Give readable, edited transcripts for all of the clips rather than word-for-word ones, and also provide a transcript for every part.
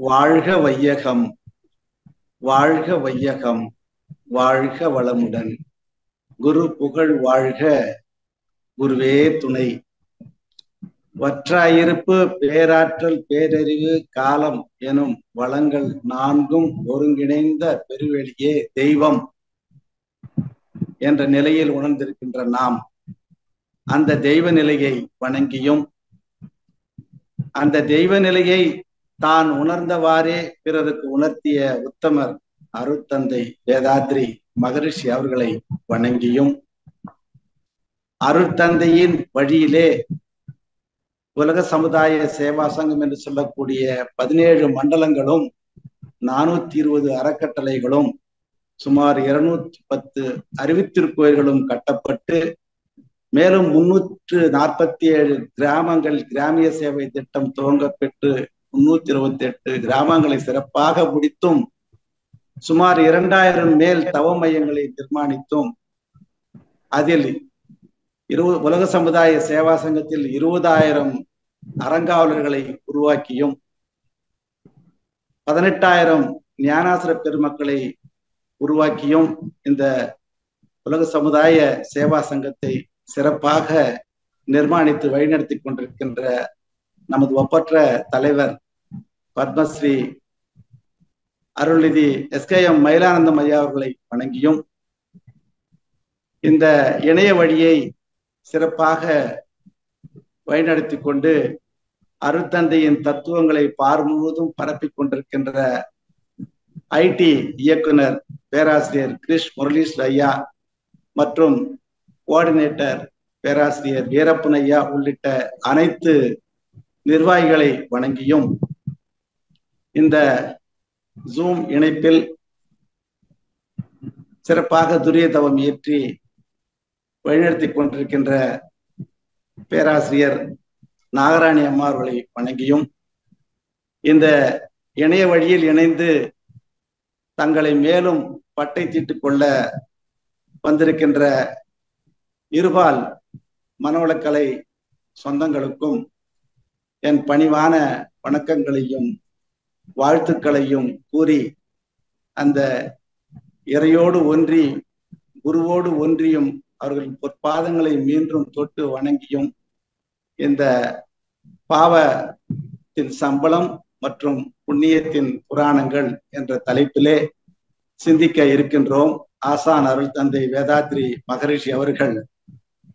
வாழ்க வையகம், வாழ்க வையகம், வாழ்க வளமுடன். குரு புகழ் வாழ்க, குருவே துணை. வற்றாயிருப்பு, பேராற்றல், பேரறிவு, காலம் எனும் வளங்கள் நான்கும் ஒருங்கிணைந்த பெருவெளியே தெய்வம் என்ற நிலையில் உணர்ந்திருக்கின்ற நாம் அந்த தெய்வ நிலையை வணங்கியும், அந்த தெய்வ நிலையை தான் உணர்ந்தவாறே பிறருக்கு உணர்த்திய உத்தமர் அருட்தந்தை வேதாத்ரி மகரிஷி அவர்களை வணங்கியும், அருட்தந்தையின் வழியிலே உலக சமுதாய சேவா சங்கம் என்று சொல்லக்கூடிய 17 மண்டலங்களும் 420 அறக்கட்டளைகளும் சுமார் 210 அறிவித்திருக்கோயில்களும் கட்டப்பட்டு, மேலும் 347 கிராமங்கள் கிராமிய சேவை திட்டம் துவங்க பெற்று 328 கிராமங்களை சிறப்பாக முடித்தும், சுமார் 2000 மேல் தவ மையங்களை நிர்மாணித்தும், அதில் உலக சமுதாய சேவா சங்கத்தில் 20,000 அறங்காவலர்களை உருவாக்கியும், 18,000 ஞானாசிர பெருமக்களை உருவாக்கியும் இந்த உலக சமுதாய சேவா சங்கத்தை சிறப்பாக நிர்மாணித்து வழிநடத்தி கொண்டிருக்கின்ற நமது ஒப்பற்ற தலைவர் பத்மஸ்ரீ அருள்நிதி SKM மயிலானந்தம் ஐயா அவர்களை வணங்கியும், இந்த இணைய வழியை சிறப்பாக வழிநடத்தி கொண்டு அருட்தந்தையின் தத்துவங்களை பார் முழுவதும் பரப்பிக் கொண்டிருக்கின்ற IT இயக்குனர் பேராசிரியர் கிரிஷ் முரளீஸ்வர் ஐயா மற்றும் கோஆர்டினேட்டர் பேராசிரியர் வீரப்பன் ஐயா உள்ளிட்ட அனைத்து நிர்வாகிகளை வணங்கியும், இந்த ஜூம் இணைப்பில் சிறப்பாக துரிய தவம் இயற்றி வழிநடத்தி கொண்டிருக்கின்ற பேராசிரியர் நாகராணி அம்மா அவர்களை வணங்கியும், இந்த இணைய வழியில் இணைந்து தங்களை மேலும் பட்டை தீட்டுக் கொள்ள வந்திருக்கின்ற இருபால் மனவளக்கலை சொந்தங்களுக்கும் என் பணிவான வணக்கங்களையும் வாழ்த்துக்களையும் கூறி, அந்த இறையோடு ஒன்றி குருவோடு ஒன்றியும் அவர்கள் பொற்பாதங்களை மீண்டும் தொட்டு வணங்கியும், இந்த பாவத்தின் சம்பளம் மற்றும் புண்ணியத்தின் புராணங்கள் என்ற தலைப்பிலே சிந்திக்க இருக்கின்றோம். ஆசான் அருள் தந்தை வேதாத்ரி மகரிஷி அவர்கள்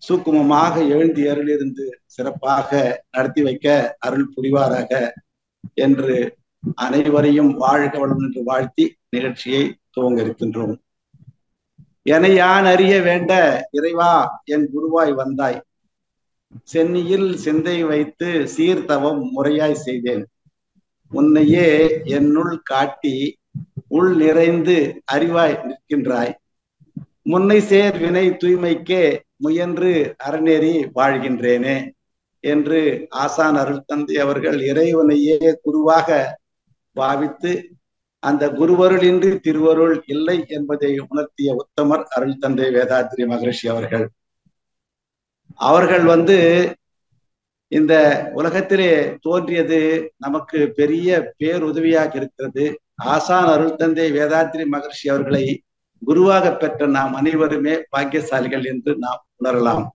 சூக்குமமாக எழுந்து அருளிருந்து சிறப்பாக நடத்தி வைக்க அருள் புரிவாராக என்று அனைவரையும் வாழ்க வளம் என்று வாழ்த்தி நிகழ்ச்சியை துவங்க இருக்கின்றோம். என யான் அறிய வேண்ட இறைவா என் குருவாய் வந்தாய், சென்னியில் சிந்தை வைத்து சீர்தவம் முறையாய் செய்தேன், உன்னையே என்னுள் காட்டி உள் நிறைந்து அறிவாய் நிற்கின்றாய், முன்னை சேர் வினை தூய்மைக்கே முயன்று அறநெறி வாழ்கின்றேனே என்று ஆசான் அருள் தந்தை அவர்கள் இறைவனையே குருவாக பாவித்து அந்த குருவருள் இன்றி திருவருள் இல்லை என்பதை உணர்த்திய உத்தமர் அருள் தந்தை வேதாத்ரி மகரிஷி அவர்கள். அவர்கள் இந்த உலகத்திலே தோன்றியது நமக்கு பெரிய பேருதவியாக இருக்கிறது. ஆசான் அருள் தந்தை வேதாத்ரி மகரிஷி அவர்களை குருவாக பெற்ற நாம் அனைவருமே பாக்கியசாலிகள் என்று நாம் உணரலாம்.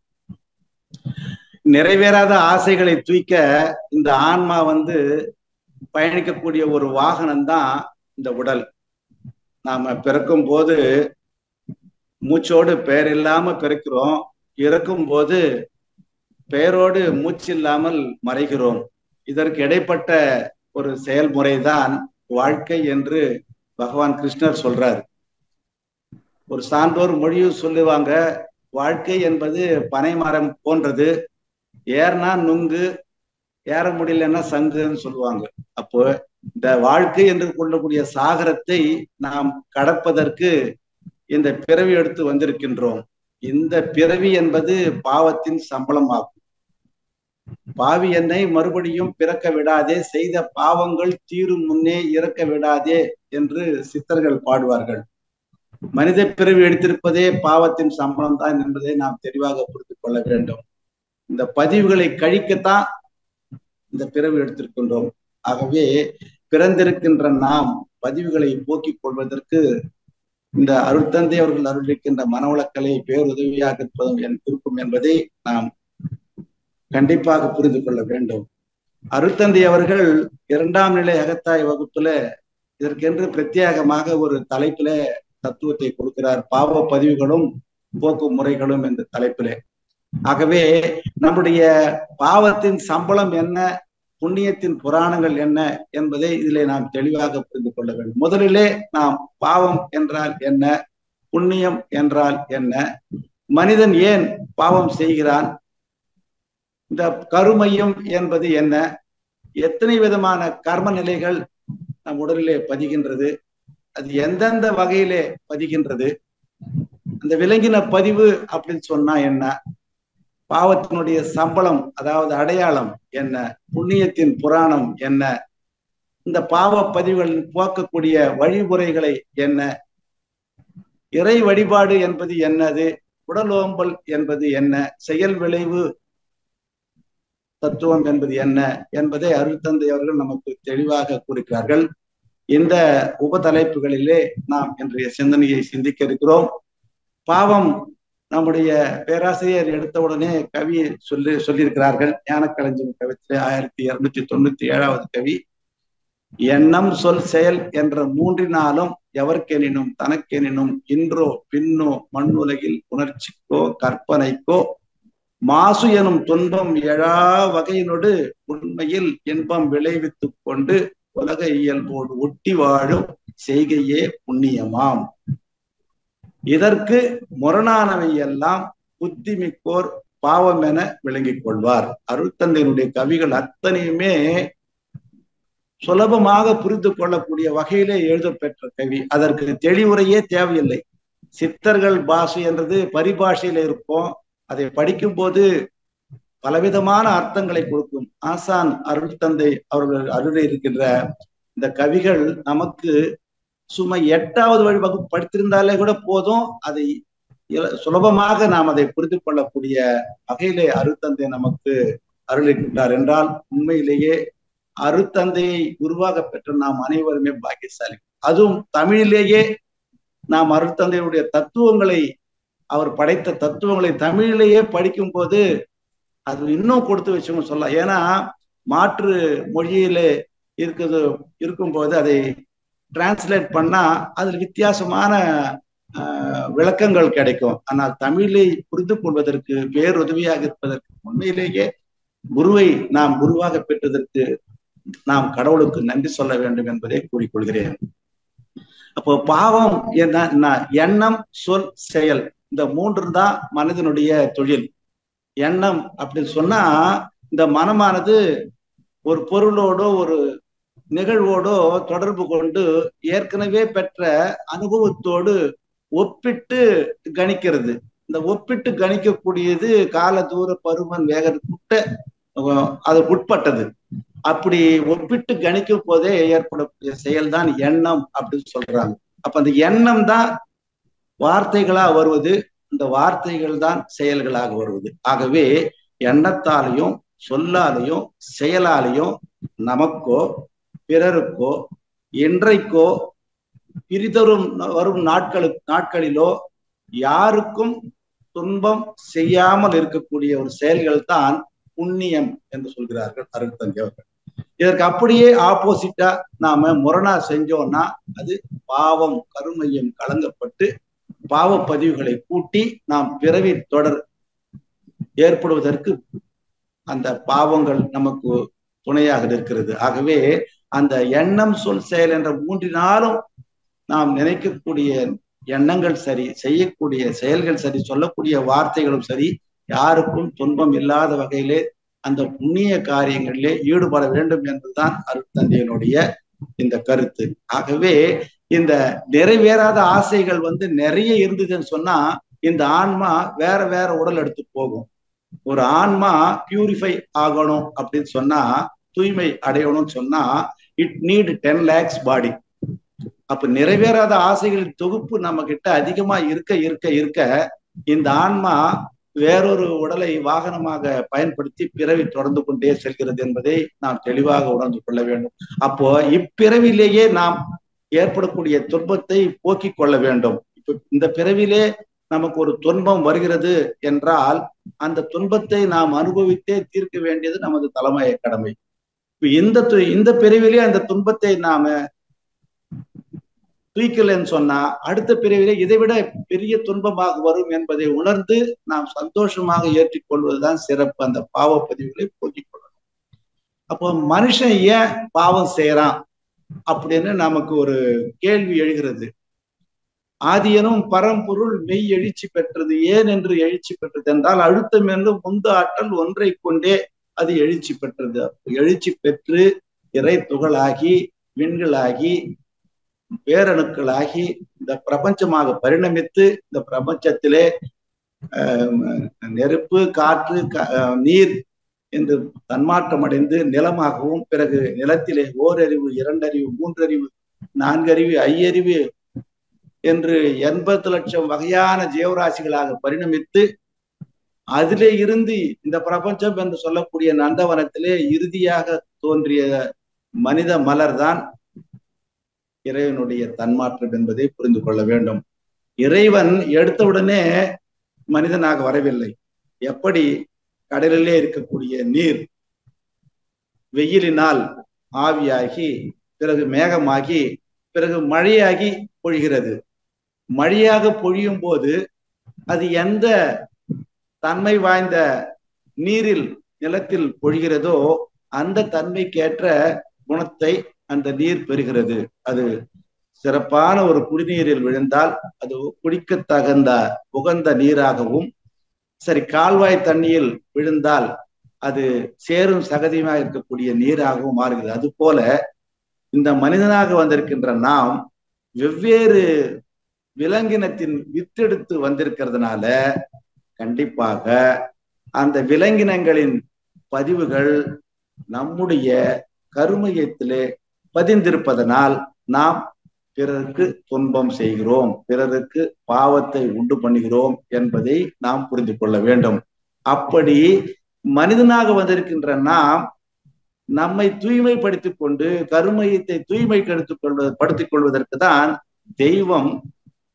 நிறைவேறாத ஆசைகளை தூய்க்க இந்த ஆன்மா பயணிக்கக்கூடிய ஒரு வாகனம் தான் இந்த உடல். நாம பிறக்கும் போது மூச்சோடு பெயர் இல்லாம பிறக்கிறோம், இறக்கும் போது பெயரோடு மூச்சு இல்லாமல் மறைகிறோம். இதற்கு இடைப்பட்ட ஒரு செயல்முறைதான் வாழ்க்கை என்று பகவான் கிருஷ்ணர் சொல்றார். ஒரு சான்றோர் மொழியும் சொல்லுவாங்க, வாழ்க்கை என்பது பனை மரம் போன்றது, ஏறினா நுங்கு, ஏற முடியலன்னா சங்குன்னு சொல்லுவாங்க. அப்போ இந்த வாழ்க்கை என்று கொள்ளக்கூடிய சாகரத்தை நாம் கடப்பதற்கு இந்த பிறவி எடுத்து வந்திருக்கின்றோம். இந்த பிறவி என்பது பாவத்தின் சம்பளம் ஆகும். பாவி என்னை மறுபடியும் பிறக்க விடாதே, செய்த பாவங்கள் தீரும் முன்னே இறக்க விடாதே என்று சித்தர்கள் பாடுவார்கள். மனித பிறவி எடுத்திருப்பதே பாவத்தின் சம்பளம் தான் என்பதை நாம் தெளிவாக புரிந்து கொள்ள வேண்டும். இந்த பதிவுகளை கழிக்கத்தான் இந்த பிறவி எடுத்திருக்கின்றோம். ஆகவே பிறந்திருக்கின்ற நாம் பதிவுகளை போக்கிக் கொள்வதற்கு இந்த அருட்தந்தை அவர்கள் அருளிருக்கின்ற மனவளக்கலை பேருதவியாக இருக்கும் என்பதை நாம் கண்டிப்பாக புரிந்து கொள்ள வேண்டும். அருட்தந்தை அவர்கள் 2ஆம் நிலை அகத்தாய் வகுப்புல இதற்கென்று பிரத்யேகமாக ஒரு தலைப்பில தத்துவத்தை கொடுக்கிறார். பாவ பதிவுகளும் போக்கு முறைகளும் என்ற தலைப்பிலே. ஆகவே நம்முடைய பாவத்தின் சம்பளம் என்ன, புண்ணியத்தின் புராணங்கள் என்ன என்பதை இதிலே நாம் தெளிவாக புரிந்து கொள்ள வேண்டும். முதலிலே நாம் பாவம் என்றால் என்ன, புண்ணியம் என்றால் என்ன, மனிதன் ஏன் பாவம் செய்கிறான், இந்த கருமையம் என்பது என்ன, எத்தனை விதமான கர்ம நிலைகள் நம் உடலிலே பதிகின்றது, அது எந்தெந்த வகையிலே பதிகின்றது, அந்த விலங்கின பதிவு அப்படின்னு சொன்னா என்ன, பாவத்தினுடைய சம்பளம் அதாவது அடையாளம் என்ன, புண்ணியத்தின் புராணம் என்ன, இந்த பாவ பதிவுகளில் போக்கக்கூடிய வழிமுறைகளை என்ன, இறை வழிபாடு என்பது என்னது, உடலோம்பல் என்பது என்ன, செயல் விளைவு தத்துவம் என்பது என்ன என்பதை அருட்தந்தை அவர்கள் நமக்கு தெளிவாக கூறுகிறார்கள். இந்த உபதலைப்புகளிலே நாம் இன்றைய சிந்தனையை சிந்திக்க இருக்கிறோம். பாவம் நம்முடைய பேராசிரியர் எடுத்தவுடனே கவி சொல்லியிருக்கிறார்கள். ஞானக்களஞ்சியம் கவித்திலே 1297வது கவி. எண்ணம் சொல் செயல் என்ற மூன்றினாலும் எவர்க்கெனினும் தனக்கெனினும் இன்றோ பின்னோ மண்ணுலகில் உணர்ச்சிக்கோ கற்பனைக்கோ மாசு எனும் துன்பம் எழா வகையினோடு உண்மையில் இன்பம் விளைவித்துக் கொண்டு உலக இயல்போடு ஒட்டி வாழும் செய்கையே புண்ணியமாம். இதற்கு முரணானவை எல்லாம் புத்திமிக்கோர் பாவம் என விளங்கிக் கொள்வார். அருட்தந்தையினுடைய கவிகள் அத்தனையுமே சுலபமாக புரிந்து கொள்ளக்கூடிய வகையிலே எழுதப்பெற்ற கவி. அதற்கு தெளிவுரையே தேவையில்லை. சித்தர்கள் பாஷை என்றது பரிபாஷையில இருக்கும். அதை படிக்கும் போது பலவிதமான அர்த்தங்களை கொடுக்கும். ஆசான் அருட்தந்தை அவர்கள் அருளை இருக்கின்ற இந்த கவிகள் நமக்கு சும்மா 8வது வகுப்பு படித்திருந்தாலே கூட போதும், அதை சுலபமாக நாம் அதை புரிந்து கொள்ளக்கூடிய வகையிலே அருட்தந்தை நமக்கு அருளிருக்கின்றார் என்றால் உண்மையிலேயே அருட்தந்தையை உருவாக பெற்ற நாம் அனைவருமே பாக்கியசாலி. அதுவும் தமிழிலேயே நாம் அருட்தந்தையுடைய தத்துவங்களை, அவர் படைத்த தத்துவங்களை தமிழிலேயே படிக்கும் போது அது இன்னும் கொடுத்து வச்சோங்க சொல்லலாம். ஏன்னா மாற்று மொழியிலே இருக்கும்போது அதை டிரான்ஸ்லேட் பண்ணா அதில் வித்தியாசமான விளக்கங்கள் கிடைக்கும். ஆனால் தமிழை புரிந்து கொள்வதற்கு பேருதவியாக இருப்பதற்கு உண்மையிலேயே குருவை நாம் குருவாக பெற்றதற்கு நாம் கடவுளுக்கு நன்றி சொல்ல வேண்டும் என்பதை கூறிக்கொள்கிறேன். அப்போ பாவம் என்ன, எண்ணம் சொல் செயல், இந்த 3 தான் மனிதனுடைய தொழில். எண்ணம் அப்படின்னு சொன்னா இந்த மனமானது ஒரு பொருளோடோ ஒரு நிகழ்வோடோ தொடர்பு கொண்டு ஏற்கனவே பெற்ற அனுபவத்தோடு ஒப்பிட்டு கணிக்கிறது. இந்த ஒப்பிட்டு கணிக்கக்கூடியது கால தூர பருமன் வேகத்துக்கு அது உட்பட்டது. அப்படி ஒப்பிட்டு கணிக்கும் போதே ஏற்படக்கூடிய செயல்தான் எண்ணம் அப்படின்னு சொல்றாங்க. அப்ப அந்த எண்ணம் தான் வார்த்தைகளா வருவது, இந்த வார்த்தைகள் தான் செயல்களாக வருவது. ஆகவே எண்ணத்தாலையும் சொல்லாலையும் செயலாலையும் நமக்கோ பிறருக்கோ இன்றைக்கோ பிரிதரும் வரும் நாட்களிலோ யாருக்கும் துன்பம் செய்யாமல் இருக்கக்கூடிய ஒரு செயல்கள் தான் புண்ணியம் என்று சொல்கிறார்கள் அருட்தந்தை அவர்கள். இதற்கு அப்படியே ஆப்போசிட்டா நாம முரணா செஞ்சோம்னா அது பாவம் கருமையம் கலங்கப்பட்டு பாவ பதிவுகளை கூட்டி நாம் பிறவி தொடர் ஏற்படுவதற்கு அந்த பாவங்கள் நமக்கு துணையாக இருக்கிறது. ஆகவே அந்த எண்ணம் சொல் செயல் என்ற 3னாலும் நாம் நினைக்கக்கூடிய எண்ணங்கள் சரி, செய்யக்கூடிய செயல்கள் சரி, சொல்லக்கூடிய வார்த்தைகளும் சரி, யாருக்கும் துன்பம் இல்லாத வகையிலே அந்த புண்ணிய காரியங்களிலே ஈடுபட வேண்டும் என்பதுதான் அருட்தந்தையினுடைய இந்த கருத்து. ஆகவே இந்த நிறைவேறாத ஆசைகள் நிறைய இருந்ததுன்னு சொன்னா இந்த ஆன்மா வேற வேற உடல் எடுத்து போகும். ஒரு ஆன்மா பியூரிஃபை ஆகணும் அப்படின்னு சொன்னா, தூய்மை அடையணும்னு சொன்னா இட் நீட் 10 lakhs பாடி. அப்ப நிறைவேறாத ஆசைகளின் தொகுப்பு நம்ம கிட்ட அதிகமா இருக்க இருக்க இருக்க இந்த ஆன்மா வேறொரு உடலை வாகனமாக பயன்படுத்தி பிறவி தொடர்ந்து கொண்டே செல்கிறது என்பதை நாம் தெளிவாக உணர்ந்து கொள்ள வேண்டும். அப்போ இப்பிறவிலேயே நாம் ஏற்படக்கூடிய துன்பத்தை போக்கிக் கொள்ள வேண்டும். இந்த பிறவிலே நமக்கு ஒரு துன்பம் வருகிறது என்றால் அந்த துன்பத்தை நாம் அனுபவித்தே தீர்க்க வேண்டியது நமது தலைமைய கடமை. இந்த பிறவிலே அந்த துன்பத்தை நாம தூக்கலன்னு சொன்னா அடுத்த பிறவிலே இதைவிட பெரிய துன்பமாக வரும் என்பதை உணர்ந்து நாம் சந்தோஷமாக ஏற்றிக்கொள்வதுதான் சிறப்பு. அந்த பாவ பதிவுகளை போக்கிக் கொள்ளணும். அப்போ மனுஷன் ஏன் பாவம் செய்யறான் அப்படின்னு நமக்கு ஒரு கேள்வி எழுகிறது. ஆதியனும் பரம்பொருள் மெய் எழுச்சி பெற்றது. ஏன் என்று எழுச்சி பெற்றது என்றால் அழுத்தம் என்று முந்த ஆற்றல் ஒன்றை கொண்டே அது எழுச்சி பெற்றது. எழுச்சி பெற்று இறை துகளாகி விண்களாகி பேரணுக்களாகி இந்த பிரபஞ்சமாக பரிணமித்து இந்த பிரபஞ்சத்திலே நெருப்பு, காற்று, நீர் என்று தன்மாற்றம் அடைந்து நிலமாகவும் பிறகு நிலத்திலே ஓரறிவு, இரண்டறிவு, மூன்றறிவு, நான்கறிவு, ஐயறிவு என்று 80 லட்சம் வகையான ஜீவராசிகளாக பரிணமித்து அதிலே இருந்து இந்த பிரபஞ்சம் என்று சொல்லக்கூடிய நந்தவனத்திலே இறுதியாக தோன்றிய மனித மலர்தான் இறைவனுடைய தன்மாற்றம் என்பதை புரிந்து கொள்ள வேண்டும். இறைவன் எடுத்தவுடனே மனிதனாக வரவில்லை. எப்படி கடலிலே இருக்கக்கூடிய நீர் வெயிலினால் ஆவியாகி பிறகு மேகமாகி பிறகு மழையாகி பொழிகிறது. மழையாக பொழியும் போது அது எந்த தன்மை வாய்ந்த நீரில் நிலத்தில் பொழிகிறதோ அந்த தன்மைக்கேற்ற குணத்தை அந்த நீர் பெறுகிறது. அது சிறப்பான ஒரு குடிநீரில் விழுந்தால் அது குடிக்க தகுந்த உகந்த நீராகவும், சரி கால்வாய் தண்ணியில் விழுந்தால் அது சேரும் சகதியுமாக இருக்கக்கூடிய நீராகவும் மாறுகிறது. அது போல இந்த மனிதனாக வந்திருக்கின்ற நாம் வெவ்வேறு விலங்கினத்தின் வித்தெடுத்து வந்திருக்கிறதுனால கண்டிப்பாக அந்த விலங்கினங்களின் பதிவுகள் நம்முடைய கருமையத்திலே பதிந்திருப்பதனால் நாம் பிறருக்கு துன்பம் செய்கிறோம், பிறருக்கு பாவத்தை உண்டு பண்ணுகிறோம் என்பதை நாம் புரிந்து கொள்ள வேண்டும். அப்படி மனிதனாக வந்திருக்கின்ற நாம் நம்மை தூய்மைப்படுத்திக் கொண்டு கருமையத்தை படுத்திக் கொள்வதற்கு தான் தெய்வம்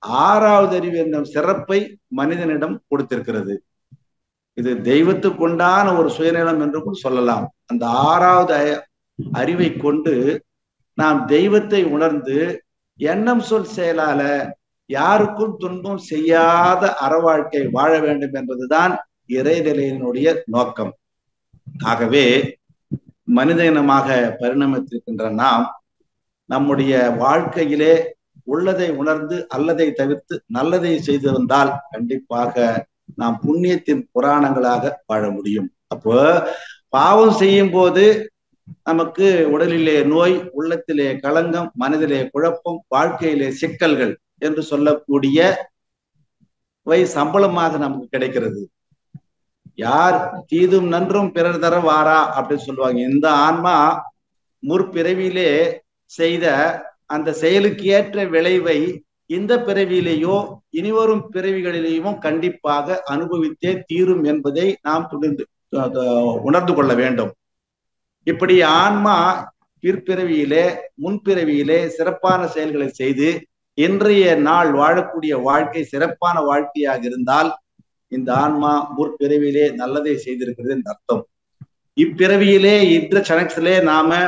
6வது அறிவு என்னும் சிறப்பை மனிதனிடம் கொடுத்திருக்கிறது. இது தெய்வத்துக்குண்டான ஒரு சுயநலம் என்று கூட சொல்லலாம். அந்த 6வது அறிவை கொண்டு நாம் தெய்வத்தை உணர்ந்து எண்ணம் சொல் செயலால யாருக்கும் துன்பம் செய்யாத அறவாழ்க்கை வாழ வேண்டும் என்பதுதான் இறைநிலையினுடைய நோக்கம். ஆகவே மனித இனமாக பரிணமித்திருக்கின்ற நாம் நம்முடைய வாழ்க்கையிலே உள்ளதை உணர்ந்து அல்லதை தவிர்த்து நல்லதை செய்திருந்தால் கண்டிப்பாக நாம் புண்ணியத்தின் புராணங்களாக வாழ முடியும். அப்போ பாவம் செய்யும் போது நமக்கு உடலிலே நோய், உள்ளத்திலே களங்கம், மனதிலே குழப்பம், வாழ்க்கையிலே சிக்கல்கள் என்று சொல்லக்கூடிய சம்பளமாக நமக்கு கிடைக்கிறது. யார் தீதும் நன்றும் பிறர் தர வாரா அப்படின்னு சொல்லுவாங்க. இந்த ஆன்மா முற்பிறவியிலே செய்த அந்த செயலுக்கு ஏற்ற விளைவை இந்த பிறவியிலேயோ இனிவரும் பிறவிகளிலேயோ கண்டிப்பாக அனுபவித்தே தீரும் என்பதை நாம் உணர்ந்து கொள்ள வேண்டும். இப்படி ஆன்மா பிற்பிறவியிலே முன்பிறவியிலே சிறப்பான செயல்களை செய்து இன்றைய நாள் வாழக்கூடிய வாழ்க்கை சிறப்பான வாழ்க்கையாக இருந்தால் இந்த ஆன்மா முற்பிறவியிலே நல்லதை செய்திருக்கிறது என்று அர்த்தம். இப்பிறவியிலே இன்ற சனக்ஸிலே நாம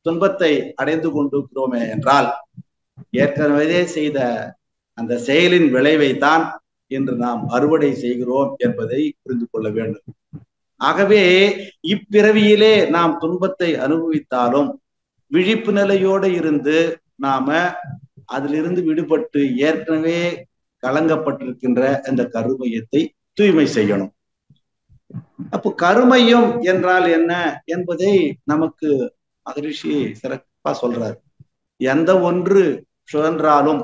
துன்பத்தை அடைந்து கொண்டிருக்கிறோமே என்றால் ஏற்கனவே செய்த அந்த செயலின் விளைவை தான் இன்று நாம் அறுவடை செய்கிறோம் என்பதை புரிந்து கொள்ள வேண்டும். ஆகவே இப்பிறவியிலே நாம் துன்பத்தை அனுபவித்தாலும் விழிப்பு நிலையோடு இருந்து நாம அதிலிருந்து விடுபட்டு ஏற்கனவே கலங்கப்பட்டிருக்கின்ற அந்த கருமையத்தை தூய்மை செய்யணும். அப்போ கருமையம் என்றால் என்ன என்பதை நமக்கு மகரிஷி சிறப்பா சொல்றார். எந்த ஒன்று சுழன்றாலும்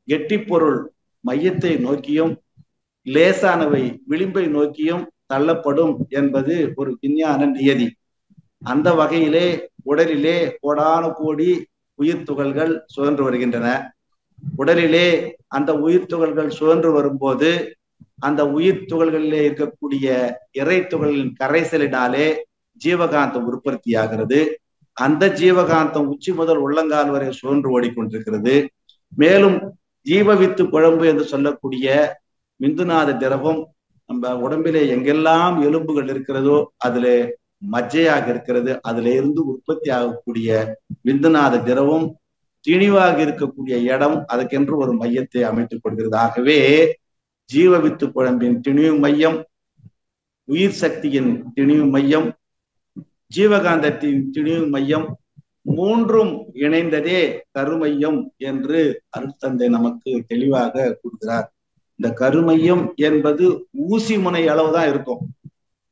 கெட்டி பொருள் மையத்தை நோக்கியும் லேசானவை விளிம்பை நோக்கியும் தள்ளப்படும் என்பது ஒரு விஞ்ஞான நியதி. அந்த வகையிலே உடலிலே கோடான கோடி உயிர் துகள்கள் சுழன்று வருகின்றன. உடலிலே அந்த உயிர் துகள்கள் சுழன்று வரும்போது அந்த உயிர் துகள்களிலே இருக்கக்கூடிய இறை துகளின் கரைசலினாலே ஜீவகாந்தம் உற்பத்தி ஆகிறது. அந்த ஜீவகாந்தம் உச்சி முதல் உள்ளங்கால் வரை சுழன்று ஓடிக்கொண்டிருக்கிறது. மேலும் ஜீவவித்து குழம்பு என்று சொல்லக்கூடிய விந்துநாத திரவம் நம்ம உடம்பிலே எங்கெல்லாம் எலும்புகள் இருக்கிறதோ அதுல மஜ்ஜையாக இருக்கிறது. அதுல இருந்து உற்பத்தி ஆகக்கூடிய விந்துநாத திரவம் திணிவாக இருக்கக்கூடிய இடம் அதுக்கென்று ஒரு மையத்தை அமைத்துக் கொள்கிறது. ஆகவே ஜீவவித்து குழம்பின் திணிவு மையம், உயிர் சக்தியின் திணிவு மையம், ஜீவகாந்தத்தின் திணிவு மையம் மூன்றும் இணைந்ததே கருமையம் என்று அருட்தந்தை நமக்கு தெளிவாக கூறுகிறார். இந்த கருமையம் என்பது ஊசி முனை அளவுதான் இருக்கும்.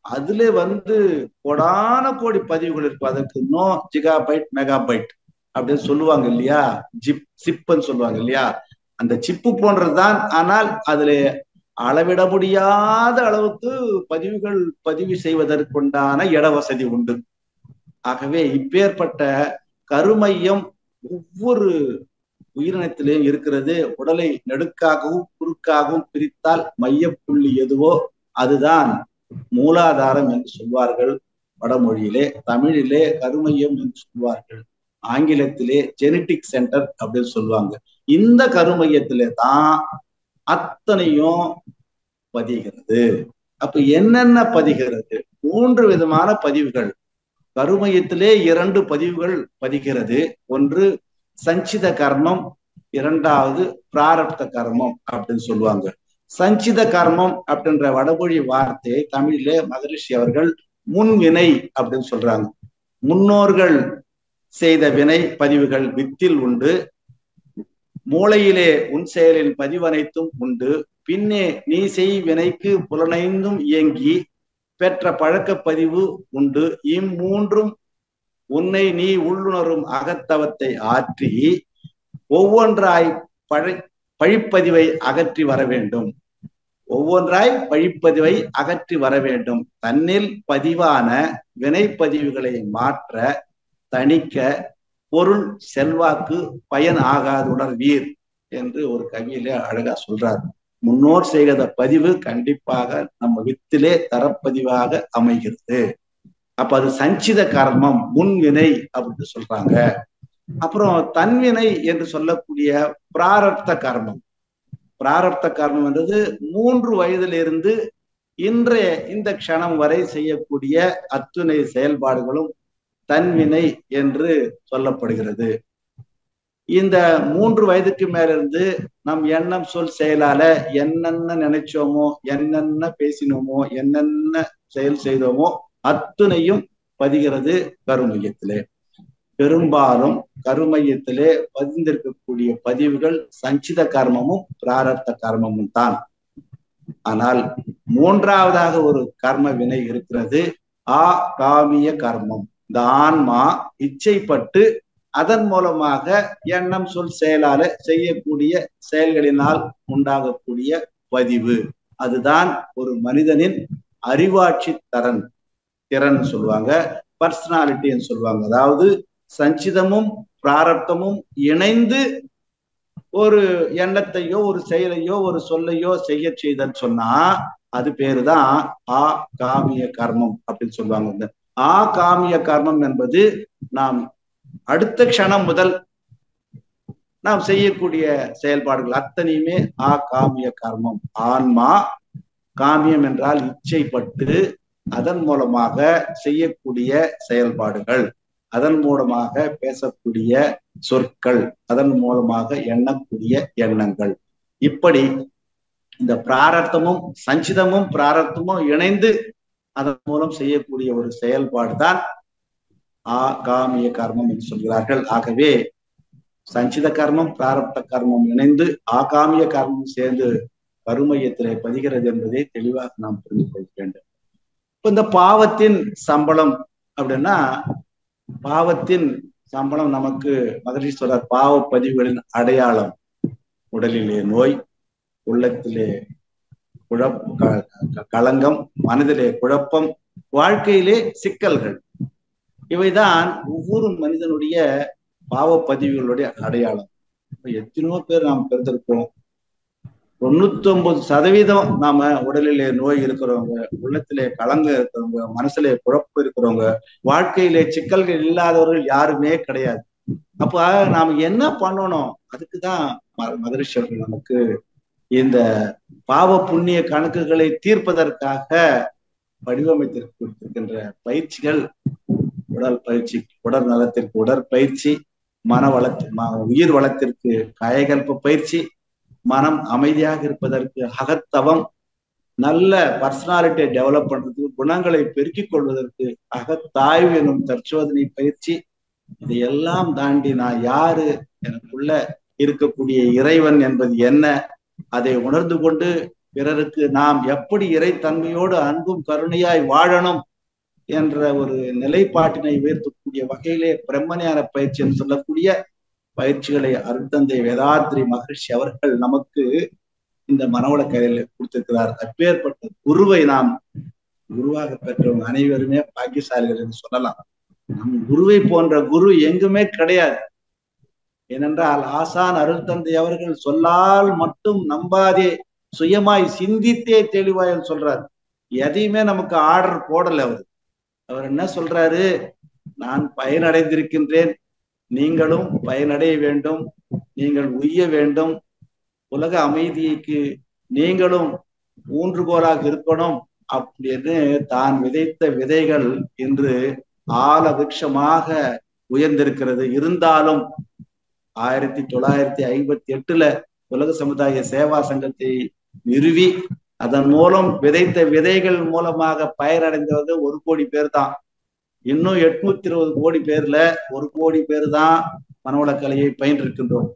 அதுல கோடான கோடி பதிவுகள் இருக்கும். அதற்கு நோ ஜிகாபைட் மெகாபைட் அப்படின்னு சொல்லுவாங்க இல்லையா, சிப்புன்னு சொல்லுவாங்க இல்லையா, அந்த சிப்பு போன்றதுதான். ஆனால் அதுல அளவிட முடியாத அளவுக்கு பதிவுகள் பதிவு செய்வதற்குண்டான இட வசதி உண்டு. ஆகவே இப்பேற்பட்ட கருமையம் ஒவ்வொரு உயிரினத்திலேயும் இருக்கிறது. உடலை நெடுக்காகவும் குறுக்காகவும் பிரித்தால் மையப்புள்ளி எதுவோ அதுதான் மூலாதாரம் என்று சொல்வார்கள் வடமொழியிலே. தமிழிலே கருமையம் என்று சொல்வார்கள். ஆங்கிலத்திலே ஜெனட்டிக் சென்டர் அப்படின்னு சொல்லுவாங்க. இந்த கருமையத்திலே தான் அத்தனையும் பதிகிறது. அப்ப என்னென்ன பதிகிறது? 3 விதமான பதிவுகள் கருமையத்திலே. 2 பதிவுகள் பதிகிறது. ஒன்று சஞ்சித கர்மம், இரண்டாவது பிராரப்த கர்மம் அப்படின்னு சொல்லுவாங்க. சஞ்சித கர்மம் அப்படின்ற வடமொழி வார்த்தையை தமிழிலே மகரிஷி அவர்கள் முன்வினை அப்படின்னு சொல்றாங்க. முன்னோர்கள் செய்த வினை பதிவுகள் வித்தில் உண்டு. மூளையிலே உன் செயலின் பதிவு அனைத்தும் உண்டு. பின்னே நீ செய் வினைக்கு புலனைந்தும் இயங்கி பெற்ற பழக்க பதிவு உண்டு. இம்மூன்றும் உன்னை நீ உள்ளுணரும் அகத்தவத்தை ஆற்றி ஒவ்வொன்றாய் பழிப்பதிவை அகற்றி வர வேண்டும். ஒவ்வொன்றாய் பழிப்பதிவை அகற்றி வர வேண்டும். தன்னில் பதிவான வினைப்பதிவுகளை மாற்ற தணிக்க பொருள் செல்வாக்கு பயன் ஆகாதுணர் வீர் என்று ஒரு கவியிலே அழகா சொல்றார். முன்னோர் செய்த பதிவு கண்டிப்பாக நம்ம வித்திலே தரப்பதிவாக அமைகிறது. அப்ப அது சஞ்சித கர்மம், முன்வினை அப்படின்னு சொல்றாங்க. அப்புறம் தன்வினை என்று சொல்லக்கூடிய பிராரப்த கர்மம். பிராரப்த கர்மம் என்றது 3 வயதிலிருந்து இன்றைய இந்த க்ஷணம் வரை செய்யக்கூடிய அத்துணை செயல்பாடுகளும் தன்வினை என்று சொல்லப்படுகிறது. இந்த 3 வயதுக்கு மேலிருந்து நம் எண்ணம் சொல் செயலால என்னென்ன நினைச்சோமோ, என்னென்ன பேசினோமோ, என்னென்ன செயல் செய்தோமோ அத்துணையும் பதிகிறது கருமையத்திலே. பெரும்பாலும் கருமையத்திலே பதிந்திருக்கக்கூடிய பதிவுகள் சஞ்சித கர்மமும் பிராரப்த கர்மமும் தான். ஆனால் 3வதாக ஒரு கர்ம வினை இருக்கிறது, காமிய கர்மம். இந்த ஆன்மா இச்சைப்பட்டு அதன் மூலமாக எண்ணம் சொல் செயலால செய்யக்கூடிய செயல்களினால் உண்டாகக்கூடிய பதிவு. அதுதான் ஒரு மனிதனின் அறிவாட்சி திறன் சொல்லுவாங்க, பர்சனாலிட்டின்னு சொல்லுவாங்க. அதாவது சஞ்சிதமும் பிராரப்தமும் இணைந்து ஒரு எண்ணத்தையோ ஒரு செயலையோ ஒரு சொல்லையோ செய்ய செய்தன்னு சொன்னா அது பேருதான் காமிய கர்மம் அப்படின்னு சொல்லுவாங்க. காமிய கர்மம் என்பது நாம் அடுத்த க்ஷணம் முதல் நாம் செய்யக்கூடிய செயல்பாடுகள் அத்தனையுமே காமிய கர்மம். ஆன்மா காமியம் என்றால் இச்சைப்பட்டு அதன் மூலமாக செய்யக்கூடிய செயல்பாடுகள், அதன் மூலமாக பேசக்கூடிய சொற்கள், அதன் மூலமாக எண்ணக்கூடிய எண்ணங்கள். இப்படி இந்த பிராரப்தமும் சஞ்சிதமும் பிராரப்தமும் இணைந்து அதன் மூலம் செய்யக்கூடிய ஒரு செயல்பாடு தான் காமிய கர்மம் என்று சொல்கிறார்கள். ஆகவே சஞ்சித கர்மம் பிராரப்த கர்மம் இணைந்து காமிய கர்மம் சேர்ந்து கருமையத்திலே பதிகிறது என்பதை தெளிவாக நாம் புரிந்து கொள்ள வேண்டும். இப்ப இந்த பாவத்தின் சம்பளம் அப்படின்னா, பாவத்தின் சம்பளம் நமக்கு மகரிஷி சொல்றார். பாவ பதிவுகளின் அடையாளம் உடலிலே நோய், உள்ளத்திலே களங்கம், மனதிலே குழப்பம், வாழ்க்கையிலே சிக்கல்கள். இவைதான் ஒவ்வொரு மனிதனுடைய பாவ பதிவுகளுடைய அடையாளம். எத்தனையோ பேர் நாம் பிறந்திருக்கிறோம், 99% நாம உடலிலே நோய் இருக்கிறவங்க, உள்ளத்திலே களங்கம் இருக்கிறவங்க, மனசுலே குழப்பம் இருக்கிறவங்க, வாழ்க்கையிலே சிக்கல்கள் இல்லாதவர்கள் யாருமே கிடையாது. அப்ப நாம என்ன பண்ணணும்? அதுக்குதான் மகரிஷி அவர்கள் நமக்கு இந்த பாவ புண்ணிய கணக்குகளை தீர்ப்பதற்காக வடிவமைத்திருக்கின்ற பயிற்சிகள், உடல் பயிற்சி, உடல் நலத்திற்கு உடற்பயிற்சி, மன உயிர் வளத்திற்கு காயகல்ப பயிற்சி, மனம் அமைதியாக இருப்பதற்கு அகத்தவம், நல்ல பர்சனாலிட்டியை டெவலப் பண்றதுக்கு, குணங்களை பெருக்கிக் கொள்வதற்கு அகத்தாய்வு எனும் தற்சோதனை பயிற்சி. இதையெல்லாம் தாண்டி நான் யாரு, எனக்குள்ள இருக்கக்கூடிய இறைவன் என்பது என்ன, அதை உணர்ந்து கொண்டு பிறருக்கு நாம் எப்படி இறைத்தன்மையோடு அன்பும் கருணையாய் வாழணும் என்ற ஒரு நிலைப்பாட்டினை உயர்த்தக்கூடிய வகையிலே பிரம்மஞான பயிற்சி என்று சொல்லக்கூடிய பயிற்சிகளை அருட்தந்தை வேதாத்ரி மகரிஷி அவர்கள் நமக்கு இந்த மனவள கையில கொடுத்திருக்கிறார். அப்பேற்பட்ட குருவை நாம் குருவாக பெற்றவங்க அனைவருமே பாக்கியசாலிகள் என்று சொல்லலாம். நம் குருவை போன்ற குரு எங்குமே கிடையாது. ஏனென்றால் ஆசான் அருட்தந்தை அவர்கள் சொல்லால் மட்டும் நம்பாதே, சுயமாய் சிந்தித்தே தெளிவாய் சொல்றார். எதையுமே நமக்கு ஆர்டர் போடல. அவர் என்ன சொல்றாரு? நான் பயனடைந்திருக்கின்றேன், நீங்களும் பயனடைய வேண்டும், நீங்கள் உய்ய வேண்டும், உலக அமைதிக்கு நீங்களும் ஊன்றுகோலாக இருக்கணும் அப்படின்னு தான் விதைத்த விதைகள் இன்று ஆல விருட்சமாக உயர்ந்திருக்கிறது. இருந்தாலும் 1958 உலக சமுதாய சேவா சங்கத்தை நிறுவி அதன் மூலம் விதைத்த விதைகள் மூலமாக பயனடைந்தவர்கள் 1 கோடி பேர் தான். இன்னும் 820 கோடி பேர்ல 1 கோடி பேர் தான் மனவளக்கலையை பயின்றிருக்கின்றோம்.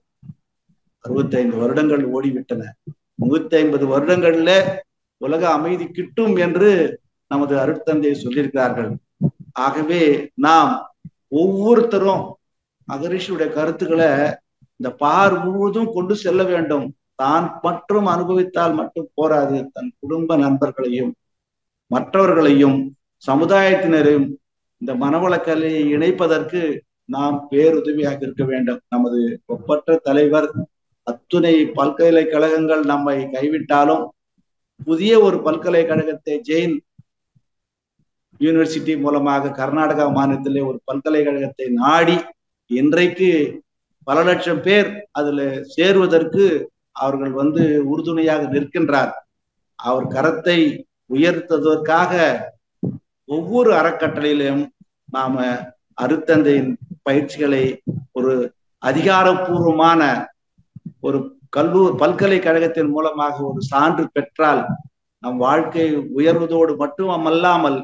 65 வருடங்கள் ஓடிவிட்டன. 150 வருடங்கள்ல உலக அமைதி கிட்டும் என்று நமது அருட்தந்தை சொல்லியிருக்கிறார்கள். ஆகவே நாம் ஒவ்வொருத்தரும் மகரிஷியுடைய கருத்துக்களை இந்த பார் முழுவதும் கொண்டு செல்ல வேண்டும். தான் மட்டும் அனுபவித்தால் மட்டும் போராது, தன் குடும்ப நண்பர்களையும் மற்றவர்களையும் சமுதாயத்தினரையும் இந்த மனவளக்கலையை இணைப்பதற்கு நாம் பேருதவியாக இருக்க வேண்டும். நமது ஒப்பற்ற தலைவர் அத்துணை பல்கலைக்கழகங்கள் நம்மை கைவிட்டாலும் புதிய ஒரு பல்கலைக்கழகத்தை ஜெயின் யூனிவர்சிட்டி மூலமாக கர்நாடகா மாநிலத்திலே ஒரு பல்கலைக்கழகத்தை நாடி இன்றைக்கு பல லட்சம் பேர் அதுல சேருவதற்கு அவர்கள் உறுதுணையாக நிற்கின்றார். அவர் கரத்தை உயர்த்துவதற்காக ஒவ்வொரு அறக்கட்டளையிலும் நாம அருட்தந்தையின் பயிற்சிகளை ஒரு அதிகாரப்பூர்வமான ஒரு பல்கலைக்கழகத்தின் மூலமாக ஒரு சான்று பெற்றால் நம் வாழ்க்கை உயர்வதோடு மட்டுமல்லாமல்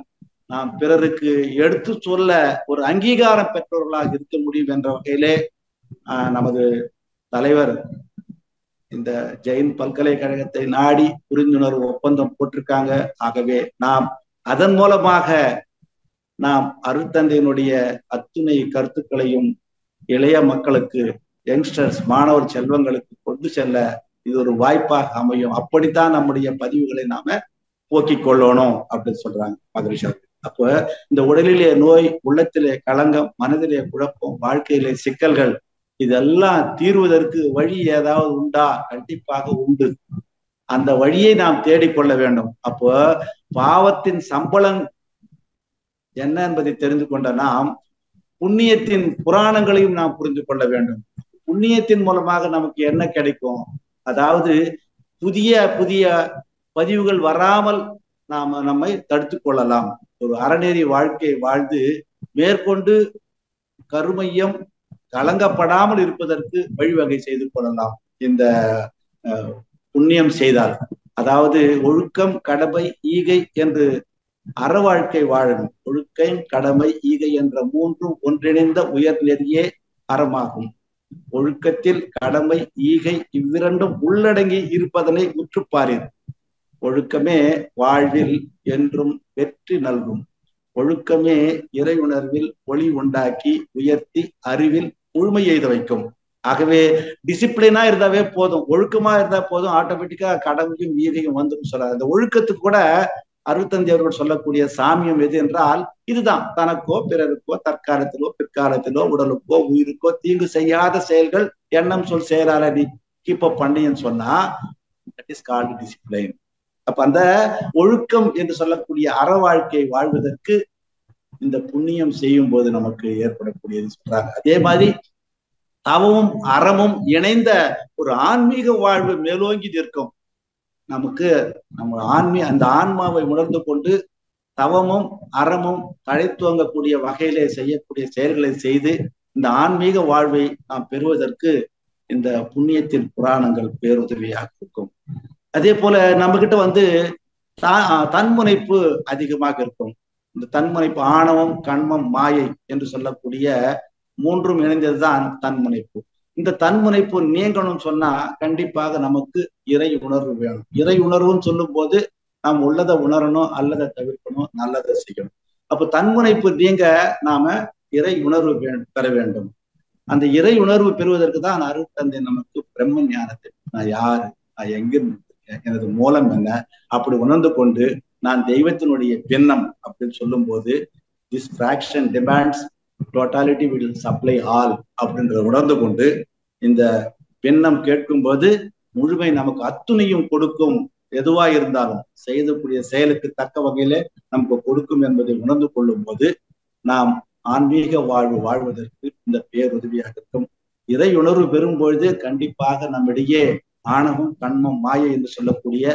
நாம் பிறருக்கு எடுத்து சொல்ல ஒரு அங்கீகாரம் பெற்றவர்களாக இருக்க முடியும் என்ற வகையிலே நமது தலைவர் இந்த ஜெயின் பல்கலைக்கழகத்தை நாடி புரிந்துணர்வு ஒப்பந்தம் போட்டிருக்காங்க. ஆகவே நாம் அதன் மூலமாக நாம் அருட்தந்தையினுடைய அத்துணை கருத்துக்களையும் இளைய மக்களுக்கு, யங்ஸ்டர்ஸ், மாணவர் செல்வங்களுக்கு கொண்டு செல்ல இது ஒரு வாய்ப்பாக அமையும். அப்படித்தான் நம்முடைய பதிவுகளை நாம போக்கிக் கொள்ளணும் அப்படின்னு சொல்றாங்க மகரிஷி. அப்ப இந்த உடலிலே நோய், உள்ளத்திலே களங்கம், மனதிலே குழப்பம், வாழ்க்கையிலே சிக்கல்கள், இதெல்லாம் தீர்வதற்கு வழி ஏதாவது உண்டா? கண்டிப்பாக உண்டு. அந்த வழியை நாம் தேடிக்கொள்ள வேண்டும். அப்போ பாவத்தின் சம்பளம் என்ன என்பதை தெரிந்து கொண்ட நாம் புண்ணியத்தின் புராணங்களையும் நாம் புரிந்து கொள்ள வேண்டும். புண்ணியத்தின் மூலமாக நமக்கு என்ன கிடைக்கும்? அதாவது புதிய புதிய பதிவுகள் வராமல் நாம நம்மை தடுத்து கொள்ளலாம். ஒரு அறநெறி வாழ்க்கை வாழ்ந்து மேற்கொண்டு கருமையம் கலங்கப்படாமல் இருப்பதற்கு வழிவகை செய்து கொள்ளலாம் இந்த புண்ணியம் செய்தால். அதாவது ஒழுக்கம், கடமை, ஈகை என்று அற வாழ்க்கை வாழணும். ஒழுக்கம், கடமை, ஈகை என்ற 3 ஒன்றிணைந்த உயர் நெறியே அறமாகும். ஒழுக்கத்தில் கடமை, ஈகை இவ்விரண்டும் உள்ளடங்கி இருப்பதனை உற்றுப்பாரீர். ஒழுக்கமே வாழ்வில் என்றும் வெற்றி நல்கும். ஒழுக்கமே இறை உணர்வில் ஒளி உண்டாக்கி உயர்த்தி அறிவில் முழுமை எய்த வைக்கும். ஆகவே டிசிப்ளினா இருந்தாவே போதும், ஒழுக்கமா இருந்தா போதும், ஆட்டோமேட்டிக்கா கடமையும் ஈகையும் வந்துடும் சொல்றாரு. அந்த ஒழுக்கத்துக்கு கூட அருட்தந்தை அவர்கள் சொல்லக்கூடிய சாமியம் எது என்றால் இதுதான். தனக்கோ பிறருக்கோ தற்காலத்திலோ பிற்காலத்திலோ உடலுக்கோ உயிருக்கோ தீங்கு செய்யாத செயல்கள் எண்ணம் சொல் செயலால நீ கீப் அப் பண்ணின்னு சொன்னா தட் இஸ் கால்டு டிசிப்ளைன். அப்ப அந்த ஒழுக்கம் என்று சொல்லக்கூடிய அற வாழ்க்கை வாழ்வதற்கு இந்த புண்ணியம் செய்யும் போது நமக்கு ஏற்படக்கூடியது சொல்றாங்க. அதே மாதிரி தவமும் அறமும் இணைந்த ஒரு ஆன்மீக வாழ்வு மேலோங்கி நிற்கும். நமக்கு நம்ம அந்த ஆன்மாவை உணர்ந்து கொண்டு தவமும் அறமும் தழைத்துவங்கக்கூடிய வகையிலே செய்யக்கூடிய செயல்களை செய்து இந்த ஆன்மீக வாழ்வை நாம் பெறுவதற்கு இந்த புண்ணியத்தின் புராணங்கள் பேருதவியாக இருக்கும். அதே போல நம்ம கிட்ட தன்முனைப்பு அதிகமாக இருக்கும். இந்த தன்முனைப்பு, ஆணவம், கண்மம், மாயை என்று சொல்லக்கூடிய மூன்றும் இணைந்ததுதான் தன்முனைப்பு. இந்த தன்முனைப்பு நீங்கணும் சொன்னா கண்டிப்பாக நமக்கு இறை உணர்வு வேணும். இறை உணர்வுன்னு சொல்லும் போது நாம் உள்ளதை உணரணும், அல்லதை தவிர்க்கணும், நல்லதை செய்யணும். அப்ப தன்முனைப்பு நீங்க நாம இறை உணர்வு பெற வேண்டும். அந்த இறை உணர்வு பெறுவதற்கு தான் அருட்தந்தை நமக்கு பிரம்ம ஞானத்தை, நான் யாரு, நான் எங்கிருந்து, எனது மூலம் என்ன அப்படி உணர்ந்து கொண்டு நான் தெய்வத்தினுடைய பின்னம் அப்படின்னு சொல்லும் போது this fraction demands totality will supply all அப்படின்றத உணர்ந்து கொண்டு இந்த பின்னம் கேட்கும் போது முழுமை நமக்கு அத்துணையும் கொடுக்கும். எதுவா இருந்தாலும் செய்யக்கூடிய செயலுக்கு தக்க வகையில நமக்கு கொடுக்கும் என்பதை உணர்ந்து கொள்ளும் போது நாம் ஆன்மீக வாழ்வதற்கு இந்த பேருதவியாக இருக்கும். இறை உணர்வு பெறும் பொழுது கண்டிப்பாக நம்மிடையே ஆணவம், கண்மம், மாயை என்று சொல்லக்கூடிய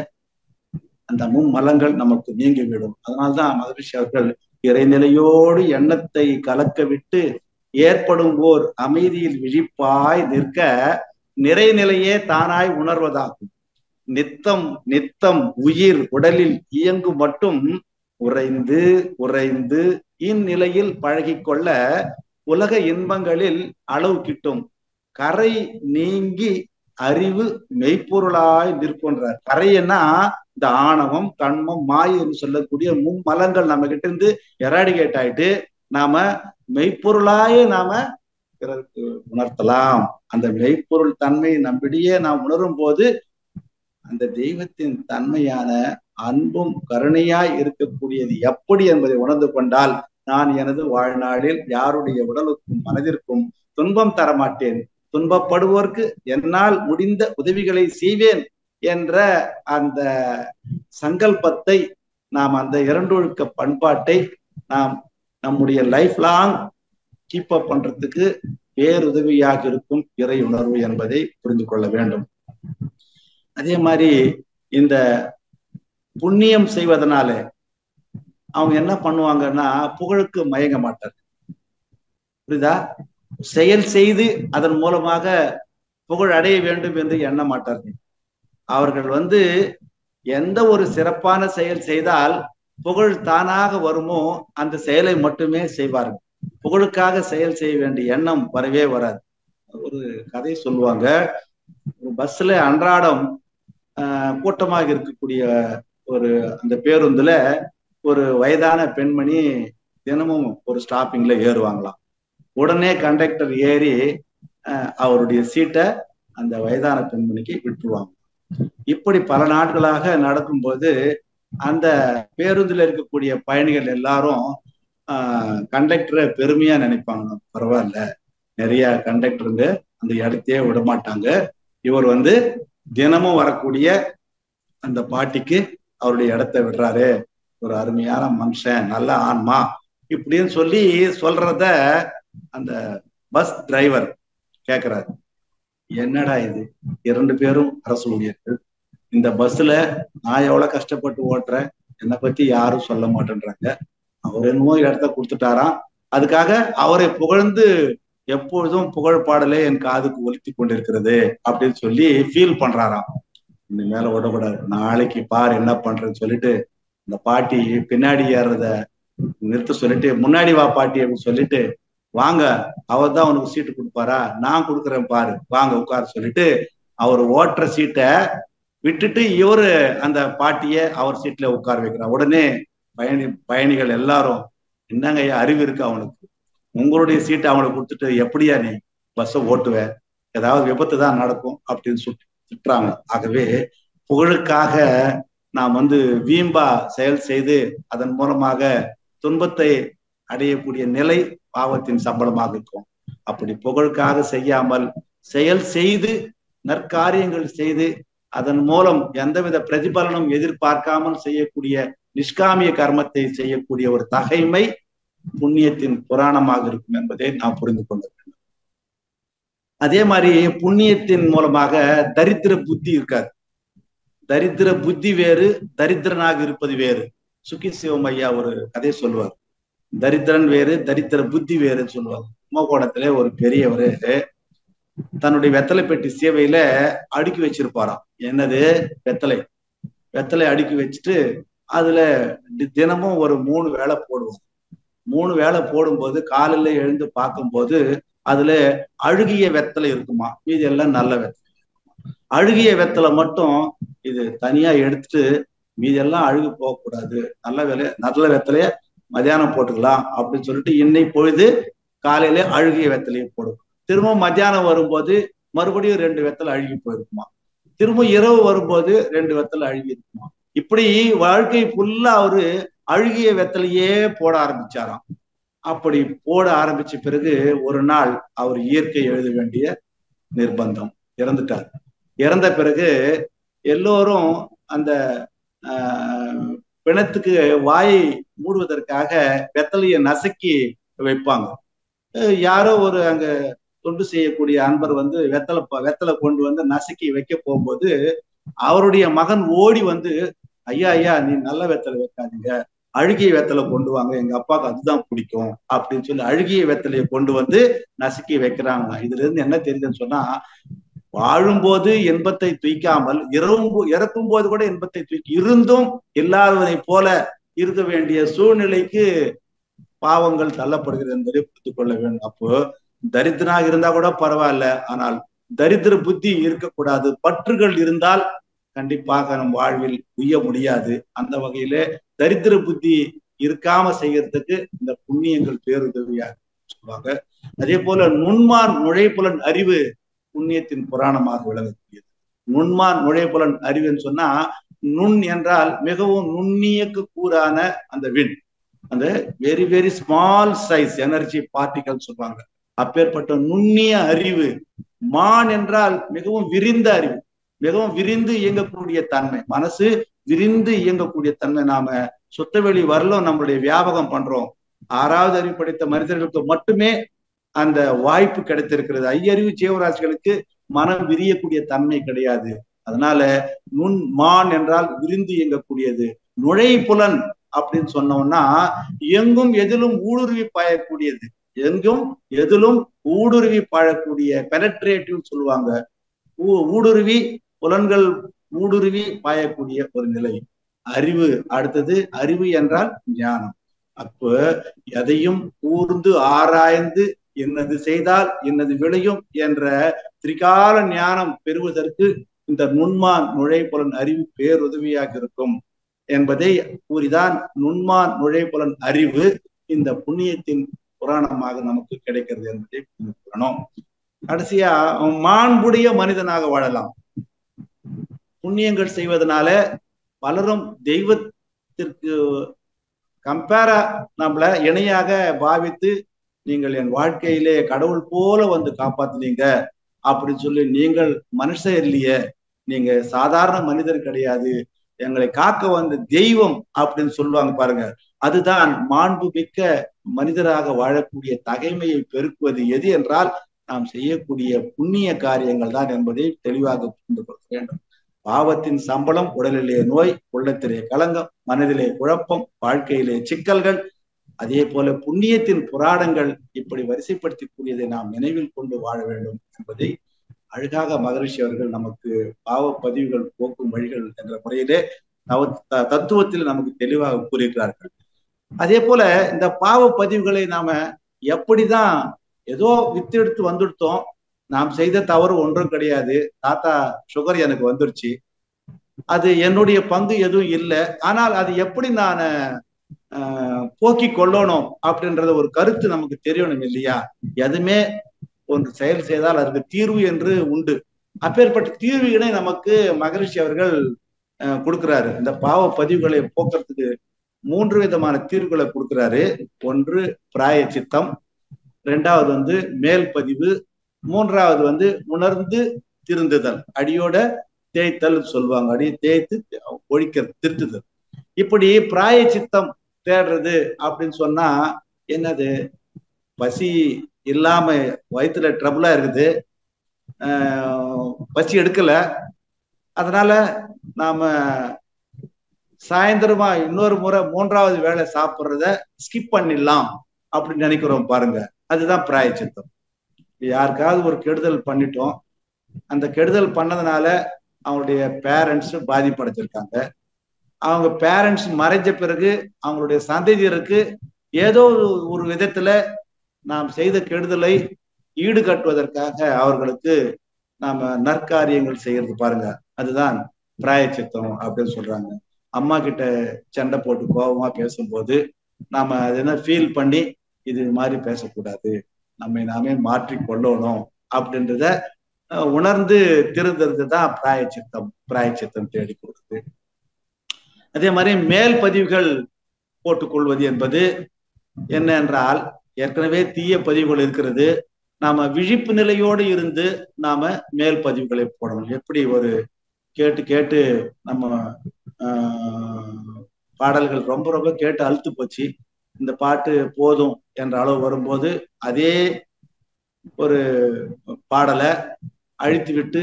அந்த மும்மலங்கள் நமக்கு நீங்கிவிடும். அதனால்தான் மகரிஷி அவர்கள் இறைநிலையோடு எண்ணத்தை கலக்க விட்டு ஏற்படும் ஓர் அமைதியில் விழிப்பாய் நிற்க நிறைநிலையே தானாய் உணர்வதாகும். நித்தம் நித்தம் உயிர் உடலில் இயங்கு மட்டும் உறைந்து உறைந்து இந்நிலையில் பழகிக்கொள்ள உலக இன்பங்களில் அளவு கிட்டும். கரை நீங்கி அறிவு மெய்ப்பொருளாய் நிற்கின்றார். கரைன்னா இந்த ஆணவம், கண்மம், மாயை சொல்லக்கூடிய மும்மலங்கள் நம்ம கிட்ட இருந்து எராடிகேட் ஆயிட்டு நாம மெய்ப்பொருளாயே நாம பிறருக்கு உணர்த்தலாம். அந்த மெய்ப்பொருள் தன்மை நம்மிடையே நாம் உணரும் போது அந்த தெய்வத்தின் தன்மையான அன்பும் கருணையாய் இருக்கக்கூடியது எப்படி என்பதை உணர்ந்து கொண்டால் நான் எனது வாழ்நாளில் யாருடைய உடலுக்கும் மனதிற்கும் துன்பம் தரமாட்டேன், துன்பப்படுவோருக்கு என்னால் முடிந்த உதவிகளை செய்வேன் என்ற அந்த சங்கல்பத்தை நாம், அந்த இரண்டொழுக்க பண்பாட்டை நாம் நம்முடைய லைஃப் லாங் கீப் அப் பண்றதுக்கு பேருதவியாக இருக்கும் இறை உணர்வு என்பதை புரிந்து கொள்ள வேண்டும். அதே மாதிரி இந்த புண்ணியம் செய்வதனால அவங்க என்ன பண்ணுவாங்கன்னா புகழுக்கு மயங்க மாட்டார். புரியுதா? செயல் செய்து அதன் மூலமாக புகழ் அடைய வேண்டும் என்று எண்ண மாட்டார்கள். அவர்கள் எந்த ஒரு சிறப்பான செயல் செய்தால் புகழ் தானாக வருமோ அந்த செயலை மட்டுமே செய்வார்கள். புகழுக்காக செயல் செய்ய வேண்டிய எண்ணம் வரவே வராது. ஒரு கதை சொல்லுவாங்க. ஒரு பஸ்ல அன்றாடம் கூட்டமாக இருக்கக்கூடிய அந்த பேருந்துல ஒரு வயதான பெண்மணி தினமும் ஒரு ஸ்டாப்பிங்ல ஏறுவாங்களாம். உடனே கண்டக்டர் ஏறி அவருடைய சீட்டை அந்த வயதான பெண்மணிக்கு விட்டுருவாங்க. இப்படி பல நாட்களாக நடக்கும்போது அந்த பேருந்துல இருக்கக்கூடிய பயணிகள் எல்லாரும் கண்டக்டரை பெருமையா நினைப்பாங்க. பரவாயில்ல, நிறைய கண்டக்டருங்க அந்த இடத்தையே விட மாட்டாங்க, இவர் தினமும் வரக்கூடிய அந்த பாட்டிக்கு அவருடைய இடத்தை விடுறாரு, ஒரு அருமையான மனுஷன், நல்ல ஆன்மா இப்படின்னு சொல்றத அந்த பஸ் டிரைவர் கேக்குறாரு. என்னடா இது, 2 பேரும் அரசு ஊழியர்கள், இந்த பஸ்ல நான் எவ்வளவு கஷ்டப்பட்டு ஓட்டுறேன், என்னை பத்தி யாரும் சொல்ல மாட்டேன்றாங்க, அவர் என்னமோ இடத்த கொடுத்துட்டாராம், அதுக்காக அவரை புகழ்ந்து எப்பொழுதும் புகழ் பாடலே என் காதுக்கு ஒலித்து கொண்டிருக்கிறது அப்படின்னு சொல்லி ஃபீல் பண்றாராம். இந்த மேல விடக்கூடாது, நாளைக்கு பாரு என்ன பண்றேன்னு சொல்லிட்டு இந்த பாட்டி பின்னாடி ஏறத நிறுத்த சொல்லிட்டு முன்னாடி வா பாட்டி அப்படின்னு சொல்லிட்டு, வாங்க அவர் தான் உனக்கு சீட்டு கொடுப்பாரா, நான் கொடுக்குறேன் பாரு, வாங்க உட்கார சொல்லிட்டு அவர் ஓட்டுற சீட்டை விட்டுட்டு இவரு அந்த பாட்டிய அவர் சீட்ல உட்கார வைக்கிறார். உடனே பயணிகள் எல்லாரும், என்னங்க அறிவு இருக்கு அவனுக்கு, உங்களுடைய சீட்டை அவனுக்கு கொடுத்துட்டு எப்படியா நீ பஸ்ஸை ஓட்டுவ, ஏதாவது விபத்து தான் நடக்கும் அப்படின்னு சுட்டுறாங்க. ஆகவே புகழுக்காக நாம் வீம்பா செயல் செய்து அதன் மூலமாக துன்பத்தை அடையக்கூடிய நிலை பாவத்தின் சம்பளமாக இருக்கும். அப்படி புகழுக்காக செய்யாமல் செயல் செய்து நற்காரியங்கள் செய்து அதன் மூலம் எந்தவித பிரதிபலனும் எதிர்பார்க்காமல் செய்யக்கூடிய நிஷ்காமிய கர்மத்தை செய்யக்கூடிய ஒரு தகைமை புண்ணியத்தின் புராணமாக இருக்கும் என்பதை நாம் புரிந்து கொள்ள வேண்டும். அதே மாதிரி புண்ணியத்தின் மூலமாக தரித்திர புத்தி இருக்காது. தரித்திர புத்தி வேறு, தரித்திரனாக இருப்பது வேறு. சுக்கி சிவம் ஐயா ஒரு கதை சொல்லுவார். தரித்திரன் வேறு, தரித்திர புத்தி வேறுன்னு சொல்லுவாங்க. கும்பகோணத்துல ஒரு பெரியவரு தன்னுடைய வெத்தலை பெட்டி சேவையில அடுக்கி வச்சிருப்பாராம். என்னது? வெத்தலை அடுக்கி வச்சுட்டு அதுல தினமும் ஒரு 3 வேளை போடுவோம். 3 வேளை போடும்போது காலையில எழுந்து பார்க்கும்போது அதுல அழுகிய வெத்தலை இருக்குமா, மீதி எல்லாம் நல்ல வெத்தலை. அழுகிய வெத்தலை மட்டும் இது தனியா எடுத்துட்டு மீதி எல்லாம் அழுகி போகக்கூடாது, நல்ல வெத்தலைய மத்தியானம் போட்டுக்கலாம் அப்படின்னு சொல்லிட்டு இன்னை பொழுது காலையில அழுகிய வெத்தலையை போடும். திரும்ப மத்தியானம் வரும்போது மறுபடியும் 2 வெத்தலை அழுகி போயிருக்குமா. திரும்ப இரவு வரும்போது 2 வெத்தலை அழுகி இருக்குமா. இப்படி வாழ்க்கை ஃபுல்லா அவரு அழுகிய வெத்தலையே போட ஆரம்பிச்சாராம். அப்படி போட ஆரம்பிச்ச பிறகு ஒரு நாள் அவர் இயற்கை எழுத வேண்டிய நிர்பந்தம், இறந்துட்டார். இறந்த பிறகு எல்லோரும் அந்த பிணத்துக்கு வாயை மூடுவதற்காக வெத்தலையை நசுக்கி வைப்பாங்க. யாரோ ஒரு அங்க தொண்டு செய்யக்கூடிய அன்பர் வந்து வெத்தலை கொண்டு வந்து நசுக்கி வைக்க போகும்போது அவருடைய மகன் ஓடி வந்து, ஐயா நீ நல்ல வெத்தலை வைக்காதீங்க, அழுகிய வெத்தலை கொண்டு வாங்க, எங்க அப்பாவுக்கு அதுதான் பிடிக்கும் அப்படின்னு சொல்லி அழுகிய வெத்தலையை கொண்டு வந்து நசுக்கி வைக்கிறாங்க. இதுல இருந்து என்ன தெரியுதுன்னு சொன்னா, வாழும்போது இன்பத்தை தூய்க்காமல் இறக்கும் போது கூட இன்பத்தை தூக்கி இருந்தும் இல்லாதவனை போல இருக்க வேண்டிய சூழ்நிலைக்கு பாவங்கள் தள்ளப்படுகிறது என்பதை புரிந்து கொள்ள வேண்டும். அப்போ தரித்திரனாக இருந்தா கூட பரவாயில்ல, ஆனால் தரித்திர புத்தி இருக்கக்கூடாது. பற்றுகள் இருந்தால் கண்டிப்பாக நம் வாழ்வில் உய்ய முடியாது. அந்த வகையிலே தரித்திர புத்தி இருக்காம செய்யறதுக்கு இந்த புண்ணியங்கள் பேருதவியாக சொல்லுவாங்க. அதே போல நுண்மான் நுழைப்புலன் அறிவு புண்ணியத்தின் புராணமாக விளங்கக்கூடியது. நுண்மான் நுழைப்புலன் அறிவுன்னு சொன்னா, நுண் என்றால் மிகவும் நுண்ணியக்கு கூறான அந்த விண், அந்த very very small size energy particle சொல்லுவாங்க. அப்பேற்பட்ட நுண்ணிய அறிவு. மான் என்றால் மிகவும் விரிந்த அறிவு, மிகவும் விரிந்து இயங்கக்கூடிய தன்மை, மனசு விரிந்து இயங்கக்கூடிய தன்மை. நாம சுத்தவெளி வரலும் நம்மளுடைய வியாபகம் பண்றோம். 6வது அறிவு படைத்த மனிதர்களுக்கு மட்டுமே அந்த வாய்ப்பு கிடைத்திருக்கிறது. ஐயறிவு ஜீவராசிகளுக்கு மனம் விரியக்கூடிய தன்மை கிடையாது. அதனால மான் என்றால் விரிந்து இயங்கக்கூடியது. நுழைப்புலன் அப்படின்னு சொன்னோம்னா எங்கும் எதிலும் ஊடுருவி பாயக்கூடியது, எங்கும் எதிலும் ஊடுருவி பாயக்கூடிய பெனட்ரேட்டிவ் சொல்லுவாங்க. ஊடுருவி புலன்கள் ஊடுருவி பாயக்கூடிய ஒரு நிலை அறிவு. அடுத்தது அறிவு என்றால் ஞானம். அப்ப எதையும் கூர்ந்து ஆராய்ந்து என்னது செய்தால் என்னது விளையும் என்ற திரிகால ஞானம் பெறுவதற்கு இந்த நுண்மான் நுழைப்புலன் அறிவு பேருதவியாக இருக்கும் என்பதை கூறிதான் நுண்மான் நுழைப்புலன் அறிவு இந்த புண்ணியத்தின் புராணமாக நமக்கு கிடைக்கிறது என்பதை கூறணும். கடைசியா மாண்புடைய மனிதனாக வாழலாம். புண்ணியங்கள் செய்வதனால பலரும் தெய்வத்திற்கு கம்பேரா நம்மள இணையாக பாவித்து, நீங்கள் என் வாழ்க்கையிலே கடவுள் போல வந்து காப்பாத்துனீங்க அப்படின்னு சொல்லி, நீங்கள் மனுஷன் இல்லையே, நீங்க சாதாரண மனிதர் கிடையாது, எங்களை காக்க வந்த தெய்வம் அப்படின்னு சொல்லுவாங்க பாருங்க. அதுதான் மாண்பு மிக்க மனிதராக வாழக்கூடிய தகைமையை பெருக்குவது எது என்றால் நாம் செய்யக்கூடிய புண்ணிய காரியங்கள் தான் என்பதை தெளிவாக புரிந்து கொள்ள வேண்டும். பாவத்தின் சம்பளம் உடலிலே நோய், உள்ளத்திலே களங்கம், மனதிலே குழப்பம், வாழ்க்கையிலே சிக்கல்கள். அதே போல புண்ணியத்தின் புராணங்கள் இப்படி வரிசைப்படுத்தி கூறியதை நாம் நினைவில் கொண்டு வாழ வேண்டும் என்பதை அழகாக மகரிஷி அவர்கள் நமக்கு பாவ பதிவுகள் போக்கும் வழிகள் என்ற முறையிலே தத்துவத்தில் நமக்கு தெளிவாக கூறுகிறார்கள். அதே போல இந்த பாவ பதிவுகளை நாம எப்படிதான் ஏதோ வித்து எடுத்து வந்துடுத்தோம், நாம் செய்த தவறு ஒன்றும் கிடையாது, தாத்தா சுகர் எனக்கு வந்துருச்சு, அது என்னுடைய பங்கு எதுவும் இல்லை, ஆனால் அது எப்படி நான் போக்கி கொள்ளணும் அப்படின்றத ஒரு கருத்து நமக்கு தெரியணும் இல்லையா? எதுவுமே ஒன்று செயல் செய்தால் அதுக்கு தீர்வு என்று உண்டு. அப்பேற்பட்ட தீர்வுகளை நமக்கு மகரிஷி அவர்கள் கொடுக்கிறாரு. இந்த பாவ பதிவுகளை போக்குறதுக்கு 3 விதமான தீர்வுகளை கொடுக்கிறாரு. ஒன்று பிராய சித்தம், 2வது மேல் பதிவு, 3வது உணர்ந்து திருந்துதல், அடியோட தேய்த்தல் சொல்லுவாங்க. அப்படியே தேய்த்து ஒழிக்கிறது, திருத்துதல். இப்படி பிராயச்சித்தம் தேடுறது அப்படின்னு சொன்னா என்னது? பசி இல்லாம வயிற்றுல ட்ரபுளா இருக்குது, பசி எடுக்கல, அதனால நாம சாயந்தரமா இன்னொரு முறை 3வது வேளை சாப்பிட்றத ஸ்கிப் பண்ணிடலாம் அப்படின்னு நினைக்கிறோம் பாருங்க. அதுதான் பிராயச்சித்தம். யாருக்காவது ஒரு கெடுதல் பண்ணிட்டோம், அந்த கெடுதல் பண்ணதுனால அவங்களுடைய பேரண்ட்ஸ் பாதிப்படைஞ்சிருக்காங்க. அவங்க பேரண்ட்ஸ் மறைஞ்ச பிறகு அவங்களுடைய சந்ததியருக்கு ஏதோ ஒரு விதத்துல நாம் செய்த கெடுதலை ஈடுகட்டுவதற்காக அவர்களுக்கு நாம நற்காரியங்கள் செய்யறது பாருங்க, அதுதான் பிராயச்சித்தம் அப்படின்னு சொல்றாங்க. அம்மா கிட்ட சண்டை போட்டு கோபமா பேசும்போது நாம அது என்ன ஃபீல் பண்ணி இது மாதிரி பேசக்கூடாது, நம்மை நாமே மாற்றி கொள்ளணும் அப்படின்றத உணர்ந்து திருந்தது தான் பிராயச்சித்தம் தேடி கொடுக்குது. அதே மாதிரி மேல் பதிவுகள் போட்டுக்கொள்வது என்பது என்ன என்றால், ஏற்கனவே தீய பதிவுகள் இருக்கிறது, நாம விழிப்பு நிலையோடு இருந்து நாம மேல் பதிவுகளை போடணும். எப்படி ஒரு கேட்டு கேட்டு நம்ம பாடல்கள் ரொம்ப ரொம்ப கேட்டு அழுத்து போச்சு, இந்த பாட்டு போதும் என்ற அளவு வரும்போது அதே ஒரு பாடலை அழித்து விட்டு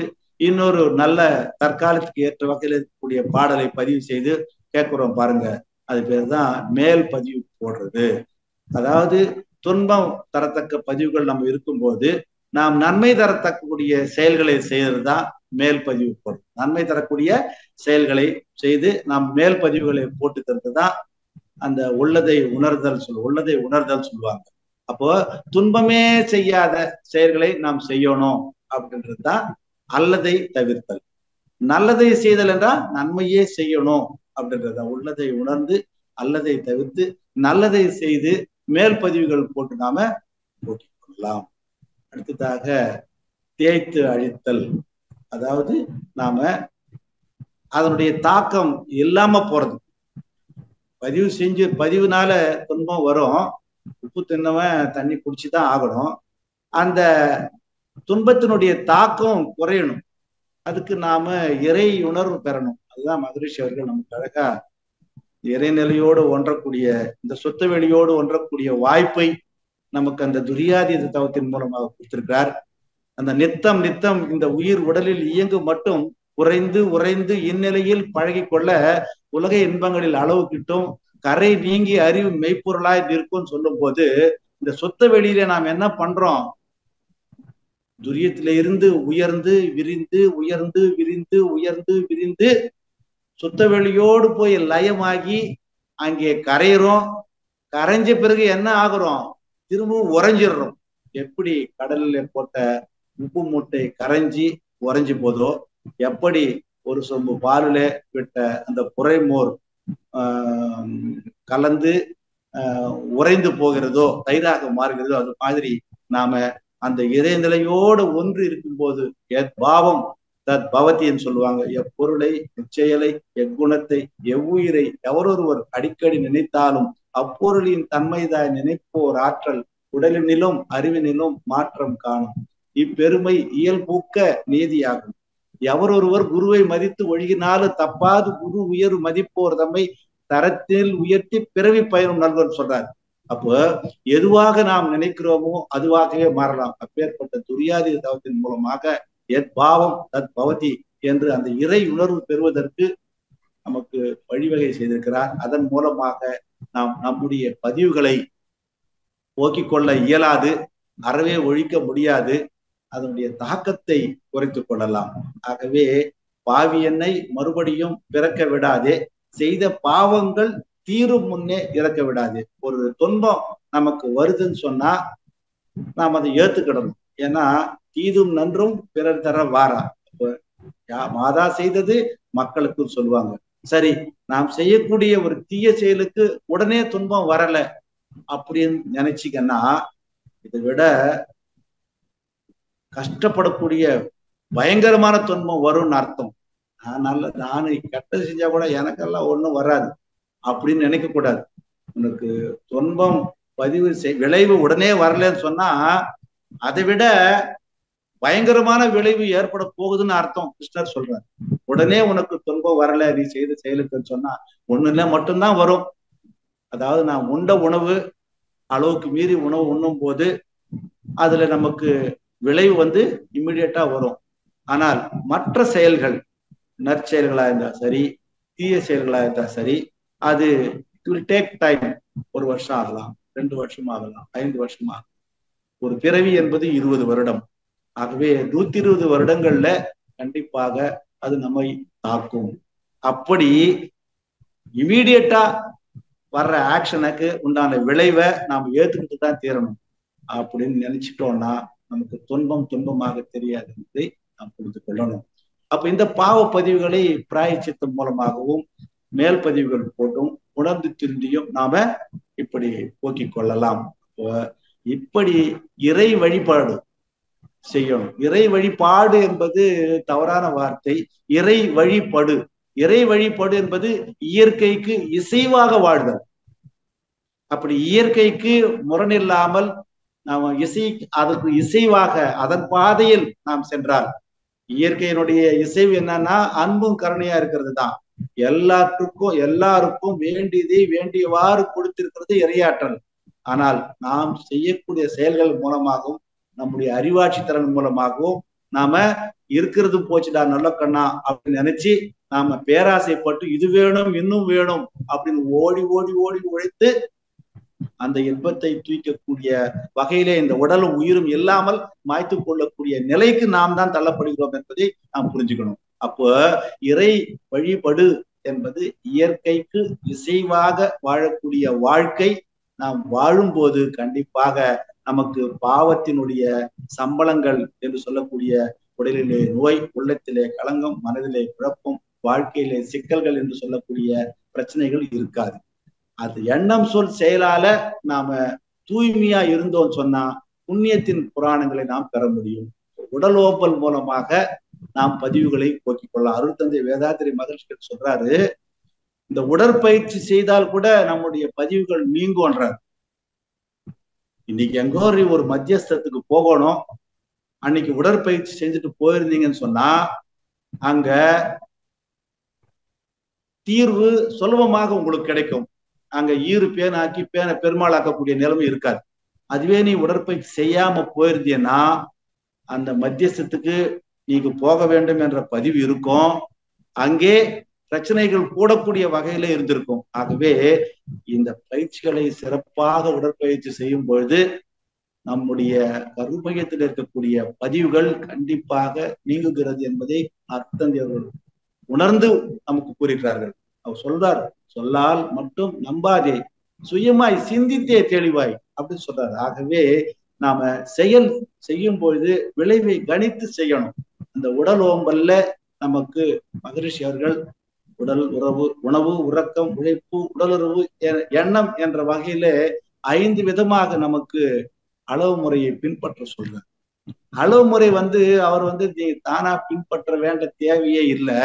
இன்னொரு நல்ல தற்காலத்துக்கு ஏற்ற வகையில் இருக்கக்கூடிய பாடலை பதிவு செய்து கேட்கிறோம் பாருங்க, அது பேர் தான் மேல் பதிவு போடுறது. அதாவது துன்பம் தரத்தக்க பதிவுகள் நம்ம இருக்கும்போது நாம் நன்மை தரத்தக்கூடிய செயல்களை செய்யறது தான் மேல் பதிவு போடுறது. நன்மை தரக்கூடிய செயல்களை செய்து நாம் மேல் பதிவுகளை போட்டு தருவது தான் அந்த உள்ளதை உணர்தல் சொல்லுவாங்க. அப்போ துன்பமே செய்யாத செயல்களை நாம் செய்யணும் அப்படின்றது தான் அல்லதை தவிர்த்தல். நல்லதை செய்தல் என்றால் நன்மையே செய்யணும் அப்படின்றத உள்ளதை உணர்ந்து அல்லதை தவிர்த்து நல்லதை செய்து மேல் பதிவுகள் போட்டு நாம போட்டிக் கொள்ளலாம். அடுத்ததாக தேய்த்து அழித்தல், அதாவது நாம அதனுடைய தாக்கம் இல்லாம போறது. பதிவுனால துன்பம் வரும், உப்பு தின்னவன் தண்ணி குடிச்சுதான் ஆகணும். அந்த துன்பத்தினுடைய தாக்கம் குறையணும், அதுக்கு நாம இறை உணர்வு பெறணும். அதுதான் மகரிஷி அவர்கள் நமக்கு அழகா இறைநிலையோடு ஒன்றக்கூடிய, இந்த சுத்த வெளியோடு ஒன்றக்கூடிய வாய்ப்பை நமக்கு அந்த துரியாதீத தவத்தின் மூலமாக கொடுத்திருக்கிறார். அந்த நித்தம் இந்த உயிர் உடலில் இயங்கு மட்டும் உறைந்து இந்நிலையில் பழகி கொள்ள உலக இன்பங்களில் அளவு கிட்டும், கரை நீங்கி அறிவு மெய்ப்பொருளாய் நிற்கும் சொல்லும் போது, இந்த சுத்த வெளியில நாம் என்ன பண்றோம்? துரியத்தில இருந்து உயர்ந்து விரிந்து சுத்த வெளியோடு போய் லயமாகி அங்கே கரையிறோம். கரைஞ்ச பிறகு என்ன ஆகுறோம்? திரும்பவும் உறைஞ்சிடுறோம். எப்படி கடல்ல போட்ட உப்பு மூட்டை கரைஞ்சி உறைஞ்சி போதோ, எப்படி ஒரு சொம்பு பாலில விட்ட அந்த குறைமோர் கலந்து உறைந்து போகிறதோ, தயிராக மாறுகிறதோ, அது மாதிரி நாம அந்த இறைநிலையோடு ஒன்று இருக்கும்போது பாவம் தத் பவத்தின்னு சொல்லுவாங்க. எப்பொருளை, எச்செயலை, எக்குணத்தை, எவ்வுயிரை எவரொருவர் அடிக்கடி நினைத்தாலும் அப்பொருளின் தன்மைதாய் நினைப்போர் ஆற்றல் உடலினிலும் அறிவினிலும் மாற்றம் காணும். இப்பெருமை இயல்பூக்க நீதியாகும். எவரொருவர் குருவை மதித்து ஒழுகினாலும் தப்பாது குரு உயர் மதிப்போர் தம்மை தரத்தில் உயர்த்தி பிறவி பயனும் நல்வர் சொல்றார். அப்போ எதுவாக நாம் நினைக்கிறோமோ அதுவாகவே மாறலாம். அப்பேற்பட்ட துரியாதீத தவத்தின் மூலமாக பாவம் தத் பவதி என்று அந்த இறை உணர்வு பெறுவதற்கு நமக்கு வழிவகை செய்திருக்கிறார். அதன் மூலமாக நாம் நம்முடைய பதிவுகளை போக்கிக் கொள்ள இயலாது, அறவே ஒழிக்க முடியாது, அதனுடைய தாக்கத்தை குறைத்துக் கொள்ளலாம். ஆகவே பாவி என்னை மறுபடியும் பிறக்க விடாதே, செய்த பாவங்கள் தீரும் முன்னே இறக்க விடாதே. ஒரு துன்பம் நமக்கு வருதுன்னு சொன்னா நாம் அதை ஏத்துக்கிடணும். ஏன்னா தீதும் நன்றும் பிறர் தர வாரா, மாதா செய்தது மக்களுக்கு சொல்லுவாங்க. சரி, நாம் செய்யக்கூடிய ஒரு தீய செயலுக்கு உடனே துன்பம் வரல அப்படின்னு நினைச்சிக்கன்னா, இதை விட கஷ்டப்படக்கூடிய பயங்கரமான துன்பம் வரும்னு அர்த்தம். நானு கெட்டது செஞ்சா கூட எனக்கெல்லாம் ஒண்ணும் வராது அப்படின்னு நினைக்க கூடாது. உனக்கு துன்பம் விளைவு உடனே வரலன்னு சொன்னா, அதை விட பயங்கரமான விளைவு ஏற்பட போகுதுன்னு அர்த்தம். கிருஷ்ணர் சொல்றார், உடனே உனக்கு துன்பம் வரல நீ செய்த செயலுக்குன்னு சொன்னா ஒண்ணுல மட்டும்தான் வரும். அதாவது நான் உண்ட உணவு அளவுக்கு மீறி உணவு உண்ணும் போது அதுல நமக்கு விளைவு வந்து இம்மிடியட்டா வரும். ஆனால் மற்ற செயல்கள், நற்செயல்களா இருந்தா சரி, தீய செயல்களா இருந்தா சரி, அது இட் வில் டேக் டைம். 1 வருஷம் ஆகலாம், 2 வருஷம் ஆகலாம், 5 வருஷம் ஆகலாம். ஒரு பிறவி என்பது 20 வருடம். ஆகவே 120 வருடங்கள்ல கண்டிப்பாக அது நம்மை தாக்கும். அப்படி இமீடியட்டா வர்ற ஆக்ஷனுக்கு உண்டான விளைவை நாம் ஏத்துக்கிட்டு தான் தீரணும். அப்படின்னு நினைச்சிட்டோம்னா நமக்கு துன்பமாக தெரியாது என்பதை நாம் புரிந்து கொள்ளணும். அப்ப இந்த பாவ பதிவுகளை பிராயச்சித்தம் மூலமாகவும் மேல் பதிவுகள் போட்டும் உணர்ந்து திருந்தியும் நாம இப்படி போக்கிக் கொள்ளலாம். இப்படி இறை வழிபாடு செய்யணும். இறை வழிபாடு என்பது தவறான வார்த்தை. இறை வழிபடு, இறை வழிபாடு என்பது இயற்கைக்கு இசைவாக வாழ்தல். அப்படி இயற்கைக்கு முரணில்லாமல் நாம் அதற்கு இசைவாக அதன் பாதையில் நாம் சென்றால், இயற்கையினுடைய இசைவு என்னன்னா அன்பும் கருணையா இருக்கிறது தான். எல்லாருக்கும் வேண்டியதை வேண்டியவாறு கொடுத்திருக்கிறது இறையாற்றல். ஆனால் நாம் செய்யக்கூடிய செயல்கள் மூலமாகவும் நம்முடைய அறிவாட்சி திறன் மூலமாகவும் நாம இருக்கிறது போச்சுடா நல்ல கண்ணா அப்படின்னு நினைச்சு நாம பேராசைப்பட்டு இது வேணும் இன்னும் வேணும் அப்படின்னு ஓடி ஓடி ஓடி உழைத்து அந்த இன்பத்தை தூக்கக்கூடிய வகையிலே இந்த உடலும் உயிரும் இல்லாமல் மாய்த்து கொள்ளக்கூடிய நிலைக்கு நாம் தான் தள்ளப்படுகிறோம் என்பதை நாம் புரிஞ்சுக்கணும். அப்போ இறை வழிபடு என்பது இயற்கைக்கு இசைவாக வாழக்கூடிய வாழ்க்கை. நாம் வாழும்போது கண்டிப்பாக நமக்கு பாவத்தினுடைய சம்பளங்கள் என்று சொல்லக்கூடிய உடலிலே நோய், உள்ளத்திலே களங்கம், மனதிலே குழப்பம், வாழ்க்கையிலே சிக்கல்கள் என்று சொல்லக்கூடிய பிரச்சனைகள் இருக்காது. அது எண்ணம் சொல் செயலால நாம தூய்மையா இருந்தோம் சொன்னா புண்ணியத்தின் புராணங்களை நாம் பெற முடியும். உடல் ஓப்பல் மூலமாக நாம் பதிவுகளை போக்கிக் கொள்ளலாம். அருள்தந்தை வேதாத்திரி மகர்ஷிகள் சொல்றாரு, இந்த உடற்பயிற்சி செய்தால் கூட நம்முடைய பதிவுகள் நீங்கும்ன்றார். இன்னைக்கு எங்கோ ஒரு மத்தியஸ்தத்துக்கு போகணும், அன்னைக்கு உடற்பயிற்சி செஞ்சுட்டு போயிருந்தீங்கன்னு சொன்னா அங்க தீர்வு சுலபமாக உங்களுக்கு கிடைக்கும். அங்க ஈறு பேனாக்கி பெருமாளாக்கக்கூடிய நிலைமை இருக்காது. அதுவே நீ உடற்பயிற்சி செய்யாம போயிருந்தீன்னா அந்த மத்தியஸ்தத்துக்கு நீங்க போக வேண்டும் என்ற பதிவு இருக்கும். அங்கே பிரச்சனைகள் கூடக்கூடிய வகையில இருந்திருக்கும். ஆகவே இந்த பயிற்சிகளை சிறப்பாக உடற்பயிற்சி செய்யும் பொழுது நம்முடைய கருமையத்தில் இருக்கக்கூடிய பதிவுகள் கண்டிப்பாக நீங்குகிறது என்பதை அருட்தந்தை அவர்கள் உணர்ந்து நமக்கு கூறுகிறார்கள். அவர் சொல்றார், சொல்லால் மட்டும் நம்பாதே, சுயமாய் சிந்தித்தே தெளிவாய் அப்படின்னு சொல்றாரு. ஆகவே நாம செயல் செய்யும் பொழுது விளைவை கணித்து செய்யணும். அந்த உடல் ஓம்பல்ல நமக்கு மகரிஷி அவர்கள் உணவு, உறக்கம், உழைப்பு, உடலுறவு, எண்ணம் என்ற வகையில 5 விதமாக நமக்கு அளவு முறையை பின்பற்ற சொல்றார். அளவு முறை அவர் நீ தானா பின்பற்ற வேண்ட தேவையே இல்லை.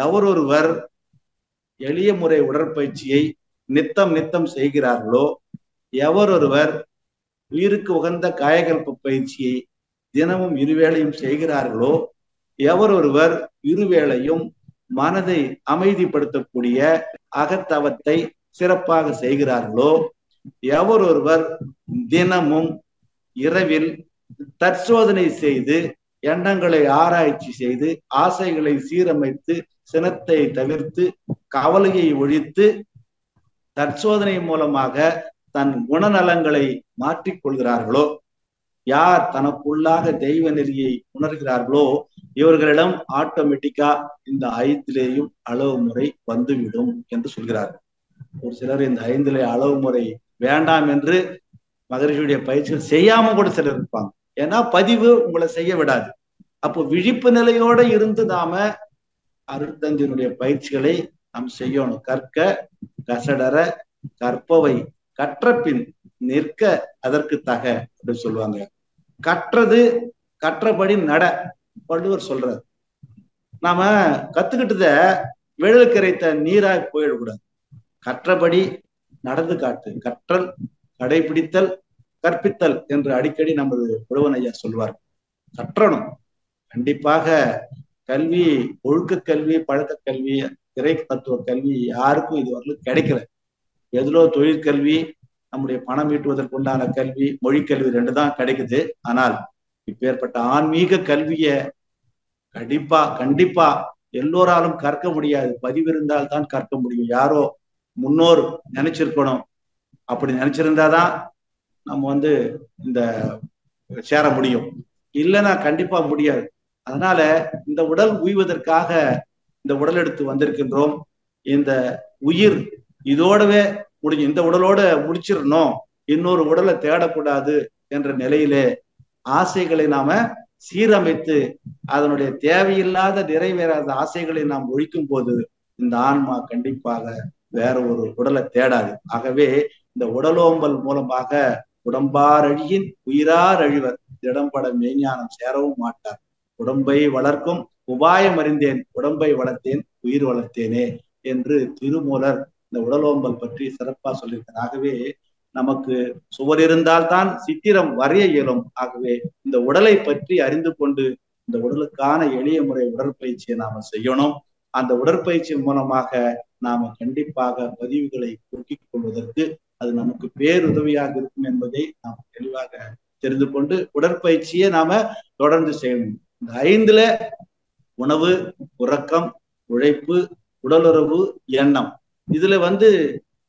எவரொருவர் எளிய முறை உடற்பயிற்சியை நித்தம் செய்கிறார்களோ, எவரொருவர் உயிருக்கு உகந்த காயகல்ப பயிற்சியை தினமும் இருவேளையும் செய்கிறார்களோ, எவரொருவர் இருவேளையும் மனதை அமைதிப்படுத்தக்கூடிய அகத்தவத்தை சிறப்பாக செய்கிறார்களோ, எவரொருவர் தினமும் இரவில் தற்சோதனை செய்து எண்ணங்களை ஆராய்ச்சி செய்து ஆசைகளை சீரமைத்து சினத்தை தவிர்த்து கவலையை ஒழித்து தற்சோதனை மூலமாக தன் குணநலங்களை மாற்றிக்கொள்கிறார்களோ, யார் தனக்குள்ளாக தெய்வ நெறியை உணர்கிறார்களோ, இவர்களிடம் ஆட்டோமேட்டிக்கா இந்த 5லேயும் அளவு முறை வந்துவிடும் என்று சொல்கிறார்கள். ஒரு சிலர் இந்த 5லே அளவு முறை வேண்டாம் என்று மகரிஷியுடைய பயிற்சிகள் செய்யாம கூட சிலர் இருப்பாங்க. ஏன்னா பதிவு உங்களை செய்ய விடாது. அப்போ விழிப்பு நிலையோட இருந்து நாம அருட்தந்தையினுடைய பயிற்சிகளை நாம் செய்யணும். கற்க கசடர கற்பவை கற்ற பின் நிற்க அதற்கு தக அப்படின்னு சொல்லுவாங்க. கற்றது கற்றபடி நட, வள்ளுவர் சொல்றாரு. நாம கத்துக்கிட்டத விழல் கரைத்த நீராய் போயிடக்கூடாது. கற்றபடி நடந்து காட்டு. கற்றல், கடைபிடித்தல், கற்பித்தல் என்று அடிக்கடி நமது புலவன் ஐயா சொல்வார். கற்றணும். கண்டிப்பாக கல்வி, ஒழுக்க கல்வி, பழக்க கல்வி, இறை தத்துவ கல்வி யாருக்கும் இதுவரையிலும் கிடைக்கல. எதுலோ தொழிற்கல்வி, நம்முடைய பணம் ஈட்டுவதற்கு உண்டான கல்வி, மொழி கல்வி 2 தான் கிடைக்குது. ஆனால் இப்பேற்பட்ட ஆன்மீக கல்விய கண்டிப்பா எல்லோராலும் கற்க முடியாது. பதிவு இருந்தால் தான் கற்க முடியும். யாரோ முன்னோர் நினைச்சிருக்கணும். அப்படி நினைச்சிருந்தாதான் நம்ம இந்த சேர முடியும். இல்லைன்னா கண்டிப்பா முடியாது. அதனால இந்த உடல் உய்வதற்காக இந்த உடல் எடுத்து வந்திருக்கின்றோம். இந்த உயிர் இதோடவே இந்த உடலோட முடிச்சிடணும், இன்னொரு உடலை தேடக்கூடாது என்ற நிலையிலே ஆசைகளை நாம சீரமைத்து அதனுடைய தேவையில்லாத நிறைவேறாத ஆசைகளை நாம் ஒழிக்கும் போது இந்த ஆன்மா கண்டிப்பாக வேற ஒரு உடலை தேடாது. ஆகவே இந்த உடலோம்பல் மூலமாக உடம்பார் அழியின் உயிரார் அழிவர், திடம்பட மெய்ஞானம் சேரவும் மாட்டார். உடம்பை வளர்க்கும் உபாயம் அறிந்தேன், உடம்பை வளர்த்தேன் உயிர் வளர்த்தேனே என்று திருமூலர் இந்த உடலோம்பல் பற்றி சிறப்பா சொல்லியிருக்கார். ஆகவே நமக்கு சுவர் இருந்தால்தான் சித்திரம் வரைய இயலும். ஆகவே இந்த உடலை பற்றி அறிந்து கொண்டு இந்த உடலுக்கான எளிய முறை உடற்பயிற்சியை நாம செய்யணும். அந்த உடற்பயிற்சி மூலமாக நாம கண்டிப்பாக பதிவுகளை போக்கிக் கொள்வதற்கு அது நமக்கு பேருதவியாக இருக்கும் என்பதை நாம் தெளிவாக தெரிந்து கொண்டு உடற்பயிற்சியை நாம தொடர்ந்து செய்யணும். இந்த 5ல உணவு, உறக்கம், உழைப்பு, உடலுறவு, எண்ணம், இதுல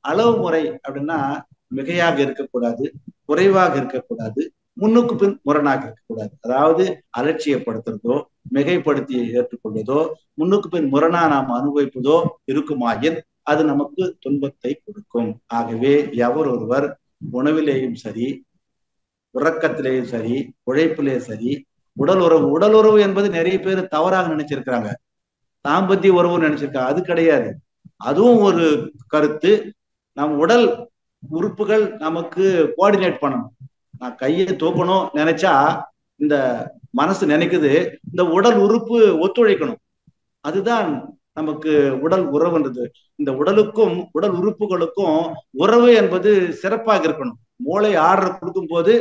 அளவு முறை அப்படின்னா மிகையாக இருக்கக்கூடாது, குறைவாக இருக்கக்கூடாது, முன்னுக்கு பின் முரணாக இருக்கக்கூடாது. அதாவது அலட்சியப்படுத்துறதோ, மிகைப்படுத்தி ஏற்றுக்கொள்வதோ, முன்னுக்கு பின் முரணா நாம் அனுபவிப்பதோ இருக்குமாயின் அது நமக்கு துன்பத்தை கொடுக்கும். ஆகவே எவர் ஒருவர் உணவிலேயும் சரி, உறக்கத்திலேயும் சரி, உழைப்பிலே சரி, உடல் உறவு என்பது நிறைய பேர் தவறாக நினைச்சிருக்கிறாங்க. தாம்பத்திய உறவு நினைச்சிருக்காங்க. அது கிடையாது. அதுவும் ஒரு கருத்து. நம் உடல் உறுப்புகள் நமக்கு கோஆர்டினேட் பண்ணணும். நான் கையை தூக்கணும் நினைச்சா இந்த மனசு நினைக்குது, இந்த உடல் உறுப்பு ஒத்துழைக்கணும். அதுதான் நமக்கு உடல் உறவுன்றது. இந்த உடலுக்கும் உடல் உறுப்புகளுக்கும் உறவு என்பது சிறப்பாக இருக்கணும். மூளை ஆர்டர் கொடுக்கும் போது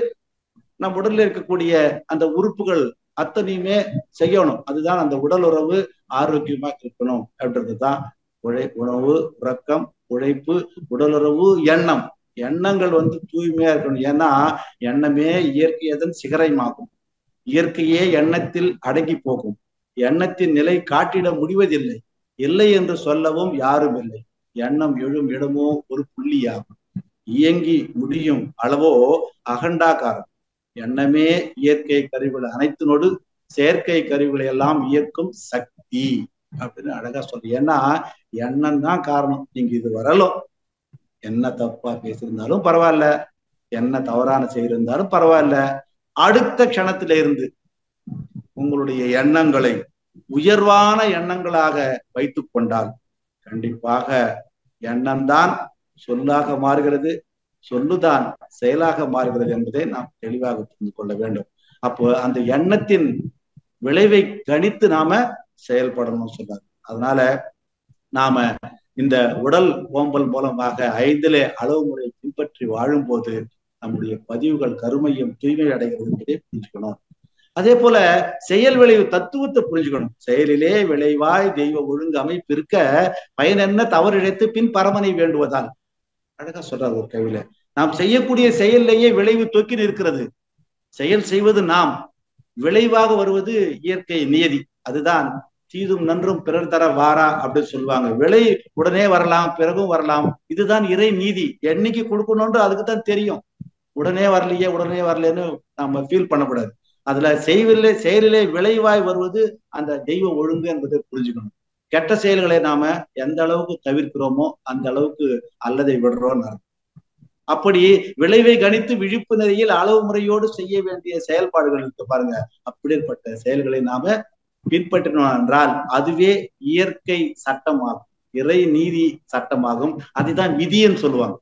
நம் உடல்ல இருக்கக்கூடிய அந்த உறுப்புகள் அத்தனையுமே செய்யணும். அதுதான் அந்த உடல் உறவு ஆரோக்கியமாக இருக்கணும் அப்படின்றதுதான் உணவு, உறக்கம், உழைப்பு, உடலுறவு, எண்ணம். எண்ணங்கள் தூய்மையா இருக்கணும். ஏன்னா எண்ணமே இயற்கையதன் சிகரமாகும். இயற்கையே எண்ணத்தில் அடங்கி போகும். எண்ணத்தின் நிலை காட்டிட முடிவதில்லை. இல்லை என்று சொல்லவும் யாரும் இல்லை. எண்ணம் எழும் இடமோ ஒரு புள்ளியாகும். இயங்கி முடியும் அளவோ அகண்டாகாரம். எண்ணமே இயற்கை கருவிகள் அனைத்தினோடு செயற்கை கருவிகளை எல்லாம் இயக்கும் சக்தி அப்படின்னு அழகா சொல்ற. ஏன்னா எண்ணம் தான் காரணம். நீங்க இது வரலும் என்ன தப்பா பேசியிருந்தாலும் பரவாயில்ல, என்ன தவறான செய்திருந்தாலும் பரவாயில்ல, அடுத்த க்ஷணத்தில இருந்து உங்களுடைய எண்ணங்களை உயர்வான எண்ணங்களாக வைத்துக் கொண்டால் கண்டிப்பாக எண்ணம்தான் சொல்லாக மாறுகிறது, சொல்லுதான் செயலாக மாறுகிறது என்பதை நாம் தெளிவாக புரிந்து கொள்ள வேண்டும். அப்போ அந்த எண்ணத்தின் விளைவை கணித்து நாம செயல்படணும்னு சொல்றாரு. அதனால நாம இந்த உடல் ஓம்பல் மூலமாக 5லே அளவு முறை பின்பற்றி வாழும்போது நம்முடைய பதிவுகள் கருமையும் தூய்மை அடைகிறது என்பதை புரிஞ்சுக்கணும். அதே போல செயல் விளைவு தத்துவத்தை புரிஞ்சுக்கணும். செயலிலே விளைவாய் தெய்வ ஒழுங்கு அமைப்பிருக்க பயனென்ன தவறு இழைத்து பின் பரமனை வேண்டுவதால் அழகா சொல்றாரு ஒரு கவியில. நாம் செய்யக்கூடிய செயல்லையே விளைவு தொக்கி நிற்கிறது. செயல் செய்வது நாம், விளைவாக வருவது இயற்கை நியதி. அதுதான் தீதும் நன்றும் பிறர் தர வாரா அப்படின்னு சொல்லுவாங்க. விளை உடனே வரலாம், பிறகும் வரலாம். இதுதான் இறை நீதி. என்னைக்கு கொடுக்கணும்னு அதுக்குத்தான் தெரியும். உடனே வரலையேன்னு நம்ம ஃபீல் பண்ணக்கூடாது. அதுல செயலிலே விளைவாய் வருவது அந்த தெய்வ ஒழுங்கு என்பதை புரிஞ்சுக்கணும். கெட்ட செயல்களை நாம எந்த அளவுக்கு தவிர்க்கிறோமோ அந்த அளவுக்கு அல்லதை விடுறோம்னு அர்த்தம். அப்படி விளைவை கணித்து விழிப்பு நிலையில் அளவு முறையோடு செய்ய வேண்டிய செயல்பாடுகள் இருக்கு பாருங்க. அப்படிப்பட்ட செயல்களை நாம பின்பற்றினோம் என்றால் அதுவே இயற்கை சட்டமாகும், இறை நீதி சட்டமாகும். அதுதான் விதின்னு சொல்லுவாங்க.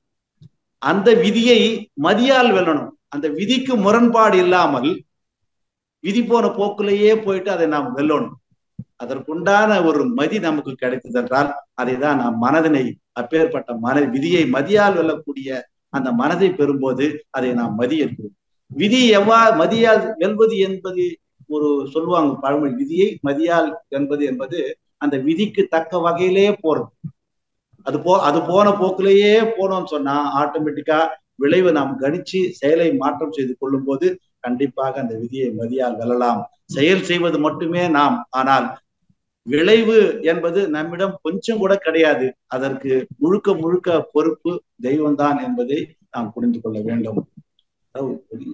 அந்த விதியை மதியால் வெல்லணும். அந்த விதிக்கு முரண்பாடு இல்லாமல் விதி போன போக்குலேயே போயிட்டு அதை நாம் வெல்லணும். அதற்குண்டான ஒரு மதி நமக்கு கிடைத்தது என்றால் அதை தான் நாம் மனதினை, அப்பேற்பட்ட விதியை மதியால் வெல்லக்கூடிய அந்த மனதை பெறும்போது அதை நாம் மதி இருக்கிறோம். விதி மதியால் வெல்வது என்பது ஒரு சொல்லுவாங்க பழமொழி, விதியை மதியால் என்பது அந்த விதிக்கு தக்க வகையிலே போறது. அது போன போக்கிலேயே போனோம்னு சொன்னா ஆட்டோமேட்டிக்கா விளைவை நாம் கணிச்சு செயலை மாற்றம் செய்து கொள்ளும் போது கண்டிப்பாக அந்த விதியை மதியால் வெல்லலாம். செயல் செய்வது மட்டுமே நாம், ஆனால் விளைவு என்பது நம்மிடம் கொஞ்சம் கூட கிடையாது. அதற்கு முழுக்க முழுக்க பொறுப்பு தெய்வம்தான் என்பதை நாம் புரிந்து கொள்ள வேண்டும்.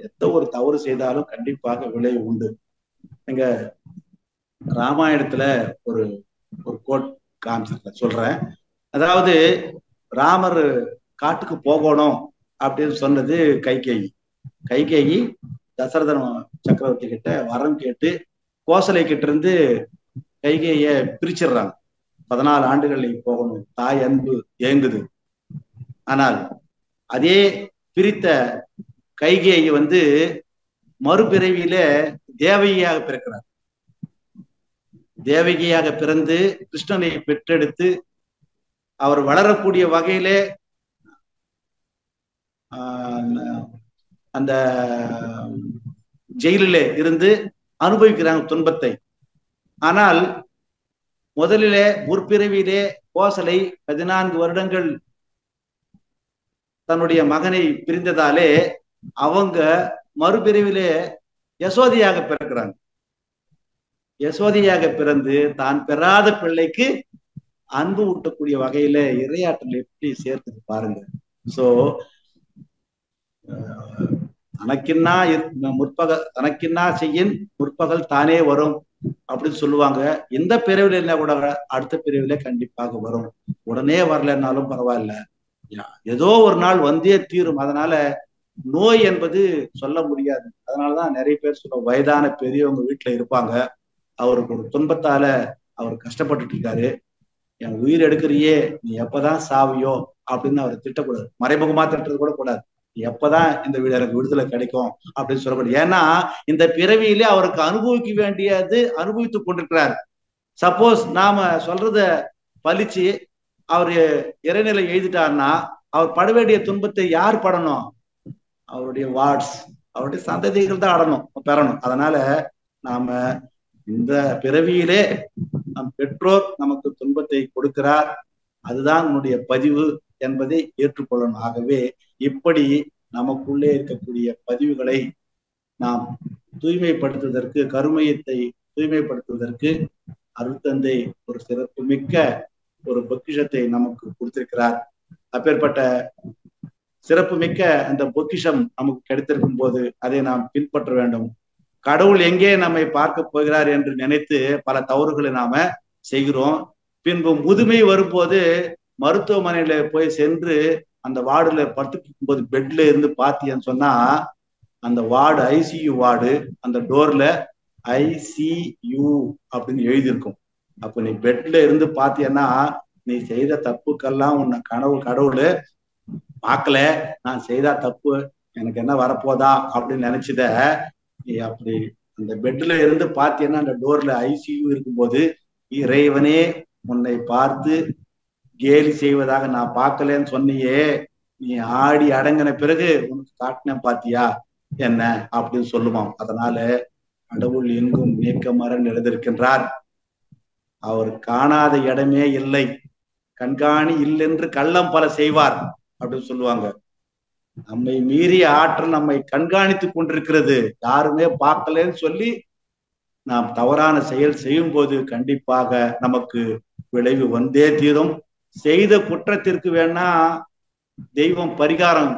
எந்த ஒரு தவறு செய்தாலும் கண்டிப்பாக விளைவு உண்டு. எங்க ராமாயணத்துல ஒரு ஒரு கோட் கான்செப்ட் சொல்றேன். அதாவது ராமர் காட்டுக்கு போகணும் அப்படின்னு சொன்னது கைகேயி. கைகேயி தசரதன் சக்கரவர்த்தி கிட்ட வரம் கேட்டு கோசலை கிட்ட இருந்து கைகேய பிரிச்சிடுறாங்க. 14 ஆண்டுகள் நீ போகணும், தாய் அன்பு ஏங்குது. ஆனால் அதே பிரித்த கைகேயி மறுபிறவியில தேவகியாக பிறக்கிறார். தேவகியாக பிறந்து கிருஷ்ணனை பெற்றெடுத்து அவர் வளரக்கூடிய வகையிலே அந்த ஜெயிலிலே இருந்து அனுபவிக்கிறாங்க துன்பத்தை. ஆனால் முதலிலே முற்பிறவியிலே கோசலை 14 வருடங்கள் தன்னுடைய மகனை பிரிந்ததாலே அவங்க மறுபிறவிலே யசோதையாக பிறக்கிறாங்க. யசோதையாக பிறந்து தான் பெறாத பிள்ளைக்கு அன்பு ஊட்டக்கூடிய வகையில இறையாற்றல் எப்படி சேர்த்துட்டு பாருங்க. சோ தனக்கின்னா செய்யின் முற்பகல் தானே வரும் அப்படின்னு சொல்லுவாங்க. எந்த பிரிவில் இல்ல கூட அடுத்த பிரிவில கண்டிப்பாக வரும். உடனே வரலன்னாலும் பரவாயில்ல, ஏதோ ஒரு நாள் வந்தே தீரும். அதனால நோய் என்பது சொல்ல முடியாது. அதனாலதான் நிறைய பேர் சொல்ல, வயதான பெரியவங்க வீட்டுல இருப்பாங்க, அவருக்கு ஒரு துன்பத்தால அவர் கஷ்டப்பட்டுட்டு இருக்காரு, என் உயிர் எடுக்கிறியே நீ எப்பதான் சாவியோ அப்படின்னு அவரை திட்டக்கூடாது. மறைமுகமா திட்டுறது கூட கூடாது. எப்பதான் இந்த வீடு எனக்கு விடுதலை கிடைக்கும் அப்படின்னு சொல்லக்கூடாது. ஏன்னா இந்த பிறவியிலே அவருக்கு அனுபவிக்க வேண்டியது அனுபவித்துக் கொண்டிருக்கிறார். சப்போஸ் நாம சொல்றத பழிச்சு அவரு இறைநிலை எழுதிட்டாருன்னா அவர் பட வேண்டிய துன்பத்தை யார் படணும்? அவருடைய வார்ட்ஸ், அவருடைய சந்ததிகள் தான் பெறணும். அதனால நாம இந்த பிறவியிலே நம் பெற்றோர் நமக்கு துன்பத்தை கொடுக்கிறார், அதுதான் உன்னுடைய பதிவு என்பதை ஏற்றுக்கொள்ளணும். ஆகவே இப்படி நமக்குள்ளே இருக்கக்கூடிய பதிவுகளை நாம் தூய்மைப்படுத்துவதற்கு, கருமையத்தை தூய்மைப்படுத்துவதற்கு அருட்தந்தை ஒரு சிறப்பு மிக்க ஒரு பொக்கிஷத்தை நமக்கு கொடுத்திருக்கிறார். அப்பேற்பட்ட சிறப்பு மிக்க அந்த பொக்கிஷம் நமக்கு கிடைத்திருக்கும் போது அதை நாம் பின்பற்ற வேண்டும். கடவுள் எங்கே நம்மை பார்க்க போகிறார் என்று நினைத்து பல தவறுகளை நாம செய்கிறோம். பின்பு முதுமை வரும்போது மருத்துவமனையில போய் சென்று அந்த வார்டுல படுத்துக்கும் போது பெட்ல இருந்து பாத்தியன்னு சொன்னா அந்த வார்டு ஐசியு வார்டு, அந்த டோர்ல ஐசியு அப்படின்னு எழுதியிருக்கும். அப்ப நீ பெட்ல இருந்து பாத்தியன்னா நீ செய்த தப்புக்கெல்லாம் உன்னை கடவுள் பார்க்கல, நான் செய்தா தப்பு எனக்கு என்ன வரப்போதா அப்படின்னு நினைச்சத நீ அப்படி அந்த பெட்ல இருந்து பாத்தீங்கன்னா அந்த டோர்ல ஐசியு இருக்கும்போது இறைவனே உன்னை பார்த்து கேலி செய்வதாக நான் பார்க்கலன்னு சொன்னியே, நீ ஆடி அடங்கின பிறகு உனக்கு காட்டின பாத்தியா என்ன அப்படின்னு சொல்லுவான். அதனால கடவுள் எங்கும் நீக்கமர நிறைந்திருக்கின்றார். அவர் காணாத இடமே இல்லை, கண்காணி இல்லென்று கள்ளம் பல செய்வார் அப்படின்னு சொல்லுவாங்க. நம்மை மீறிய ஆற்றல் நம்மை கண்காணித்துக் கொண்டிருக்கிறது, யாருமே பார்க்கலன்னு சொல்லி நாம் தவறான செயல் செய்யும் போது கண்டிப்பாக நமக்கு விளைவு வந்தே தீரும். செய்த குற்றத்திற்கு வேணா தெய்வம் பரிகாரம்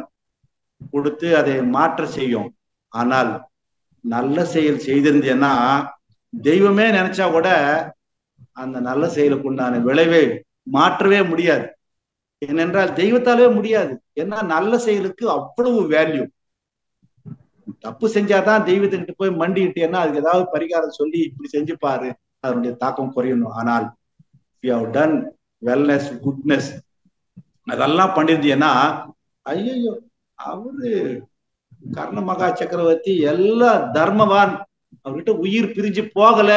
கொடுத்து அதை மாற்ற செய்யும். ஆனால் நல்ல செயல் செய்திருந்தேன்னா தெய்வமே நினைச்சா கூட அந்த நல்ல செயலுக்கு உண்டான விளைவை மாற்றவே முடியாது. ஏனென்றால் தெய்வத்தாலே முடியாது. ஏன்னா நல்ல செயலுக்கு அவ்வளவு வேல்யூ. தப்பு செஞ்சாதான் தெய்வத்துக்கிட்ட போய் மண்டிட்டேன்னா அதுக்கு ஏதாவது பரிகாரம் சொல்லி இப்படி செஞ்சு பாரு, அதனுடைய தாக்கம் குறையணும். ஆனால் you have done wellness, goodness, அதெல்லாம் பண்ணிருந்தீங்கன்னா ஐயோ அவரு கர்ண மகா சக்கரவர்த்தி எல்லா தர்மவான், அவர்கிட்ட உயிர் பிரிஞ்சு போகல.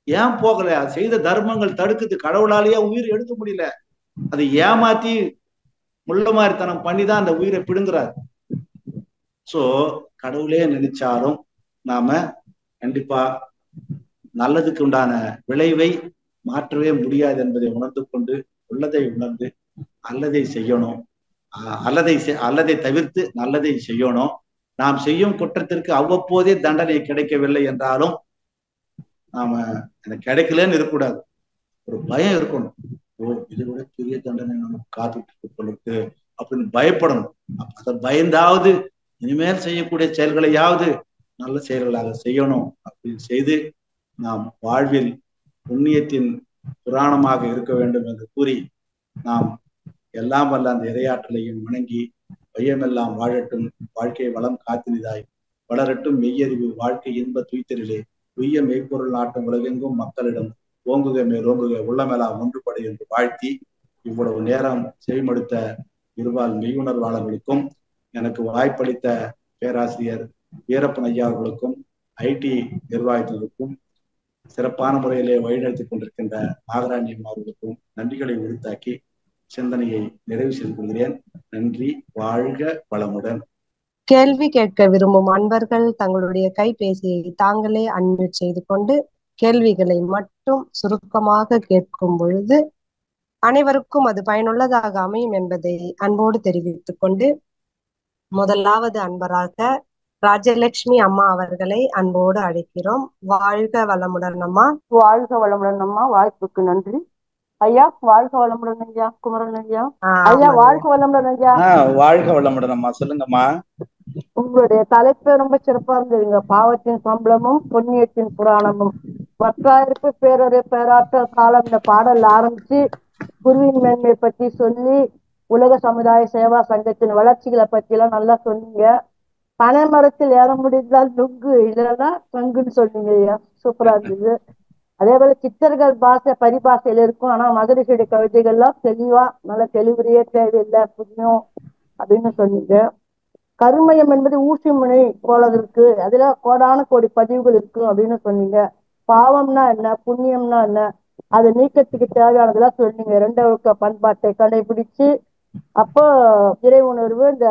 ஏன் போகல? செய்த தர்மங்கள் தடுக்குது, கடவுளாலேயே உயிர் எடுக்க முடியல, அதை ஏமாத்தி முள்ள மாதிரித்தனம் பண்ணிதான் அந்த உயிரை பிடுங்குறாரு. சோ கடவுளே நினைச்சாலும் நாம கண்டிப்பா நல்லதுக்கு உண்டான விளைவை மாற்றவே முடியாது என்பதை உணர்ந்து கொண்டு உள்ளதை உணர்ந்து அல்லதை செய்யணும். அல்லதை தவிர்த்து நல்லதை செய்யணும். நாம் செய்யும் குற்றத்திற்கு அவ்வப்போதே தண்டனை கிடைக்கவில்லை என்றாலும் நாம எனக்கு கிடைக்கலன்னு இருக்கக்கூடாது. ஒரு பயம் இருக்கணும். ஓ, இது விட பெரிய தண்டனை நமக்கு காத்துட்டு இருக்கு அப்படின்னு பயப்படணும். அதை பயந்தாவது இனிமேல் செய்யக்கூடிய செயல்களையாவது நல்ல செயல்களாக செய்யணும் அப்படின்னு செய்து நாம் வாழ்வில் புண்ணியத்தின் புராணமாக இருக்க வேண்டும் என்று கூறி நாம் எல்லாம் வல்ல அந்த இறையாற்றலையும் வணங்கி வையமெல்லாம் வாழட்டும், வாழ்க்கை வளம் காத்தினிதாய் வளரட்டும், மெய்யறிவு வாழ்க்கை இன்ப துய்த்தரிலே உய்ய மெய்ப்பொருள் நாட்டும் உலகெங்கும் மக்களிடம் ஓங்குக மேலோங்குக உள்ளமெல்லாம் ஒன்றுபடு என்று வாழ்த்தி இவ்வளவு நேரம் செவிமடுத்த இருபால் மெய்யுணர்வாளர்களுக்கும் எனக்கு வாய்ப்பளித்த பேராசிரியர் வீரப்பன் ஐயா அவர்களுக்கும் ஐடி நிர்வாகத்தினருக்கும் சிறப்பான முறையிலே வழிநடத்திக் கொண்டிருக்கின்ற நாகராணி அவர்களுக்கும் நன்றிகளை உரித்தாக்கி சிந்தனையை நிறைவு செய்து கொள்கிறேன். நன்றி. வாழ்க வளமுடன். கேள்வி கேட்க விரும்பும் அன்பர்கள் தங்களுடைய கைபேசியை தாங்களே அன்மியூட் செய்து கொண்டு கேள்விகளை மட்டும் சுருக்கமாக கேட்கும் பொழுது அனைவருக்கும் அது பயனுள்ளதாக அமையும் என்பதை அன்போடு தெரிவித்துக் கொண்டு முதலாவது அன்பராக ராஜலட்சுமி அம்மா அவர்களை அன்போடு அழைக்கிறோம். வாழ்க வளமுடன் அம்மா. வாழ்க வளமுடன் அம்மா. வாய்ப்புக்கு நன்றி ஐயா. வாழ்க வளமுடன் ஐயா. குமரன் ஐயா. ஐயா வாழ்க வளமுடன் ஐயா. வாழ்க வளமுடன் அம்மா. சொல்லுங்கம்மா. உங்களுடைய தலைப்பு ரொம்ப சிறப்பா இருந்ததுங்க. பாவத்தின் சம்பளமும் புண்ணியத்தின் புராணமும். பற்றாயிரப்பு பேரொரு பேராற்றல் காலம் இந்த பாடல் ஆரம்பிச்சு குருவின் மேன்மையை பற்றி சொல்லி உலக சமுதாய சேவா சங்கத்தின் வளர்ச்சிகளை பத்தி எல்லாம் நல்லா சொன்னீங்க. பனை மரத்தில் ஏற முடிந்தால் நுங்கு இல்லைன்னா சங்குன்னு சொன்னீங்க ஐயா. சூப்பரா இருந்தது. அதே போல சித்தர்கள் பாஷை பரிபாஷையில இருக்கும். ஆனா மகரிஷியுடைய கவிதைகள்லாம் தெளிவா நல்ல தெளிவுரையே தேவையில்லை புண்ணியம் அப்படின்னு சொன்னீங்க. கருமயம் என்பது ஊசி முனை போல இருக்கு, அதுல கோடான கோடி பதிவுகள் இருக்கு அப்படின்னு சொன்னீங்க. பாவம்னா என்ன, புண்ணியம்னா என்ன, அதை நீக்கத்துக்கு தேவையானதெல்லாம் சொன்னீங்க. ரெண்டவக்க பண்பாட்டை கடைபிடிச்சு அப்போ இறை உணர்வு இந்த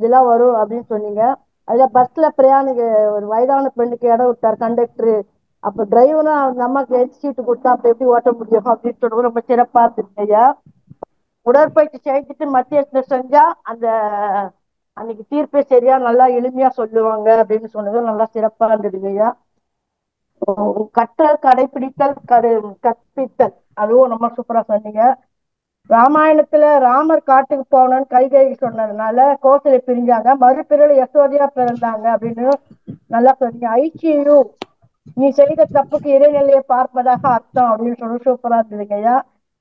இதெல்லாம் வரும் அப்படின்னு சொன்னீங்க. அதுல பஸ்ல பிரயாணிக ஒரு வயதான பெண்ணுக்கு இடம் விட்டார் கண்டக்டரு. அப்ப டிரைவரும் அந்த அம்மாக்கு எச்சு சீட்டு கொடுத்தா அப்ப எப்படி ஓட்ட முடியும் அப்படின்னு சொல்றது ரொம்ப சிறப்பா இருந்துச்சு ஐயா. உடற்பயிற்சி செஞ்சுட்டு மத்தியத்துல செஞ்சா அந்த அன்னைக்கு தீர்ப்பே சரியா நல்லா எளிமையா சொல்லுவாங்க அப்படின்னு சொன்னதும் நல்லா சிறப்பா இருந்ததுங்க ஐயா. கற்றல் கடைபிடித்தல் கற்பித்தல் அதுவும் ரொம்ப சூப்பரா சொன்னீங்க. ராமாயணத்துல ராமர் காட்டுக்கு போனோன்னு கைகை சொன்னதுனால கோசலை பிரிஞ்சாங்க, மறுபிறகு யசோதையா பிறந்தாங்க அப்படின்னு நல்லா சொன்னீங்க. ஐக்கியூ நீ செய்த தப்புக்கு இறைநிலையை பார்ப்பதாக அர்த்தம் அப்படின்னு சொல்லி சூப்பரா இருந்ததுங்க ஐயா.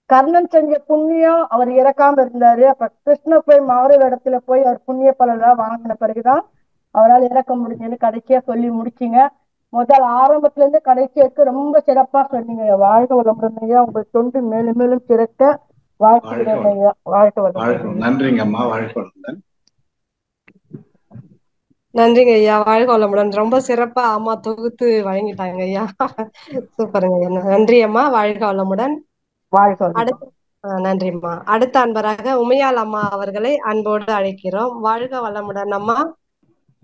கர்ணன் செஞ்ச புண்ணியம் அவர் இறக்காம இருந்தாரு. அப்ப கிருஷ்ண போய் மாறு இடத்துல போய் அவர் புண்ணிய பலன்லாம் வாங்கின பிறகுதான் அவரால் இறக்க முடிஞ்சதுன்னு கடைசியா சொல்லி முடிச்சிங்க. முதல் ஆரம்பத்துல இருந்து கடைசியாக்கு ரொம்ப சிறப்பா சொன்னீங்க. வாழ்க வளமுடன் ஐயா. உங்கள் தொண்டு மேலும் மேலும் சிறக்க வாழ்த்துகிறேன் ஐயா. வாழ்க வளமுடன். நன்றிங்க அம்மா. வாழ்க வளமுடன். நன்றிங்க ஐயா. வாழ்க வளமுடன். ரொம்ப சிறப்பா அம்மா தொகுத்து வழங்கிட்டாங்க ஐயா. சூப்பருங்க ஐயா. நன்றி அம்மா. வாழ்க வளமுடன். அடுத்த நன்றிம்மா. அடுத்த அன்பராக உமையாள் அம்மா அவர்களை அன்போடு அழைக்கிறோம். வாழ்க வளமுடன் அம்மா.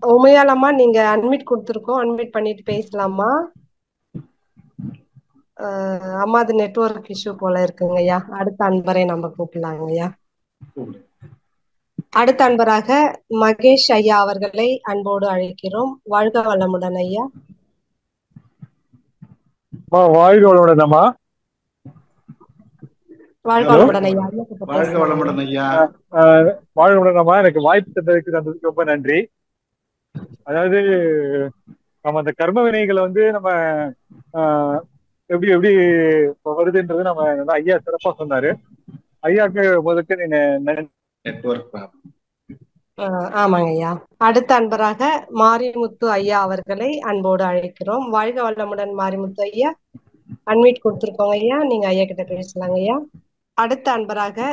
உமையாள் அம்மா நீங்க அட்மிட் கொடுத்துருக்கோம், அட்மிட் பண்ணிட்டு பேசலாமா? அம்மா அது நெட்வொர்க் இஷ்யூ போல இருக்குங்க ஐயா. அடுத்த அன்பரை நம்ம கூப்பிடலாங்க ஐயா. அடுத்த அன்பராக மகேஷ் ஐயா அவர்களை அன்போடு அழைக்கிறோம். வாழ்க வளமுடன் ஐயா. வாழ்க வளமுடன் அம்மா. வாழ்க வளமுடன் ஐயா. வாழ்க வளமுடன் ஐயா. வாழ்க வளமுடன் அம்மா. எனக்கு வாய்ப்பு தந்ததுக்கு ரொம்ப நன்றி. அதாவது நம்ம அந்த கர்ம வினைகளை நம்ம எப்படி எப்படி வருதுன்றது நம்ம ஐயா சிறப்பா சொன்னாரு. ஐயாக்கு முதலுக்கு ஆமாங்க ஐயா. அடுத்த அன்பராக மாரிமுத்து ஐயா அவர்களை அன்போடு அழைக்கிறோம். வாழ்க வளமுடன் மாரிமுத்து ஐயா. அன்மீட் கொடுத்துருக்கோங்க ஐயா, நீங்க ஐயா கிட்ட பேசலாங்க ஐயா. அடுத்த அன்பராக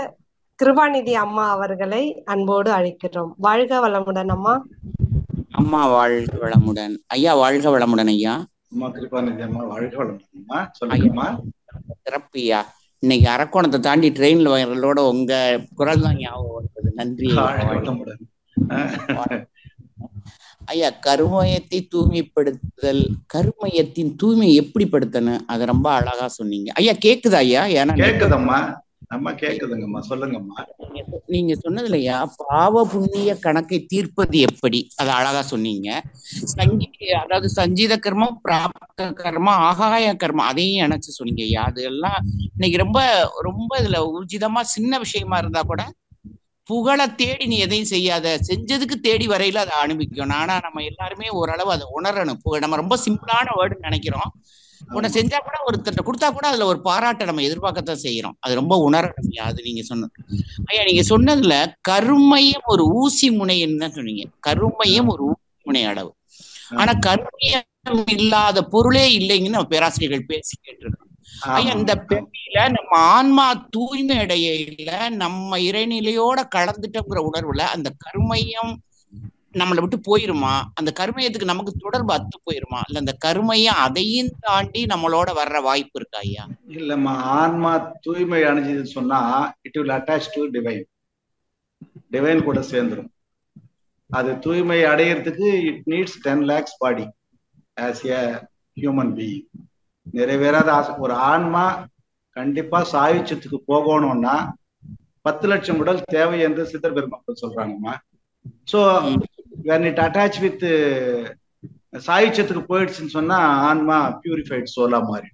கிருபாநிதி அம்மா அவர்களை அன்போடு அழைக்கிறோம். வாழ்க வளமுடன் அம்மா. அம்மா வாழ்க வளமுடன் ஐயா. வாழ்க வளமுடன் ஐயா. அம்மா கிருபாநிதி அம்மா வாழ்க வளமுடன். சொல்லுங்கம்மா. சிறப்பியா. இன்னைக்கு அரக்கோணத்தை தாண்டி ட்ரெயின்ல வரலோட உங்க குரல் தான் ஞாபகம் வந்தது. நன்றி. ஐயா, கருமையத்தை தூய்மைப்படுத்துதல், கருமையத்தின் தூய்மை எப்படிப்படுத்தணும், அதை ரொம்ப அழகா சொன்னீங்க ஐயா. கேக்குதா ஐயா? ஏன்னா கேக்குதம்மா, அம்மா கேக்குதுங்கம்மா, சொல்லுங்கம்மா. நீங்க சொன்னதுலையா பாவ புண்ணிய கணக்கை தீர்ப்பது எப்படி, அதை அழகா சொன்னீங்க. அதாவது சஞ்சீத கர்மம், பிராப்த கர்மம், ஆகாய கர்மம், அதையும் இணைச்சு சொன்னீங்க ஐயா. அது எல்லாம் இன்னைக்கு ரொம்ப ரொம்ப இதுல ஊர்ஜிதமா சின்ன விஷயமா இருந்தா கூட புகழ தேடி நீ எதையும் செய்யாத, செஞ்சதுக்கு தேடி வரையில அதை அனுபவிக்கணும். ஆனா நம்ம எல்லாருமே ஓரளவு அதை உணரணும். நம்ம ரொம்ப சிம்பிளான வேர்டுன்னு நினைக்கிறோம். உன்னை செஞ்சா கூட ஒருத்தர் கொடுத்தா கூட அதுல ஒரு பாராட்டை நம்ம எதிர்பார்க்கத்தான் செய்யறோம். அது ரொம்ப உணரணும் ஐயா. அது நீங்க சொன்னது ஐயா. நீங்க சொன்னதுல கருமையும் ஒரு ஊசி முனைன்னு சொன்னீங்க. கருமையும் ஒரு ஊசி முனை அளவு. ஆனா கருமையம் இல்லாத பொருளே இல்லைங்கன்னு நம்ம பேராசிரியர்கள் பேசி கேட்டிருக்கோம் ஐயா. இந்த பெருமையில நம்ம ஆன்மா தூய்மை அடையில நம்ம இறைநிலையோட கலந்துட்டோங்கிற உணர்வுல அந்த கருமையம் நம்மளை விட்டு போயிருமா? அந்த கருமையத்துக்கு நமக்கு தொடர்பு அத்து போயிருமா? இல்ல அந்த கருமையம் அதையும் தாண்டி நம்மளோட வர்ற வாய்ப்பு இருக்கா ஐயா? இல்லம்மா, ஆன்மா தூய்மை அடைஞ்சதுன்னு சொன்னா it will attach to divine. Divine கூட சேர்ந்துடும். அது தூய்மை அடையிறதுக்கு it needs 10 lakhs body as a human being. நிறைவேறாத ஆசை. ஒரு ஆன்மா கண்டிப்பா சாயுச்சத்துக்கு போகணும்னா 10 லட்சம் உடல் தேவை என்று சித்தர் பெருமக்கள் சொல்றாங்கம்மா. So when it attach with சாயுச்சத்துக்கு போயிடுச்சுன்னு சொன்னா ஆன்மா பியூரிஃபைட் சோலா மாறி.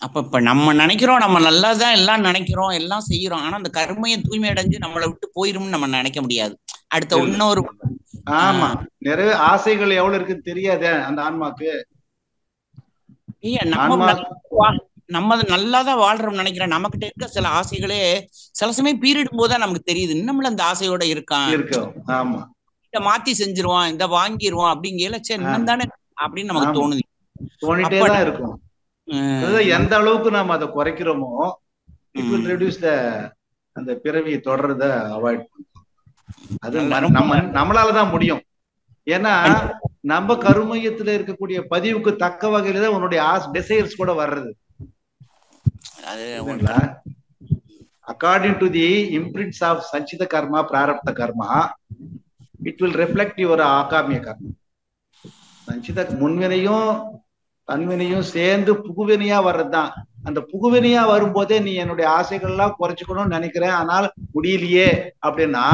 அப்ப நம்ம நினைக்கிறோம் நம்ம நல்லாதான் எல்லாம் நினைக்கிறோம், எல்லாம் செய்யறோம். ஆனா அந்த கருமையை தூய்மை அடைஞ்சு நம்மளை விட்டு போயிரும்னு நம்ம நினைக்க முடியாது. அடுத்த இன்னொரு ஆமா, நிறைய ஆசைகள் எவ்வளவு இருக்குன்னு தெரியாதே அந்த ஆன்மாக்கு. நம்ம நல்லாதான் வாழ்றோம் நினைக்கிறேன். நம்ம கிட்ட இருக்க சில ஆசைகளே சில சமயம் பீரியடும் போதுதான் நமக்கு தெரியுது இன்னும் அந்த ஆசையோட இருக்கான். ஆமா, இத மாத்தி செஞ்சிருவான், இத வாங்கிடுவான் அப்படிங்கல இன்னும் தானே அப்படின்னு நமக்கு தோணுது. தோணிட்டேதான் இருக்கும். எந்த அளவுக்கு நாம அதை குறைக்கிறோமோ இட் வில் ரெடியூஸ் அந்த பிறவியை தொடர்றத அவாய்ட் பண்ணும். அது நம்மளாலதான் முடியும். ஏன்னா நம்ம கருமையத்துல இருக்கக்கூடிய பதிவுக்கு தக்க வகையில தான் உன்னுடைய டிசைர்ஸ் கூட வர்றது. According to the imprints of சஞ்சித கர்மா, பிராரப்த கர்மா, இட் வில் ரிஃப்ளெக்ட் யுவர் ஆகாமிய கர்மா. சஞ்சித முன்வினையும் தன்வினையும் சேர்ந்து புகுவினையா வர்றதுதான். அந்த புகுவினையா வரும்போதே நீ என்னுடைய ஆசைகள் எல்லாம் குறைச்சிக்கணும்னு நினைக்கிறேன், ஆனால் முடியலையே அப்படின்னா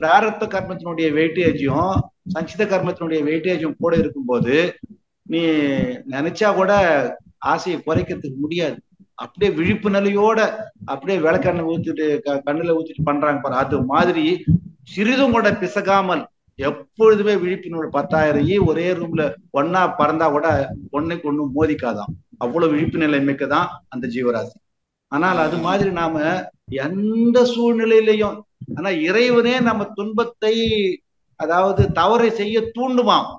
பிராரப்த கர்மத்தினுடைய வெயிட்டேஜும் சஞ்சித கர்மத்தினுடைய வெயிட்டேஜும் கூட இருக்கும்போது நீ நினைச்சா கூட ஆசையை குறைக்கிறதுக்கு முடியாது. அப்படியே விழிப்பு நிலையோட அப்படியே விளக்கெண்ணெய் ஊத்திட்டு கண்ணுல ஊத்திட்டு பண்றாங்க பாரு, அது மாதிரி சிறிதும் கூட பிசகாமல் எப்பொழுதுமே விழிப்பினோட 10,000 ஒரே ரூம்ல ஒன்னா பறந்தா கூட ஒன்னுக்கு ஒண்ணு மோதிக்காதான். அவ்வளவு விழிப்பு நிலைமைக்குதான் அந்த ஜீவராசி. ஆனால் அது மாதிரி நாம எந்த சூழ்நிலையிலையும், ஆனா இறைவனே நம்ம துன்பத்தை, அதாவது தவறை செய்ய தூண்டுவான்.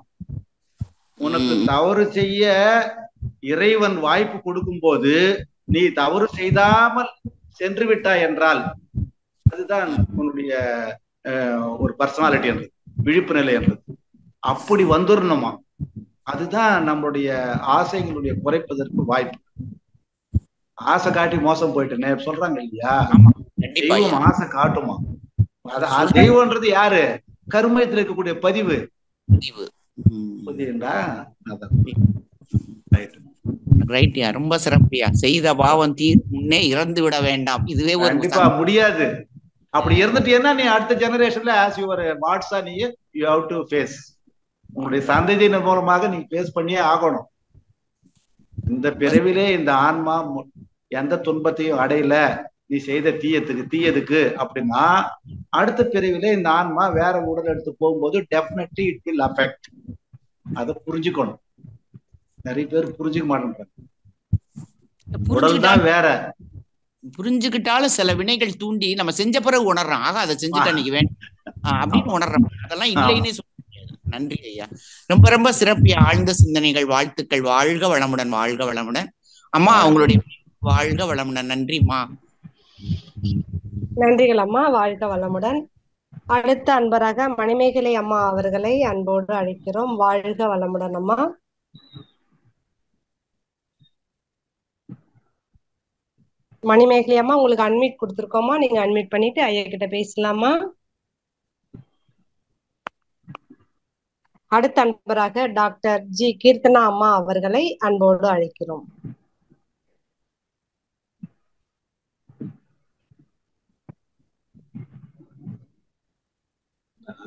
உனக்கு தவறு செய்ய இறைவன் வாய்ப்பு கொடுக்கும் போது நீ தவறு செய்தாமல் சென்று விட்டாய் என்றால் அதுதான் உன்னுடைய ஒரு பர்சனாலிட்டி என்றது, விழிப்பு நிலை என்றது. அப்படி வந்துடணுமா? அதுதான் நம்மளுடைய ஆசைகளுடைய குறைப்பதற்கு வாய்ப்பு. ஆசை காட்டி மோசம் போயிட்டு சொல்றாங்க இல்லையா, தெய்வம் ஆசை காட்டுமா? தெய்வம்ன்றது யாரு? கருமயத்துல இருக்கக்கூடிய பதிவு. ரொம்ப சிறப்பியா. செய்த பாவம் தீர் முன்னே இறந்து விட வேண்டாம். இதுவே கண்டிப்பா முடியாது. அப்படி இருந்துட்டீங்கன்னா நீ அடுத்த ஜெனரேஷன்ல ஆஸ் யுவர் வாட்ஸா நீ யூ ஹேவ் டு ஃபேஸ். உங்களுடைய சந்ததியின் மூலமாக நீ ஃபேஸ் பண்ணியே ஆகணும். இந்த பிறவிலே இந்த ஆன்மா எந்த துன்பத்தையும் அடையல, நீ செய்த தீயதுக்கு அப்படின்னா அடுத்த பிறவிலே இந்த ஆன்மா வேற உடல் எடுத்து போகும்போது டெஃபினெட்லி இட் வில் அஃபெக்ட். அதை புரிஞ்சுக்கணும். நிறைய பேர் புரிஞ்சுக்க மாட்டேங்கிறாங்க. உடல் தான் வேற. புரிஞ்சுக்கிட்டாலும் சில வினைகள் தூண்டி நம்ம செஞ்ச பிறகு உணர்றோம், ஆக அதை செஞ்சுட்டு அன்னைக்கு வேண்டாம் அப்படின்னு உணர்றோம். அதெல்லாம் இல்லைன்னே சொல்ல முடியாது. நன்றி ஐயா, ரொம்ப ரொம்ப சிறப்பியா. ஆழ்ந்த சிந்தனைகள். வாழ்த்துக்கள். வாழ்க வளமுடன், வாழ்க வளமுடன் அம்மா. அவங்களுடைய வாழ்க வளமுடன். நன்றிம்மா. நன்றிகள் அம்மா, வாழ்க வளமுடன். அடுத்த அன்பராக மணிமேகலை அம்மா அவர்களை அன்போடு அழைக்கிறோம். வாழ்க வளமுடன் அம்மா. மணிமேகலை அம்மா, உங்களுக்கு அன்மியூட் கொடுத்துருக்கோமா, நீங்க அன்மியூட் பண்ணிட்டு ஐயா கிட்ட பேசலாமா? அடுத்த அன்பராக டாக்டர் ஜி கீர்த்தனா அம்மா அவர்களை அன்போடு அழைக்கிறோம்.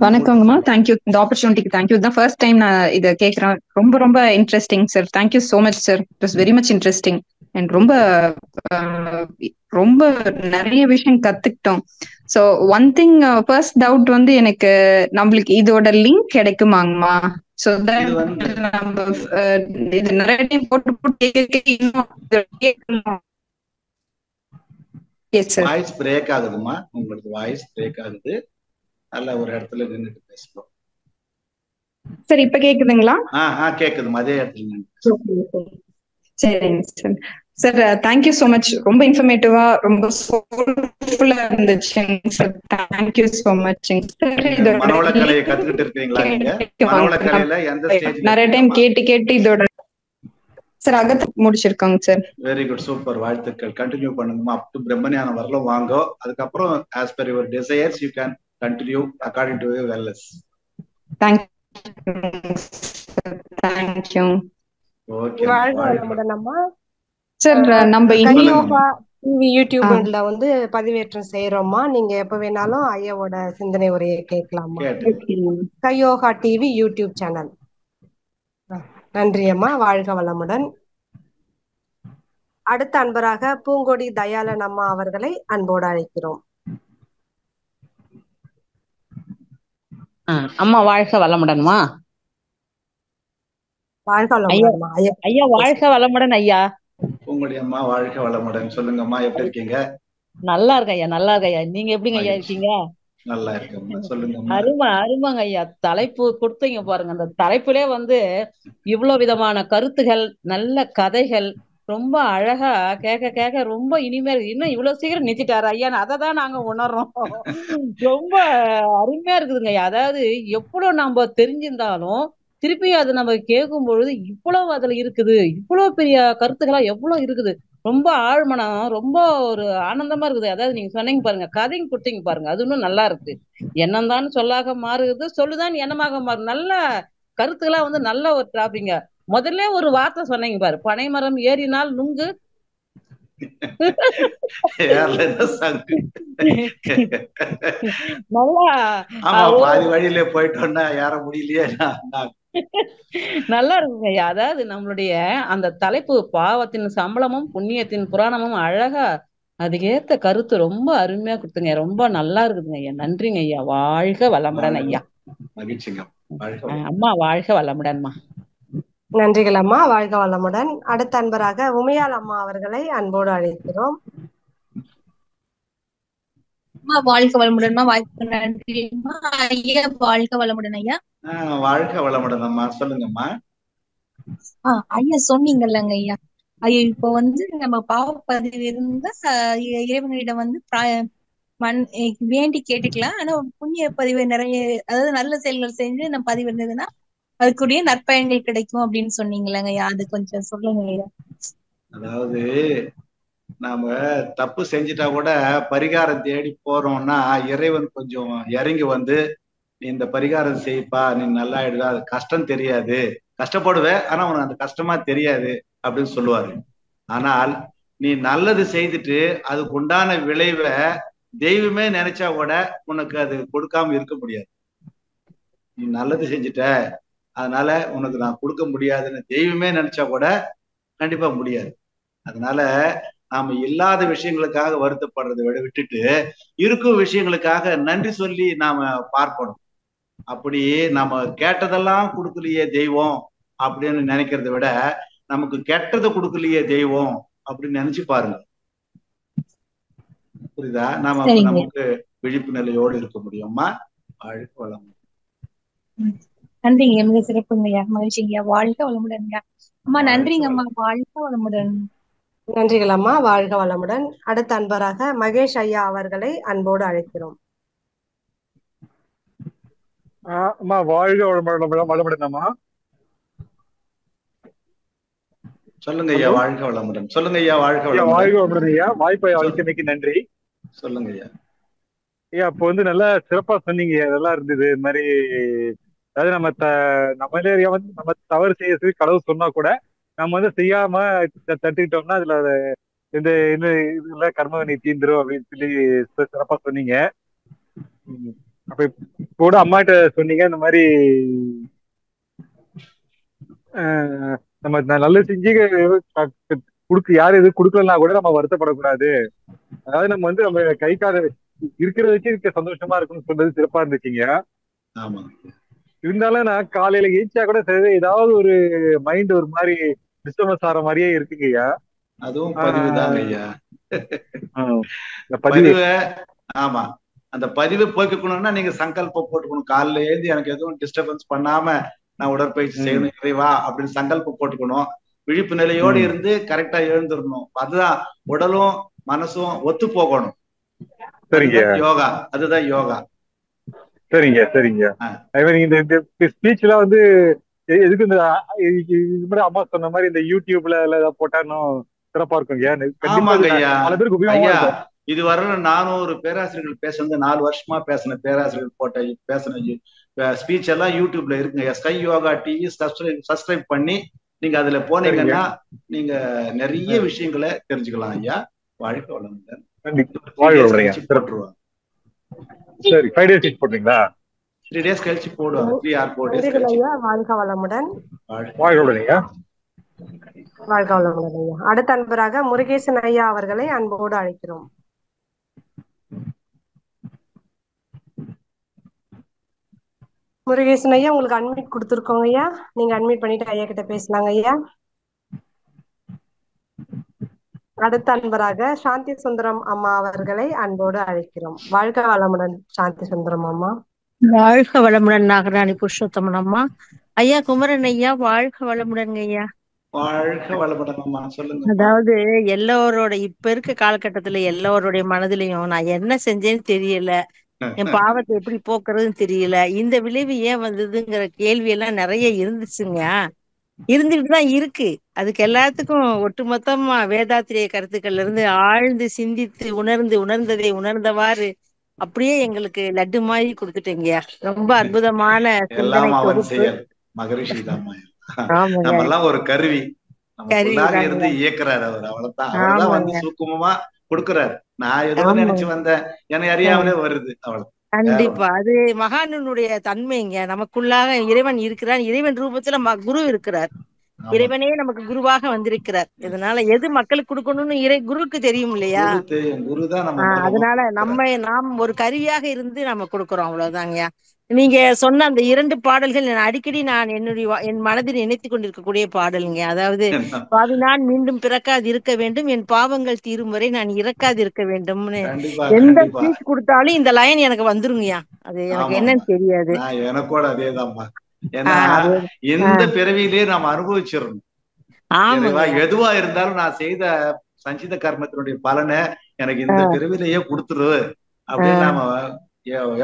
வணக்கங்கம்மா. தேங்க்யூ இந்த ஆப்பர்ச்சுனிட்டிக்கு. தேங்க்யூ. இதுதான் ஃபர்ஸ்ட் டைம் நான் இதை கேட்குறேன். ரொம்ப ரொம்ப interesting sir. Thank you so much sir. It was very much interesting and ரொம்ப ரொம்ப நிறைய விஷயம் கத்துக்கிட்டோம். So one thing first doubt வந்து எனக்கு நம்மளுக்கு இதோட லிங்க் கிடைக்குமாங்கம்மா? ஸோ நம்ம இது நிறைய டைம் போட்டு வாய்ஸ் பிரேக் ஆகுதுமா, உங்களுக்கு வாய்ஸ் பிரேக் ஆகுது. நல்ல ஒரு இடத்துல நின்றுட்டு பேசுறோம். சார் இப்ப கேக்குதுங்களா? கேக்குதுமா, அதே இடத்துல. சரிங்க sir. Sir thank you so much. ரொம்ப இன்ஃபர்மேட்டிவா ரொம்ப சோல்ஃபுல்லா இருந்துச்சுங்க சார். தேங்க்யூ ஸோ மச்ங்க சார். மனவளக்கலையை கத்துக்கிட்டு இருக்கீங்களா நீங்க? மனவளக்கலையில எந்த ஸ்டேஜ்? நிறைய டைம் கேட்டு இதோட சார் அகத்து முடிச்சிருக்காங்க சார். வெரி குட், சூப்பர், வாழ்த்துக்கள். கண்டினியூ பண்ணுங்கம்மா. அப் டு பிரம்மஞானம் வரலாம் வாங்க. அதுக்கப்புறம் as per your desires you can continue according to your wellness. Thank you. Okay. வாழ்க வளமுடன் அம்மா. சார் நம்ம கையோகா டிவி யூடியூப்ல வந்து பதிவேற்றம் செய்யறோம்மா. நீங்க எப்ப வேணாலும் ஐயாவோட சிந்தனை உரையை கேட்கலாமா. கையோகா டிவி யூடியூப் சேனல். நன்றி அம்மா. வாழ்க வளமுடன். அடுத்த அன்பராக பூங்கொடி தயாளன் அம்மா அவர்களை அன்போடு அழைக்கிறோம். அம்மா வாழ்க வளமுடன்மா. வாழ்க வளமுடன் ஐயா. வாழ்க வளமுடன் ஐயா. பூங்கொடி அம்மா வாழ்க வளமுடன். சொல்லுங்கம்மா, எப்படி இருக்கீங்க? நல்லா இருக்கேன் ஐயா, நல்லா இருக்கேன் ஐயா. நீங்க எப்படிங்க ஐயா இருக்கீங்க? நல்லா இருக்கேம்மா. சொல்லுங்க. அருமைங்க ஐயா. தலைப்பு கொடுத்தீங்க பாருங்க. அந்த தலைப்புலே வந்து இவ்வளவு விதமான கருத்துகள், நல்ல கதைகள், ரொம்ப அழகா கேட்க ரொம்ப இனிமையா இருக்கு. இன்னும் இவ்வளவு சீக்கிரம் நிறுத்திட்டாரு ஐயா, அதை தான் நாங்க உணர்றோம். ரொம்ப அருமையா இருக்குதுங்க ஐயா. அதாவது எவ்வளவு நம்ம தெரிஞ்சிருந்தாலும் திருப்பி அது நம்ம கேட்கும் பொழுது இவ்வளவு அதுல இருக்குது, இவ்வளவு பெரிய கருத்துக்களா எவ்வளவு இருக்குது. ரொம்ப ஆழ்மனம், ரொம்ப ஒரு ஆனந்தமா இருக்குது. அதாவது நீங்க சொன்னீங்க பாருங்க, கதைங்க கொடுத்தீங்க பாருங்க, அது இன்னும் நல்லா இருக்கு. எண்ணம்தான் சொல்லாக மாறுகிறது, சொல்லுதான் எண்ணமாக மாறும். நல்ல கருத்துக்களா வந்து நல்ல ஒரு டாபிங்க. முதல்ல ஒரு வார்த்தை சொன்னீங்க பாரு, பனைமரம் ஏறினால் நுங்கு. பாதி வழியில போயிட்டோம்னா யார முடியலையே. நல்லா இருக்குங்க. அதாவது நம்மளுடைய அந்த தலைப்பு பாவத்தின் சம்பளமும் புண்ணியத்தின் புராணமும் அழகா அதுக்கேத்த கருத்து ரொம்ப அருமையா கொடுத்துங்க. ரொம்ப நல்லா இருக்குதுங்க ஐயா. நன்றிங்க ஐயா. வாழ்க வளமுடன் ஐயா. மகிழ்ச்சிங்க. அம்மா வாழ்க வளமுடன்மா. நன்றிகள் அம்மா. வாழ்க வளமுடன். அடுத்த அன்பராக உமையால் அம்மா அவர்களை அன்போடு அழைக்கிறோம். வாழ்க வளமுடன்மா. வாய்ப்பு நன்றிமா ஐயா. வாழ்க வளமுடன் ஐயா. வாழ்க வளமுடன் அம்மா. சொல்லுங்கம்மா. ஐயா சொன்னீங்கல்லங்க ஐயா, ஐயா இப்போ வந்து நம்ம பாவப்பதிவு இருந்தா இறைவனிடம் வந்து வேண்டி கேட்டுக்கலாம். ஆனா புண்ணிய பதிவு நிறைய, அதாவது நல்ல செயல்கள் செஞ்சு நம்ம பதிவு இருந்ததுன்னா அதுக்குரிய நற்பயன்கள் கிடைக்கும் அப்படின்னு சொன்னீங்களங்க ஐயா, அது கொஞ்சம் சொல்லுங்க ஐயா. அதாவது நாம தப்பு செஞ்சுட்டா கூட பரிகாரம் தேடி போறோம்னா இறைவன் கொஞ்சம் இறங்கி வந்து நீ இந்த பரிகாரம் செய்ப்பா, நீ நல்லா ஆயிடுவ, அது கஷ்டம் தெரியாது, கஷ்டப்படுவேன் ஆனா உனக்கு அந்த கஷ்டமா தெரியாது அப்படின்னு சொல்லுவாரு. ஆனால் நீ நல்லது செய்துட்டு அதுக்கு உண்டான விளைவை தெய்வமே நினைச்சா கூட உனக்கு அது கொடுக்காம இருக்க முடியாது. நீ நல்லது செஞ்சுட்ட அதனால உனக்கு நான் கொடுக்க முடியாதுன்னு தெய்வமே நினைச்சா கூட கண்டிப்பா முடியாது. அதனால நாம இல்லாத விஷயங்களுக்காக வருத்தப்படுறதை விட விட்டுட்டு இருக்கும் விஷயங்களுக்காக நன்றி சொல்லி நாம பார்க்கணும். அப்படி நம்ம கேட்டதெல்லாம் கொடுக்கலையே தெய்வம் அப்படின்னு நினைக்கிறத விட நமக்கு கெட்டதை கொடுக்கலையே தெய்வம் அப்படின்னு நினைச்சு பாருங்க. புரியுதா? நாம நமக்கு விழிப்பு நிலையோடு இருக்க முடியுமா? வாழ்க வளம். நன்றிங்க, மிக சிறப்புங்கய்யா. மகிழ்ச்சிங்கய்யா. வாழ்க வளமுடன்யா அம்மா. நன்றிங்க அம்மா. வாழ்க வளமுடன். நன்றிகள் அம்மா. வாழ்க வளமுடன். அடுத்த அன்பராக மகேஷ் ஐயா அவர்களை அன்போடு அழைக்கிறோம். அம்மா வாழ்க வளமுடன் அம்மா. சொல்லுங்க ஐயா. வாழ்க வளமுடன். சொல்லுங்க ஐயா. வாழ்க வளமுடன். வாழ்க வளமுடன் ஐயா. வாய்ப்பை அளித்தமைக்கு நன்றி. சொல்லுங்க ஐயா. ஐயா இப்போ வந்து நல்லா சிறப்பா சொன்னீங்க, நல்லா இருந்தது. இது மாதிரி அதாவது நம்மளே வந்து நம்ம தவறு செய்ய சொல்லி கடவுள் சொன்னா கூட நம்ம வந்து செய்யாம தட்டுக்கிட்டோம்னா அதுல இந்த இந்த இதுல கர்ம வினை தீந்துரும் அப்படின்னு சொல்லி சிறப்பா சொன்னீங்க. அப்ப இப்போ கூட அம்மாட்ட சொன்னீங்க இந்த மாதிரி நம்ம நல்லது செஞ்சு யாரும் எதுவும் கொடுக்கலன்னா கூட நம்ம வருத்தப்படக்கூடாது. அதாவது நம்ம வந்து நம்ம கை கால இருக்கிறத வச்சு இருக்க சந்தோஷமா இருக்குன்னு சொல்றது சிறப்பா இருந்துச்சுங்க. இருந்தாலும் நான் காலையில ஏச்சா கூட சரி ஏதாவது ஒரு மைண்ட் ஒரு மாதிரி டிஸ்டர்பன்ஸ் ஆகிற மாதிரியே இருக்குங்கய்யா. அதுவும் பதிவுதாங்க ஐயா. பதிவு. ஆமா, அந்த பதிவு போய்க்கணும்னா நீங்க சங்கல்பம் போட்டுக்கணும். காலையில ஏந்தி எனக்கு எதுவும் டிஸ்டர்பன்ஸ் பண்ணாம நான் உடற்பயிற்சி செய்யணும் இறைவா அப்படின்னு சங்கல்பம் போட்டுக்கணும். விழிப்பு நிலையோடு இருந்து கரெக்டா எழுந்துடணும். அதுதான் உடலும் மனசும் ஒத்து போகணும். சரிங்க யோகா, அதுதான் யோகா. சரிங்க சரிங்க. இந்த ஸ்பீச் எல்லாம் வந்து எதுக்கு இந்த மாதிரி அம்மா சொன்ன மாதிரி இந்த யூடியூப்ல ஏதாவது போட்டா இன்னும் சிறப்பா இருக்கும். பல பேருக்கு உபயோகமா இருக்கும். இதுவரை 400 பேராசிரியர்கள் பேசுனது 4 வருஷமா பேசின பேராசிரியர்கள் பேசின ஸ்பீச் எல்லாம் யூடியூப்ல இருக்குங்க. ஸ்கை யோகா டிவி சப்ஸ்கிரைப் பண்ணி நீங்க அதுல போனீங்கன்னா நீங்க நிறைய விஷயங்களை தெரிஞ்சுக்கலாம் ஐயா. வாழ்க வளமுடன். போட்டுருவாங்க. சரி, 5 days போட்டீங்களா? 3 days கழிச்சு போடுவாங்க. 3 or 4 days கழிச்சு. வாழ்க வளமுடன். வாழ்க வளமுடன் ஐயா. வாழ்க வளமுடன் ஐயா. அடுத்த அன்பராக முருகேசன் ஐயா அவர்களை அன்போடு அழைக்கிறோம். முருகேசன் ஐயா, உங்களுக்கு அட்மிட் கொடுத்துருக்கோங்க ஐயா. நீங்க அட்மிட் பண்ணிட்டு ஐயா கிட்ட பேசலாங்க ஐயா. அடுத்த அன்பராக சாந்தி சுந்தரம் அம்மா அவர்களை அன்போடு அழைக்கிறோம். வாழ்க வளமுடன் சாந்தி சுந்தரம் அம்மா. வாழ்க வளமுடன் நாகராணி புருஷோத்தமன் அம்மா. ஐயா குமரன் ஐயா, வாழ்க வளமுடன் ஐயா. வாழ்க வளமுடன் அம்மா. சொல்லுங்க. அதாவது எல்லோரோட இப்ப இருக்க காலகட்டத்துல எல்லோருடைய மனதிலையும் நான் என்ன செஞ்சேன்னு தெரியல, என் பாவத்தை எப்படி போக்குறதுன்னு தெரியல, இந்த விளைவு ஏன் வந்ததுங்கிற கேள்வி எல்லாம் நிறைய இருந்துச்சுங்க. இருந்துட்டுதான் இருக்கு. அதுக்கு எல்லாத்துக்கும் ஒட்டுமொத்தமா வேதாத்திரிய கருத்துக்கள்ல இருந்து ஆழ்ந்து சிந்தித்து உணர்ந்ததை உணர்ந்தவாறு அப்படியே எங்களுக்கு லட்டு மாதிரி கொடுத்துட்டீங்க. ரொம்ப அற்புதமான சிந்தனை தொகுப்பு. நம்மெல்லாம் ஒரு கருவி, நமக்குள்ளாக இருந்து இயக்குறாரு அவர். அவ்வளவுதான். அவர்தான் வந்து சுக்குமமா கொடுக்குறாரு. நான் ஏதோ நினைச்சு வந்தேன், என்னை அறியாமலே வருது. அவ்வளவு. கண்டிப்பா அது மகானுடைய தன்மைங்க. நமக்குள்ளாக இறைவன் இருக்கிறார். இறைவன் ரூபத்துல குரு இருக்கிறார். இறைவனே நமக்கு குருவாக வந்திருக்கிறார். இதனால எது மக்களுக்கு கொடுக்கணும்னு குருக்கு தெரியும் இல்லையா? அதனால நாம் ஒரு கருவியாக இருந்து நம்ம கொடுக்கறோம். அவ்வளவுதாங்க. நீங்க சொன்ன அந்த 2 பாடல்கள் அடிக்கடி நான் என் மனதில் நினைத்து கொண்டிருக்கக்கூடிய பாடலுங்க. அதாவது பாவினான் மீண்டும் பிறக்காது இருக்க வேண்டும், என் பாவங்கள் தீரும் வரை நான் இறக்காது இருக்க வேண்டும்னு எந்த ஸ்பீச் கொடுத்தாலும் இந்த லைன் எனக்கு வந்துருங்கய்யா. அது எனக்கு என்னன்னு தெரியாது. எனக்கோட அதேதான்மா. ஏன்னா எந்த பிறவியிலே நாம் அனுபவிச்சிடணும். எதுவா இருந்தாலும் நான் செய்த சஞ்சித கர்மத்தினுடைய பலனை எனக்கு இந்த பிறவிலேயே கொடுத்துரு அப்படின்னு நாம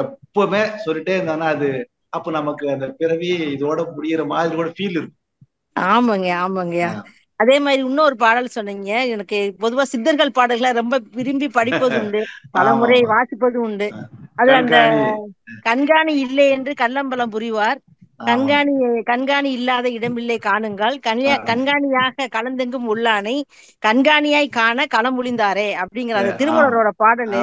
எப்பவுமே சொல்லிட்டே இருந்தானா அது அப்ப நமக்கு அந்த பிறவி இதோட முடிகிற மாதிரி கூட ஃபீல் இருக்கும். ஆமாங்கய்யா. அதே மாதிரி இன்னொரு பாடல் சொன்னீங்க. எனக்கு பொதுவா சித்தர்கள் பாடல்களை ரொம்ப விரும்பி படிப்பது உண்டு, பல முறை வாசிப்பது உண்டு. அது அந்த கண்காணி இல்லை என்று கள்ளம்பலம் புரிவார், கண்காணி இல்லாத இடமில்லை காணுங்கள், கண்காணியாக கலந்தெங்கும் உள்ளானை கண்காணியாய் காண களம் ஒளிந்தாரே அப்படிங்கிற அந்த திருமூலரோட பாடலு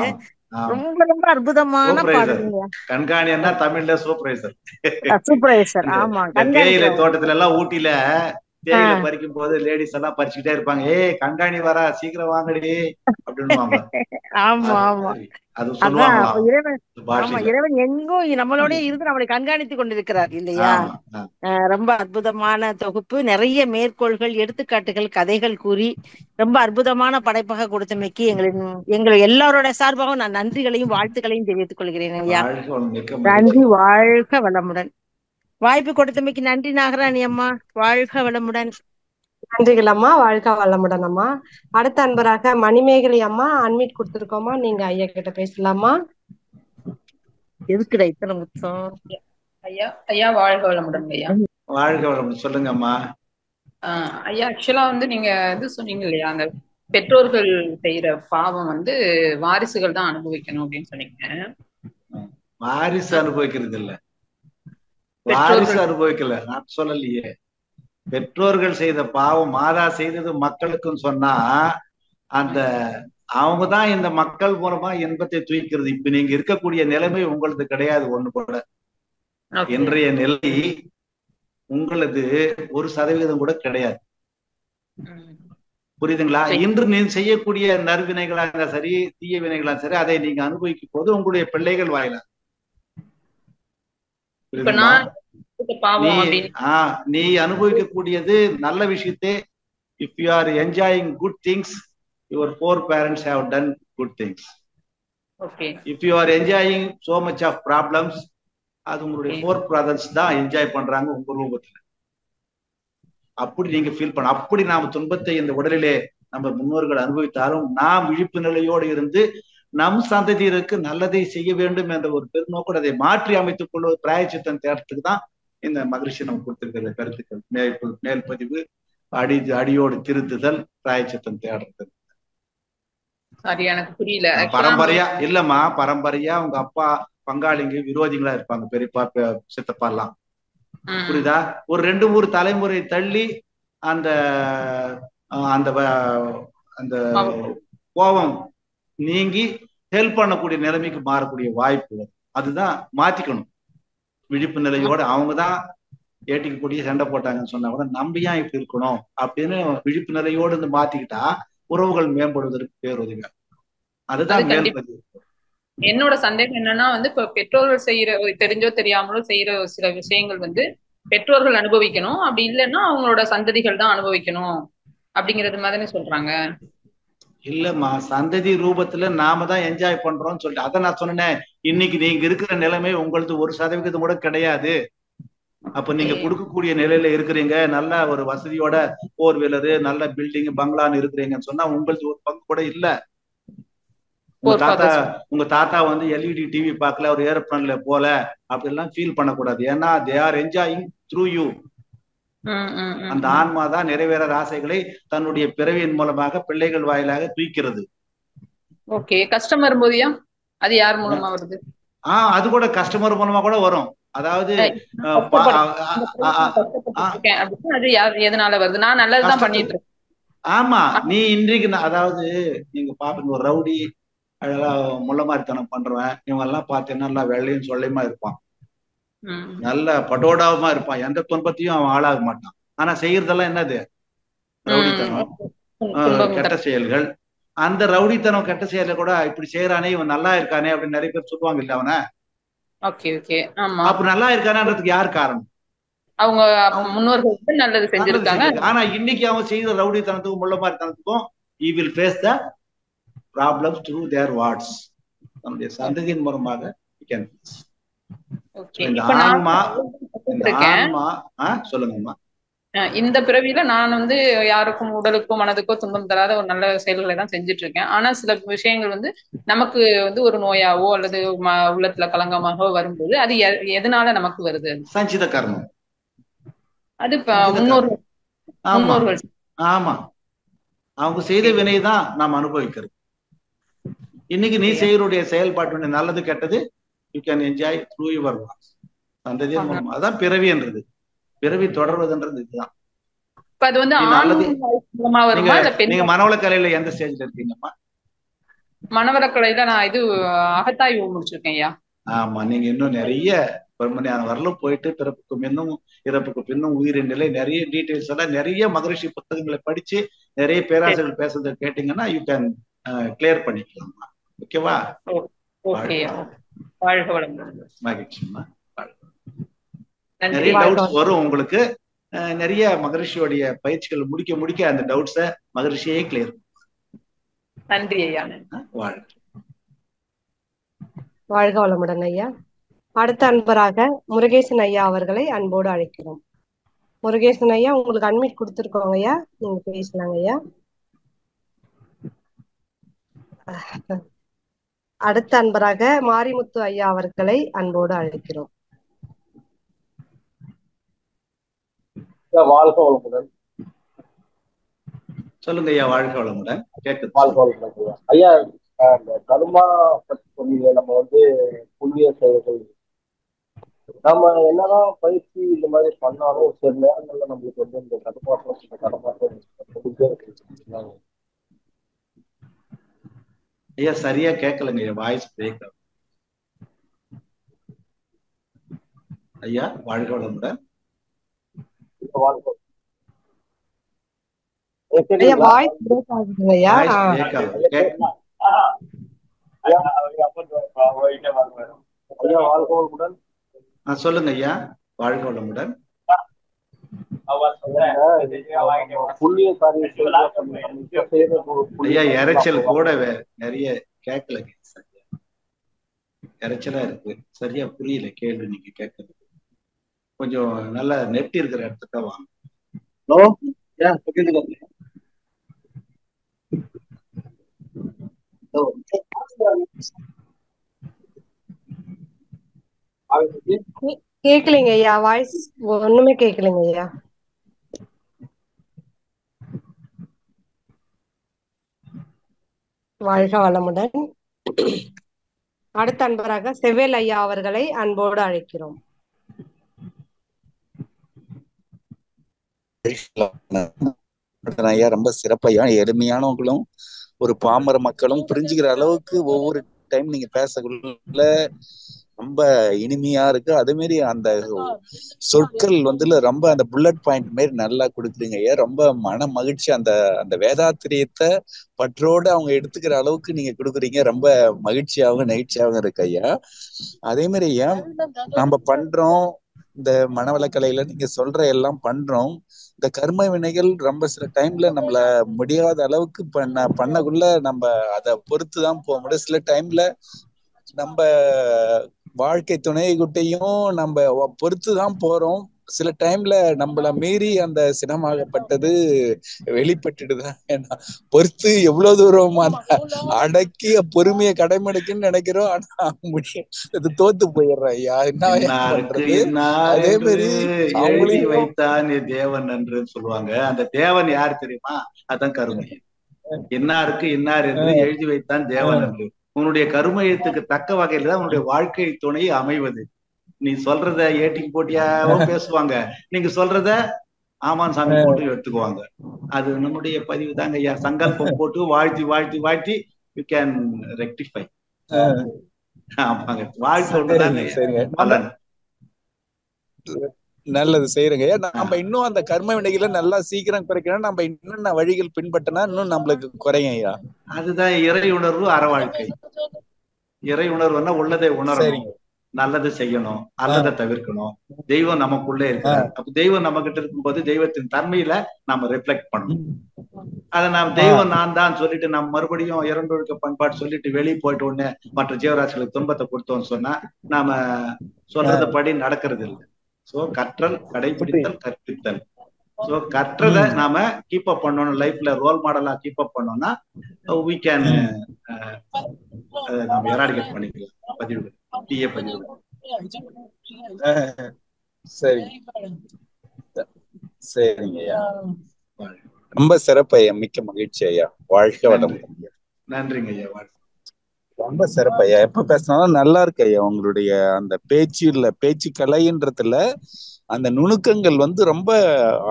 ரொம்ப ரொம்ப அற்புதமான பாடலுங்க. கண்காணின்னா தமிழ்ல சூப்பர்வைசர். சூப்பர்வைசர். ஆமா. தேயிலை தோட்டத்துல எல்லாம் ஊட்டில தேயிலை பறிக்கும் போது லேடிஸ் எல்லாம் பறிச்சுக்கிட்டே இருப்பாங்க. கண்காணி வரா, சீக்கிரம் வாங்கடி அப்படின்னு. ஆமா ஆமா. இறைவன் எங்கும் நம்மளோட இருந்து நம்மளை கண்காணித்து கொண்டிருக்கிறார் இல்லையா? ரொம்ப அற்புதமான தொகுப்பு. நிறைய மேற்கோள்கள், எடுத்துக்காட்டுகள், கதைகள் கூறி ரொம்ப அற்புதமான படைப்பாக கொடுத்தமைக்கு எங்களை எல்லாரோட சார்பாகவும் நான் நன்றிகளையும் வாழ்த்துக்களையும் தெரிவித்துக் கொள்கிறேன் ஐயா. நன்றி. வாழ்க வளமுடன். வாய்ப்பு கொடுத்தமைக்கு நன்றி நாகராணி அம்மா. வாழ்க வளமுடன். நன்றிகள் அம்மா. வாழ்க வளமுடன் அம்மா. அடுத்த அன்பராக மணிமேகலை அம்மா அன்மிட் கொடுத்திருக்கோமா, நீங்க ஐயா கிட்ட பேசலாமா? எதுக்குடா இத்தனை முத்தம்? ஐயா வாழ்க வளமுடன் ஐயா. வாழ்க வளமுடன். சொல்லுங்க அம்மா. ஐயா ஆக்சுவலா வந்து நீங்க இது சொன்னீங்க இல்லையா, அந்த பெற்றோர்கள் செய்யற பாவம் வந்து வாரிசுகள் தான் அனுபவிக்கணும் அப்படின்னு சொன்னீங்க. வாரிசு அனுபவிக்கிறது இல்ல, வாரிசு அனுபவிக்கல, நான் சொல்லலையே. பெற்றோர்கள் செய்த பாவம் மாதா செய்தது மக்களுக்கும் சொன்னா அந்த அவங்கதான் இந்த மக்கள் மூலமா இன்பத்தை தூய்க்கிறது. இப்ப நீங்க இருக்கக்கூடிய நிலைமை உங்களது கிடையாது. ஒண்ணு கூட இன்றைய நிலை உங்களது 1% கூட கிடையாது. புரியுதுங்களா? இன்று நீ செய்யக்கூடிய நற்வினைகளா இருந்தா சரி, தீய வினைகளா சரி, அதை நீங்க அனுபவிக்கும் போது உங்களுடைய பிள்ளைகள் வாயில நீ அனுபவிக்கக்கூடியது நல்ல விஷயத்தை. If you are enjoying good things, your 4 parents have done good things. Okay. If you are enjoying so much of problems, அது உங்களுடைய 4 brothers தான் என்ஜாய் பண்றாங்க உங்க ரூபத்துல. அப்படி நீங்க ஃபீல் பண்ண, அப்படி நாம துன்பத்தை இந்த உடலிலே நம்ம முன்னோர்கள் அனுபவித்தாலும் நாம் விழிப்பு நிலையோடு இருந்து நம் சந்ததியருக்கு நல்லதை செய்ய வேண்டும் என்ற ஒரு பெருநோக்கோடு அதை மாற்றி அமைத்துக் கொள்வது பிராயச்சித்தம் தேடுறதுக்கு தான் இந்த மகிழ்ச்சி நம்ம கொடுத்திருக்கிற கருத்துக்கள். மேல் பதிவு, அடியோடு திருத்துதல், பிராயச்சித்தம் தேடுறது. அது எனக்கு புரியல. பரம்பரையா இல்லம்மா, பரம்பரையா உங்க அப்பா பங்காளிங்க விரோதிகளா இருப்பாங்க, பெரியப்பா சித்தப்பா எல்லாம். புரியுதா? ஒரு 2-3 தலைமுறை தள்ளி அந்த அந்த அந்த கோபம் நீங்கி ஹெல்ப் பண்ணக்கூடிய நிலைமைக்கு மாறக்கூடிய வாய்ப்பு. அதுதான் மாத்திக்கணும். விழிப்பு நிலையோட அவங்கதான் ஏட்டிக்கக்கூடிய சண்டை போட்டாங்கன்னு சொன்னா கூட நம்ம ஏன் இப்படி இருக்கணும் அப்படின்னு விழிப்பு நிலையோடு இருந்து மாத்திக்கிட்டா உறவுகள் மேம்படுவதற்கு பேருதவி. அதுதான் மேம்படுது. என்னோட சந்தேகம் என்னன்னா இப்ப பெற்றோர்கள் செய்யற, தெரிஞ்சோ தெரியாமலோ செய்யற சில விஷயங்கள் பெற்றோர்கள் அனுபவிக்கணும், அப்படி இல்லைன்னா அவங்களோட சந்ததிகள் தான் அனுபவிக்கணும் அப்படிங்கறது மாதிரி சொல்றாங்க. இல்லம்மா, சந்ததி ரூபத்துல நாம தான் என்ஜாய் பண்றோம்னு சொல்லிட்டு அதை நான் சொன்னேன். இன்னைக்கு நீங்க இருக்கிற நிலைமை உங்களது 1% கூட கிடையாது. அப்ப நீங்க கொடுக்கக்கூடிய நிலையில இருக்கிறீங்க, நல்ல ஒரு வசதியோட 4 வீலரு, நல்ல பில்டிங், பங்களான்னு இருக்கிறீங்கன்னு சொன்னா உங்களது ஒரு பங்கு கூட இல்ல. உங்க தாத்தா எல்இடி டிவி பார்க்கல, ஒரு ஏரோப்ளேன்ல போல அப்படிலாம் ஃபீல் பண்ணக்கூடாது. ஏன்னா they are enjoying through you. அந்த ஆன்மா தான் நிறைவேறாத ஆசைகளை தன்னுடைய பிறவியின் மூலமாக பிள்ளைகள் வாயிலாக தூக்கிறது. ஓகே. கஷ்டம் வரும்போதுயா அது யார் மூலமா வருது? அது கூட கஸ்டமர் மூலமா கூட வரும். அதாவது அது எதனால வருது? நான் நல்லதுதான் பண்ணிட்டு இருக்கேன். ஆமா, நீ இன்றைக்கு அதாவது நீங்க பாப்பீங்க, ஒரு ரவுடி அதெல்லாம் முள்ள மாதிரித்தனம் பண்றவன் இவங்க எல்லாம் பார்த்தீங்கன்னா நல்லா வெள்ளையும் சொல்லையுமா இருப்பான், நல்ல பட்டோடாவுமா இருப்பான், எந்த துன்பத்தையும் அவன் ஆளாக மாட்டான். ஆனா செய்யறதெல்லாம் என்னது? ரவுடித்தனம், கெட்ட செயல்கள். அந்த ரவுடித்தனம் கெட்ட செயலை கூட இப்படி செய்யறானே, இவன் நல்லா இருக்கானே அப்படின்னு நிறைய பேர் சொல்லுவாங்க இல்ல அவனை. அப்ப நல்லா இருக்கானன்றதுக்கு யார் காரணம்? அவங்க முன்னோர்கள் நல்லது செஞ்சிருக்காங்க. ஆனா இன்னைக்கு அவன் செய்யற ரவுடித்தனத்துக்கும் முள்ள மாதிரித்தனத்துக்கும் he will face the problems through their words. நம்முடைய சந்ததியின் மூலமாக இந்த ஆன்மா சொல்லுங்கம்மா. இந்த பிறவியில நான் யாருக்கும் உடலுக்கோ மனதுக்கோ துன்பம் தராத ஒரு நல்ல செயல்களை தான் செஞ்சுட்டு இருக்கேன். ஆனா சில விஷயங்கள் நமக்கு ஒரு நோயாவோ அல்லது உள்ளத்துல கலங்கமாகவோ வரும்போது அது எதனால நமக்கு வருது? சஞ்சித கர்மம். அது முன்னோர்கள். ஆமா, அவங்க செய்த வினைதான் நாம் அனுபவிக்கிறது. இன்னைக்கு நீ செய்யறடைய செயல்பாட்டு நல்லது கெட்டது you can enjoy through your voice. சந்ததியின் மூலமா. அதான் பிறவி என்றது, பிறவி தொடர்வதுன்றது இதுதான். நீங்க மனவளக்கலையில எந்த ஸ்டேஜ்ல இருக்கீங்கம்மா? மனவளக்கலையில நான் அகத்தாய்வு முடிச்சிருக்கேன் ஐயா. ஆமா, நீங்க இன்னும் நிறைய பெருமனையான வரலும் போயிட்டு பிறப்புக்கு முன்னும் இறப்புக்கு பின்னும் உயிரின் நிலை நிறைய டீடைல்ஸ் எல்லாம் நிறைய மகரிஷி புத்தகங்களை படிச்சு நிறைய பேராசிரியர்கள் பேசுறதை கேட்டீங்கன்னா யூ கேன் கிளியர் பண்ணிக்கலாம். ஓகேவா? மகிழ்ச்சிமா. நிறைய டவுட்ஸ் வரும் உங்களுக்கு. நிறைய மகரிஷியோடைய பயிற்சிகள் முடிக்க முடிக்க அந்த டவுட்ஸ மகரிஷியே கிளியர். நன்றி ஐயா. வாழ்க வளமுடன் ஐயா. அடுத்த அன்பராக முருகேசன் ஐயா அவர்களை அன்போடு அழைக்கிறோம். முருகேசன் ஐயா, உங்களுக்கு அட்மிட் கொடுத்துருக்கோங்க ஐயா, நீங்க பேசலாங்க ஐயா. அடுத்த அன்பராக மாரிமுத்து ஐயா அவர்களை அன்போடு அழைக்கிறோம். வாழ்க வளமுடன். சொல்லுங்க ஐயா. வாழ்க வளமுடன். கேக்குது. வாழ்க வளமுடன் ஐயா. இந்த கர்மா பற்றி சொன்னீங்க. நம்ம புண்ணிய செயல்கள் நம்ம என்னதான் பயிற்சி இந்த மாதிரி பண்ணாலும் சில நேரங்கள்ல நம்மளுக்கு வந்து இந்த கடமாற்றம் ஐயா சரியா கேட்கலங்க, வாய்ஸ் பிரேக் ஆகும். ஐயா வாழ்க வளமுடன். ஐயா வாய்ஸ் பிரேக் ஆகுதுங்க ஐயா. வாய்ஸ் பிரேக் ஆகுது. ஐயா வாழ்க வளமுடன். சொல்லுங்க ஐயா வாழ்க வளமுடன். புண்ணிய ஐயா இறைச்சல் கூட நிறைய கேட்கலங்க, இறைச்சலா இருக்கு, சரியா புரியல கேள்வி நீங்க கேட்கறது. கொஞ்சம் நல்ல நெட் இருக்கிற இடத்துக்கா வாங்க. கேக்கலைங்க ஐயா, வாய்ஸ் ஒண்ணுமே கேக்கலைங்க ஐயா. வாழ்க வளமுடன். அடுத்த அன்பராக செவேல் ஐயா அவர்களை அன்போடு அழைக்கிறோம். ஐயா ரொம்ப சிறப்பையா, எளிமையானவங்களும் ஒரு பாமர மக்களும் புரிஞ்சுக்கிற அளவுக்கு ஒவ்வொரு டைம் நீங்க பேசக்குள்ள ரொம்ப இனிமையா இருக்கு. அதே மாதிரி அந்த சொற்கள் வந்து ரொம்ப அந்த புல்லட் பாயிண்ட் மாரி நல்லா கொடுக்குறீங்க ஐயா. ரொம்ப மன மகிழ்ச்சி. அந்த அந்த வேதாத்திரியத்தை பற்றோடு அவங்க எடுத்துக்கிற அளவுக்கு நீங்க கொடுக்குறீங்க. ரொம்ப மகிழ்ச்சியாகவும் நெகிழ்ச்சியாகவும் இருக்கு ஐயா. அதே மாதிரி ஐயா நம்ம பண்றோம் இந்த மனவளக்கலையில நீங்க சொல்ற எல்லாம் பண்றோம். இந்த கர்ம வினைகள் ரொம்ப சில டைம்ல நம்மள முடியாத அளவுக்கு பண்ணக்குள்ள நம்ம அதை பொறுத்துதான் போக முடியும். சில டைம்ல நம்ம வாழ்க்கை துணைகிட்டையும் நம்ம பொறுத்துதான் போறோம். சில டைம்ல நம்மள மீறி அந்த சினமாகப்பட்டது வெளிப்பட்டுடுதான். ஏன்னா பொறுத்து எவ்வளவு தூரம் அடக்கிய பொறுமையை கடைமடைக்குன்னு நினைக்கிறோம். ஆனா இது தோத்து போயிடுறோம் ஐயா. என்ன பண்றது? அதே மாதிரி எழுதி வைத்தான் தேவன் என்று சொல்லுவாங்க. அந்த தேவன் யார் தெரியுமா? அதான் கருமை. இன்னாருக்கு இன்னார் என்று எழுதி வைத்தான் தேவன் என்று. உன்னுடைய கருமையத்துக்கு தக்க வகையில தான் உன்னுடைய வாழ்க்கை துணை அமைவது. நீ சொல்றத ஏட்டிக்கு போட்டியாவும் பேசுவாங்க, நீங்க சொல்றத ஆமான் சாமி போட்டு எடுத்துக்குவாங்க. அது நம்முடைய பதிவு தாங்க ஐயா. சங்கல்பம் போட்டு வாழ்த்தி வாழ்த்தி வாழ்த்தி யூ கேன் ரெக்டிஃபை. ஆமாங்க, வாழ்க்கை ஒண்ணுதாங்க பலன். நல்லது செய்யறங்க. நம்ம இன்னும் அந்த கர்ம வினைகளை நல்லா சீக்கிரம் குறைக்கணும். நம்ம என்னென்ன வழிகள் பின்பற்றினா இன்னும் நம்மளுக்கு குறையும் ஐயா. அதுதான் இறை உணர்வு, அற வாழ்க்கை. இறை உணர்வுன்னா உள்ளதை உணரணும், நல்லதை செய்யணும், நல்லதை தவிர்க்கணும். தெய்வம் நமக்குள்ளே இருக்கிறார். அப்ப தெய்வம் நம்ம கிட்ட இருக்கும்போது தெய்வத்தின் தன்மையில நம்ம ரிஃப்ளெக்ட் பண்ணணும். அதை நாம் தெய்வம் நான் தான் சொல்லிட்டு நம்ம மறுபடியும் இரண்டொழுக்க பண்பாடு சொல்லிட்டு வெளியே போயிட்டு உடனே மற்ற ஜீவராசிகளுக்கு துன்பத்தை கொடுத்தோம்னு சொன்னா நாம சொல்றத படி நடக்கிறது இல்லை. சோ கற்றல், கடைபிடித்தல், கற்பித்தல். சோ கற்றதை நாம கீப் அப் பண்ணணும். லைஃப்ல ரோல் மாடலா கீப் அப் பண்ணோம்னா we can நாம எராடிகேட் பண்ணிக்கலாம். பதிவு தீய பதிவு. சரி சரிங்க ஐயா. ரொம்ப சிறப்பு ஐயா. மிக்க மகிழ்ச்சி ஐயா. வாழ்க வளமுடன். நன்றிங்க ஐயா. ரொம்ப சிறப்பு ஐயா. எப்ப பேசினாலும் நல்லா இருக்கு ஐயா. உங்களுடைய அந்த பேச்சு கலைன்றதுல அந்த நுணுக்கங்கள் வந்து ரொம்ப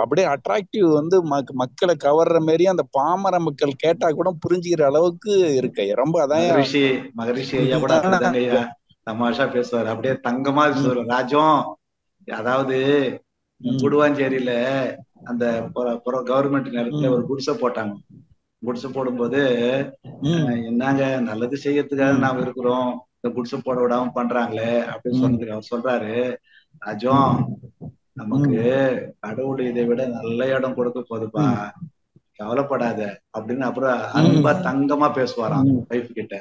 அப்படியே அட்ராக்டிவ், வந்து மக்களை கவர்ற மாதிரி அந்த பாமர மக்கள் கேட்டா கூட புரிஞ்சுக்கிற அளவுக்கு இருக்கு ஐயா. ரொம்ப அதான் மகரிஷி ஐயா கூட ஐயா தமாஷா பேசுவாரு. அப்படியே தங்கமா பேசுவாரு. ராஜம், அதாவது குடுவாஞ்சேரியில அந்த கவர்மெண்ட் நேரத்துல ஒரு குடிசை போட்டாங்க. குடிசை போடும்போது என்னங்க நல்லது செய்யறதுக்காக நாம இருக்கிறோம், இந்த குடிசை போட விடாம பண்றாங்களே அப்படின்னு சொன்னதுக்கு அவர் சொல்றாரு, ராஜம் நமக்கு கடவுள் இதை விட நல்ல இடம் கொடுக்க போதுப்பா, கவலைப்படாத அப்படின்னு. அப்புறம் அன்பா தங்கமா பேசுவாராம் வைஃப் கிட்ட.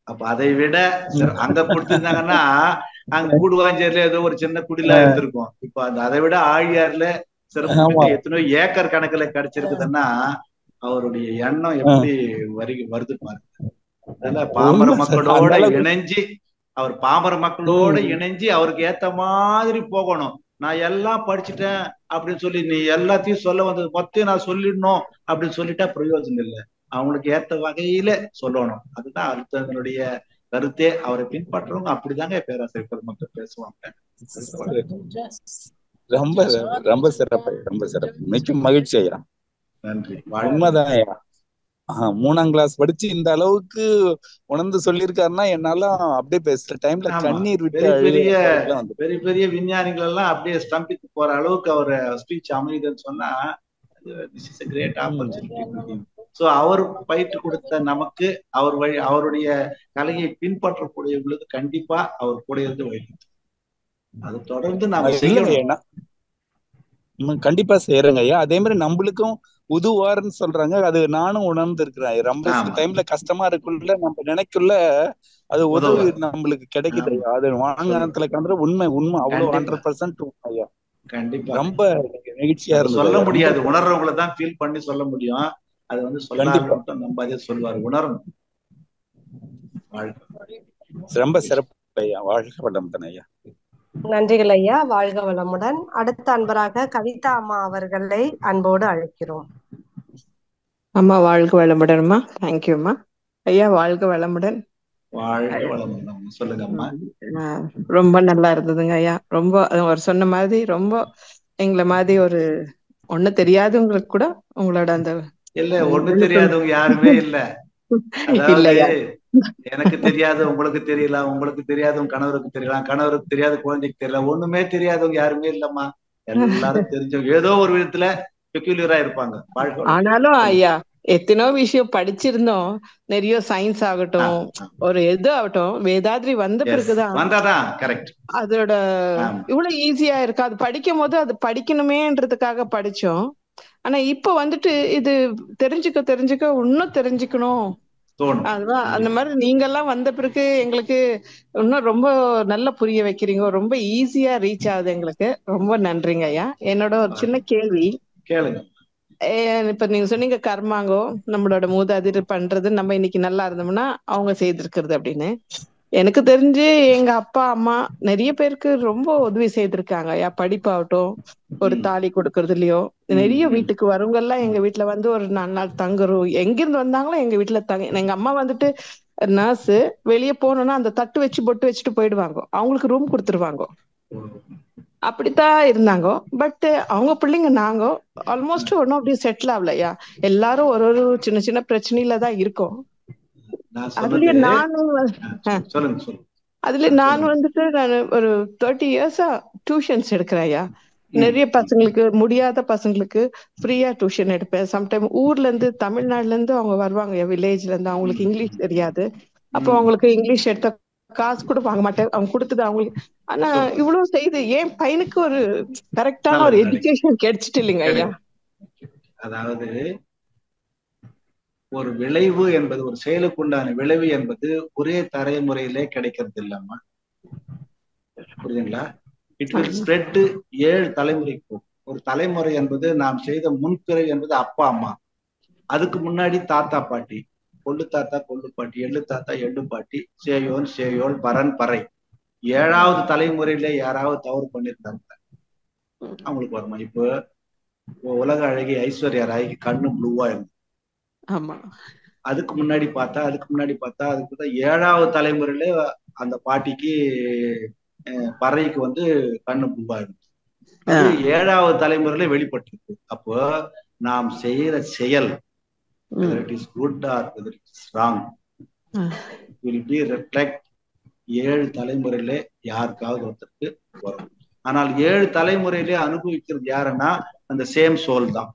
அப்ப அதை விட அங்க கொடுத்திருந்தாங்கன்னா அங்க கூடுவாஞ்சேரியில ஏதோ ஒரு சின்ன குடிலாம் இருந்திருக்கும். இப்ப அதை விட ஆழியார்ல சிறப்பு எத்தனையோ ஏக்கர் கணக்குல கிடைச்சிருக்குதுன்னா அவருடைய எண்ணம் எப்படி வருது பாருங்க. அதனால பாமர மக்களோட இணைஞ்சு, அவர் பாமர மக்களோட இணைஞ்சு அவருக்கு ஏத்த மாதிரி போகணும். நான் எல்லாம் படிச்சுட்டேன் அப்படின்னு சொல்லி நீ எல்லாத்தையும் சொல்ல வந்தது மொத்தம் நான் சொல்லிடணும் அப்படின்னு சொல்லிட்டா பிரயோஜனம் இல்லை. அவங்களுக்கு ஏத்த வகையில சொல்லணும். அதுதான் அடுத்தவங்களுடைய கருத்தே. அவரை பின்பற்றவங்க அப்படிதாங்க பேராசிரியர் பெருமக்கள் பேசுவாங்க. ரொம்ப ரொம்ப சிறப்பு, ரொம்ப சிறப்பு. மிக்க மகிழ்ச்சி ஐயா. நன்றி. உண்மைதான் ஐயா. 3ஆம் கிளாஸ் படிச்சு இந்த அளவுக்கு உணர்ந்து சொல்லியிருக்காருன்னா என்னால அப்படியே பேசுற டைம்ல கண்ணீர் விட்டு பெரிய பெரிய விஞ்ஞானிகள் எல்லாம் அப்படியே ஸ்டம்பித்து போற அளவுக்கு அவர் ஸ்பீச் அமைதுன்னு சொன்னா this is a great opportunity for him. So அவர் பயிற்று கொடுத்த நமக்கு அவர் வழி அவருடைய கலையை பின்பற்றக்கூடியவங்களுக்கு கண்டிப்பா அவர் கூட இருந்து வைத்து அது தொடர்ந்து நாம செய்யணும். கண்டிப்பா செய்யறேங்க ஐயா. அதே மாதிரி நம்மளுக்கும் உதவுவாருன்னு சொல்றாங்க. அது நானும் உணர்ந்து இருக்கிறேன். ரொம்ப டைம்ல கஷ்டமா இருக்குள்ள நம்ம நினைக்குள்ள அது உதவி நம்மளுக்கு கிடைக்குது ஐயா. அது வாங்கத்துல கலந்துற உண்மை அவ்வளவு 100% ஐயா. கண்டிப்பா ரொம்ப நெகிழ்ச்சியா இருந்தது. சொல்ல முடியாது, உணர்றவங்களை தான் ஃபீல் பண்ணி சொல்ல முடியும். அது வந்து சொல்லாம நம்ம அதே சொல்வார், உணரணும். ரொம்ப சிறப்பு ஐயா. வாழ்க வளமுடன் ஐயா. நன்றிகள் ஐயா. வாழ்க வளமுடன். அடுத்த அன்பராக கவிதா அம்மா அவர்களை அன்போடு அழைக்கிறோம். அம்மா வாழ்க வளமுடன்மா. தேங்க்யூம்மா. ஐயா வாழ்க வளமுடன். வாழ்க வளமுடன். சொல்லுங்க அம்மா. ரொம்ப நல்லா இருந்ததுங்க ஐயா. ரொம்ப அவர் சொன்ன மாதிரி ரொம்ப எங்களை மாதிரி ஒரு ஒண்ணு தெரியாதவங்களுக்கு கூட உங்களோட அந்த இல்ல ஒண்ணு தெரியாதவங்க யாருமே இல்ல. எனக்கு தெரியாது உங்களுக்கு தெரியல, உங்களுக்கு தெரியாதவங்க கணவருக்கு தெரியலாம், கணவருக்கு தெரியாத குழந்தைக்கு தெரியல, ஒண்ணுமே தெரியாதவங்க யாருமே இல்லம்மா. எல்லாரும் தெரிஞ்சவங்க ஏதோ ஒரு விதத்துல பெக்யூலியரா இருப்பாங்க. ஆனாலும் ஐயா எத்தனோ விஷயம் படிச்சிருந்தோம். நிறைய சயின்ஸ் ஆகட்டும் ஒரு எது ஆகட்டும் வேதாத்ரி வந்த பிறகுதான் அதோட இவ்வளவு ஈஸியா இருக்கு. அது படிக்கும் போது அது படிக்கணுமேன்றதுக்காக படிச்சோம். ஆனா இப்ப வந்துட்டு இது தெரிஞ்சுக்க இன்னும் தெரிஞ்சுக்கணும். அதுதான் அந்த மாதிரி நீங்க எல்லாம் வந்த பிறகு எங்களுக்கு இன்னும் ரொம்ப நல்லா புரிய வைக்கிறீங்க. ரொம்ப ஈஸியா ரீச் ஆகுது எங்களுக்கு. ரொம்ப நன்றிங்க ஐயா. என்னோட ஒரு சின்ன கேள்வி கேளுங்க. இப்ப நீங்க சொன்னீங்க கர்மாங்கோ நம்மளோட மூதாதையர் பண்றது நம்ம இன்னைக்கு நல்லா இருந்தோம்னா அவங்க செய்திருக்கிறது அப்படின்னு. எனக்கு தெரிஞ்சு எங்க அப்பா அம்மா நிறைய பேருக்கு ரொம்ப உதவி செய்திருக்காங்க. படிப்பாகட்டும் ஒரு தாலி கொடுக்கறதுலயோ நிறைய வீட்டுக்கு வரவங்க எல்லாம் எங்க வீட்டுல வந்து ஒரு 4 நாள் தங்குறோம். எங்கிருந்து வந்தாங்களோ எங்க வீட்டுல எங்க அம்மா வந்துட்டு நர்ஸ் வெளியே போனோம்னா அந்த தட்டு வச்சு பொட்டு வச்சுட்டு போயிடுவாங்க. அவங்களுக்கு ரூம் கொடுத்துருவாங்க. அப்படித்தான் இருந்தாங்க. பட் அவங்க பிள்ளைங்க நாங்க ஆல்மோஸ்ட் ஒன்னும் அப்படியே செட்டில் ஆகலையா. எல்லாரும் ஒரு சின்ன சின்ன பிரச்சனையில தான் இருக்கோம். அதுலயே நான் வந்துட்டு நான் ஒரு 30 இயர்ஸா டியூஷன்ஸ் எடுக்கிறேன்யா. நிறைய பசங்களுக்கு முடியாத பசங்களுக்கு ஃப்ரீயா டியூஷன் எடுப்பேன். சம்டைம் ஊர்ல இருந்து தமிழ்நாடுல இருந்து அவங்க வருவாங்க, வில்லேஜ்ல இருந்து. அவங்களுக்கு இங்கிலீஷ் தெரியாது. அப்போ அவங்களுக்கு இங்கிலீஷ் எடுத்த காசு கூட வாங்க மாட்டேன், அவங்க கொடுத்தது அவங்களுக்கு. ஆனா இவ்வளவு செய்து என் பையனுக்கு ஒரு கரெக்டான ஒரு எஜுகேஷன் கிடைச்சிட்டு இல்லைங்க ஐயா. அதாவது ஒரு விளைவு என்பது, ஒரு செயலுக்குண்டான விளைவு என்பது ஒரே தலைமுறையிலே கிடைக்கிறது இல்லம்மா. புரியுதுங்களா? இட் வில் ஸ்ப்ரெட் 7 தலைமுறைக்கு. ஒரு தலைமுறை என்பது நாம் செய்த முன்பிறகு என்பது அப்பா அம்மா, அதுக்கு முன்னாடி தாத்தா பாட்டி, கொள்ளு தாத்தா கொள்ளு பாட்டி, எள்ளு தாத்தா எள்ளு பாட்டி, சேயோன் சேயோல் பரன் பறை. 7வது தலைமுறையில யாராவது தவறு பண்ணிருக்காங்க அவங்களுக்கு வருமா? இப்போ உலக அழகி ஐஸ்வர்யா ராய்க்கு கண்ணு ப்ளூவா இருக்கு. அதுக்கு முன்னாடி பார்த்தா அதுக்கு 7வது தலைமுறையில அந்த பாட்டிக்கு பறைக்கு வந்து கண்ணு ப்ளூவா இருக்கு. அது 7வது தலைமுறையில வெளிப்பட்டிருக்கு. அப்போ நாம் செய்யற செயல் it is good or it is wrong will be reflect 7 தலைமுறையில யாருக்காவது ஒருத்தருக்கு வரும். ஆனால் 7 தலைமுறையிலே அனுபவிக்கிறது யாருன்னா அந்த சேம் சோல் தான்.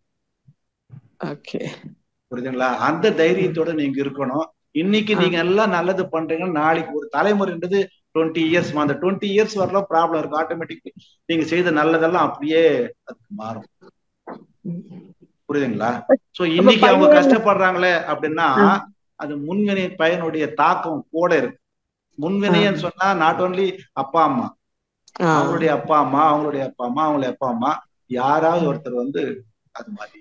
புரியுதுங்களா? அந்த தைரியத்தோட நீங்க இருக்கணும். இன்னைக்கு நீங்க எல்லாம் நல்லது பண்றீங்க, நாளைக்கு ஒரு தலைமுறைன்றது 20 இயர்ஸ். அந்த 20 இயர்ஸ் வரலாம் ப்ராப்ளம் இருக்கு. ஆட்டோமேட்டிக் நீங்க செய்த நல்லதெல்லாம் அப்படியே அதுக்கு மாறும். புரியுதுங்களா? சோ இன்னைக்கு அவங்க கஷ்டப்படுறாங்களே அப்படின்னா அது முன்வினை பயனுடைய தாக்கம் கூட இருக்கு. முன்வினைன்னு சொன்னா நாட் ஓன்லி அப்பா அம்மா, அவங்களுடைய அப்பா அம்மா, அவங்களுடைய அப்பா அம்மா, அவங்களுடைய அப்பா அம்மா, யாராவது ஒருத்தர் வந்து அது மாதிரி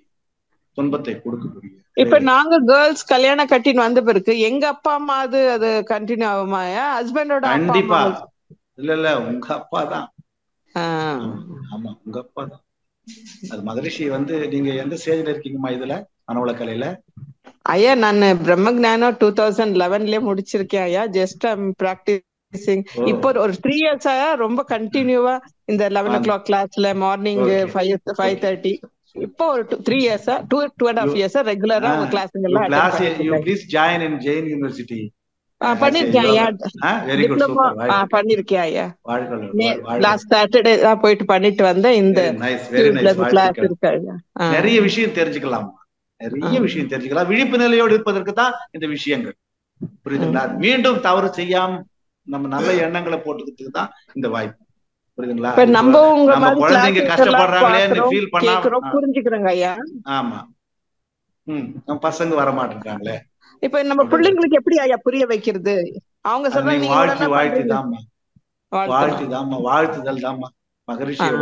துன்பத்தை கொடுக்க முடியும். இப்ப நாங்க கேர்ள்ஸ் கல்யாணம் கட்டின்னு வந்த பிறகு எங்க அப்பா அம்மா அது கண்டினியூ ஆகுமா? ஹஸ்பண்டோட கண்டிப்பா இல்ல உங்க அப்பா தான். ஆமா உங்க அப்பா தான். அது மகரிஷி வந்து நீங்க எந்த ஸ்டேஜ்ல இருக்கீங்கம்மா இதுல மனவள கலையில? ஐயா நான் பிரம்மஞானம் 2011 முடிச்சிருக்கேன் ஐயா. Just practising. இப்போ ஒரு 3 years ரொம்ப கண்டினியூவா இந்த 11 o'clock கிளாஸ்ல மார்னிங் 5:30. இப்போ ஒரு 3 years 2.5 years ரெகுலரா உங்க கிளாஸ்ங்க எல்லாம் அட்டெண்ட் பண்ணிருக்கேன். Please join in Jain university. பண்ணிருக்கேன் ஐயா. Very good, diploma super. பண்ணிருக்கேன் ஐயா. வாழ்க. லாஸ்ட் சாட்டர்டே தான் போயிட்டு பண்ணிட்டு வந்தேன். இந்த கிளாஸ் இருக்கு ஐயா. நிறைய விஷயம் தெரிஞ்சுக்கலாம், நிறைய விஷயம் தெரிஞ்சுக்கலாம். விழிப்பு நிலையோடு இருப்பதற்கு தான் இந்த விஷயங்கள், புரியுதுங்களா? மீண்டும் தவறு செய்யாம நம்ம நல்ல எண்ணங்களை போட்டுக்கிறதுக்கு தான் இந்த வாய்ப்பு, புரியுதுங்களா? நம்ம குழந்தைங்க கஷ்டப்படுறாங்களேன்னு ஃபீல் பண்ணா புரிஞ்சுக்கிறோங்க ஐயா. ஆமா, நம்ம பசங்க வர மாட்டேங்கிறாங்களே. இப்ப நம்ம பிள்ளைங்களுக்கு எப்படி ஐயா புரிய வைக்கிறது? அவங்க சொல்றாங்க வாழ்த்துதல் தாமா. மகரிஷியை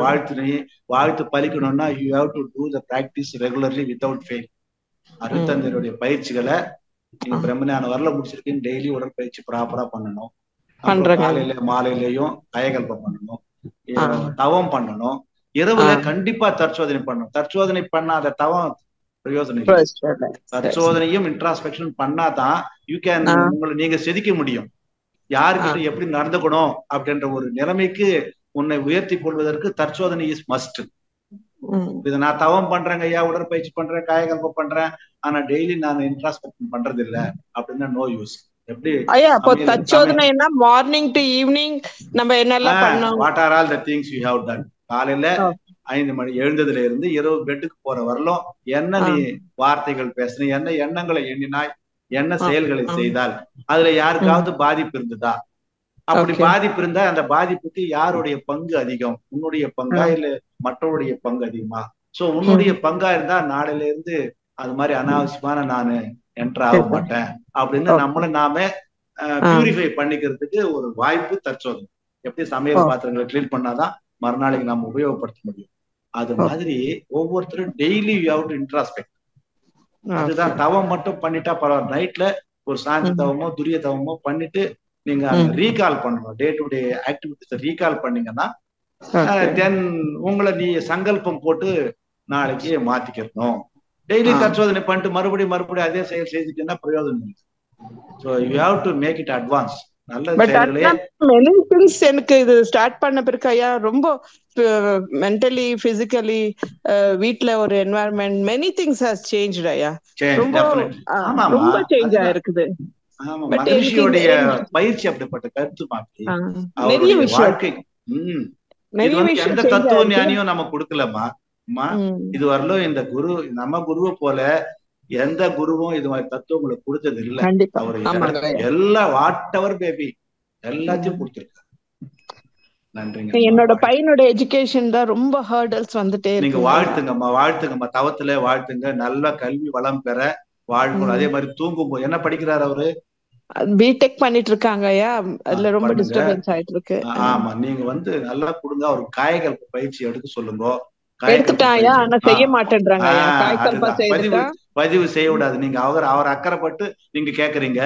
வாழ்த்து பலிக்கணும்னா you have to do the practice regularly without fail. அருத்தந்தருடைய பயிற்சிகளை நீங்க பிரம்மஞானம் வரல முடிச்சிருக்கீங்க, டெய்லி உடற்பயிற்சி ப்ராப்பரா பண்ணணும். காலையில மாலையிலயும் கயகல்பம் பண்ணணும், தவம் பண்ணணும். இரவுல கண்டிப்பா தற்சோதனை பண்ணணும். தற்சோதனை பண்ணாத தவம் பிரயோஜனம் இல்லை. தற்சோதனையும் இன்ட்ராஸ்பெக்ஷன் பண்ணாதான் யூ கேன் உங்களை நீங்க செதுக்க முடியும். யாருக்கிட்ட எப்படி நடந்துக்கணும் அப்படின்ற ஒரு நிலைமைக்கு உன்னை உயர்த்தி கொள்வதற்கு தற்சோதனை இஸ் மஸ்ட். இதை நான் தவம் பண்றேங்க ஐயா, உடற்பயிற்சி பண்றேன், காயகல்பம் பண்றேன், ஆனா டெய்லி நான் இன்ட்ராஸ்பெக்ஷன் பண்றது இல்ல அப்படின்னா நோ யூஸ். எப்படி ஐயா அப்போ தற்சோதனைனா மார்னிங் டு ஈவினிங் நம்ம என்னெல்லாம் பண்ணோம்? What are all the things you have done? காலையில 5 மணி எழுந்ததுல இருந்து இரவு பெட்டுக்கு போற வரலும் என்ன நீ வார்த்தைகள் பேசின, என்ன எண்ணங்களை எண்ணினாய், என்ன செயல்களை செய்தால் அதுல யாருக்காவது பாதிப்பு இருந்ததா? அப்படி பாதிப்பு இருந்தா அந்த பாதிப்புக்கு யாருடைய பங்கு அதிகம்? உன்னுடைய பங்கா இல்ல மற்றவருடைய பங்கு அதிகமா? சோ உன்னுடைய பங்கா இருந்தா நாளையில இருந்து அது மாதிரி அனாவசியமான நானு என்டர் ஆக மாட்டேன் அப்படின்னு நம்மள நாமே பியூரிஃபை பண்ணிக்கிறதுக்கு ஒரு வாய்ப்பு தற்சோதனை. எப்படி சமையல் பாத்திரங்களை கிளீன் பண்ணாதான் மறுநாளைக்கு நம்ம உபயோகப்படுத்த முடியும். அது மாதிரி ஒவ்வொருத்தரும் daily you have to introspect. அதுதான் தவம் மட்டும் பண்ணிட்டா பரவாயில்ல. நைட்ல ஒரு சாந்தி தவமோ துரிய தவமோ பண்ணிட்டு நீங்க ரீகால் பண்ணணும். Day to day activities recall பண்ணீங்கன்னா தென் உங்களை நீ சங்கல்பம் போட்டு நாளைக்கு மாத்திக்கணும். டெய்லி தற்சோதனை பண்ணிட்டு மறுபடியும் அதே செயல் செய்துட்டீங்கன்னா பிரயோஜனம் இல்லை. So you have to make it advance. எனக்கு இது ஸ்டார்ட் பண்ண பிறகு ஐயா ரொம்ப மென்டலி பிசிக்கலி வீட்ல ஒரு environment many things has changed ஐயா. ரொம்ப சேஞ்ச் ஆயிருக்குது. மகரிஷியோடைய பயிற்சி அப்படிப்பட்ட கருத்து மாற்றி நிறைய விஷயம் எந்த தத்துவ ஞானியும் நம்ம கொடுக்கலமா. இது வரலும் இந்த குரு நம்ம குருவை போல எந்த குருவும் இது மாதிரி தத்துவங்களை கொடுத்தது இல்ல. அவரு எல்லா வாட் எவர் பேபி எல்லாத்தையும் கொடுத்திருக்காரு. நன்றிங்க. என்னோட பையனோட எஜுகேஷன் தான் ரொம்ப ஹர்டல்ஸ் வந்துட்டே இருக்கு. நீங்க வாழ்த்துங்கம்மா தவத்துல வாழ்த்துங்க. நல்ல கல்வி வளம் பெற வாழ்க்கணும். அதே மாதிரி தூங்கும்போது என்ன படிக்கிறாரு அவரு? பிடெக் பண்ணிட்டு இருக்காங்க ஐயா. அதுல ரொம்ப டிஸ்டர்பன்ஸ் ஆயிட்டு இருக்கு. ஆமா, நீங்க நல்லா கொடுங்க. அவரு காயகல்ப பயிற்சி எடுக்க சொல்லுங்க. எடுத்துட்டாயா ஆனா செய்ய மாட்டேன்றாங்க. பதிவு செய்ய விடாது. நீங்க அவர் அக்கறைப்பட்டு நீங்க கேக்குறீங்க.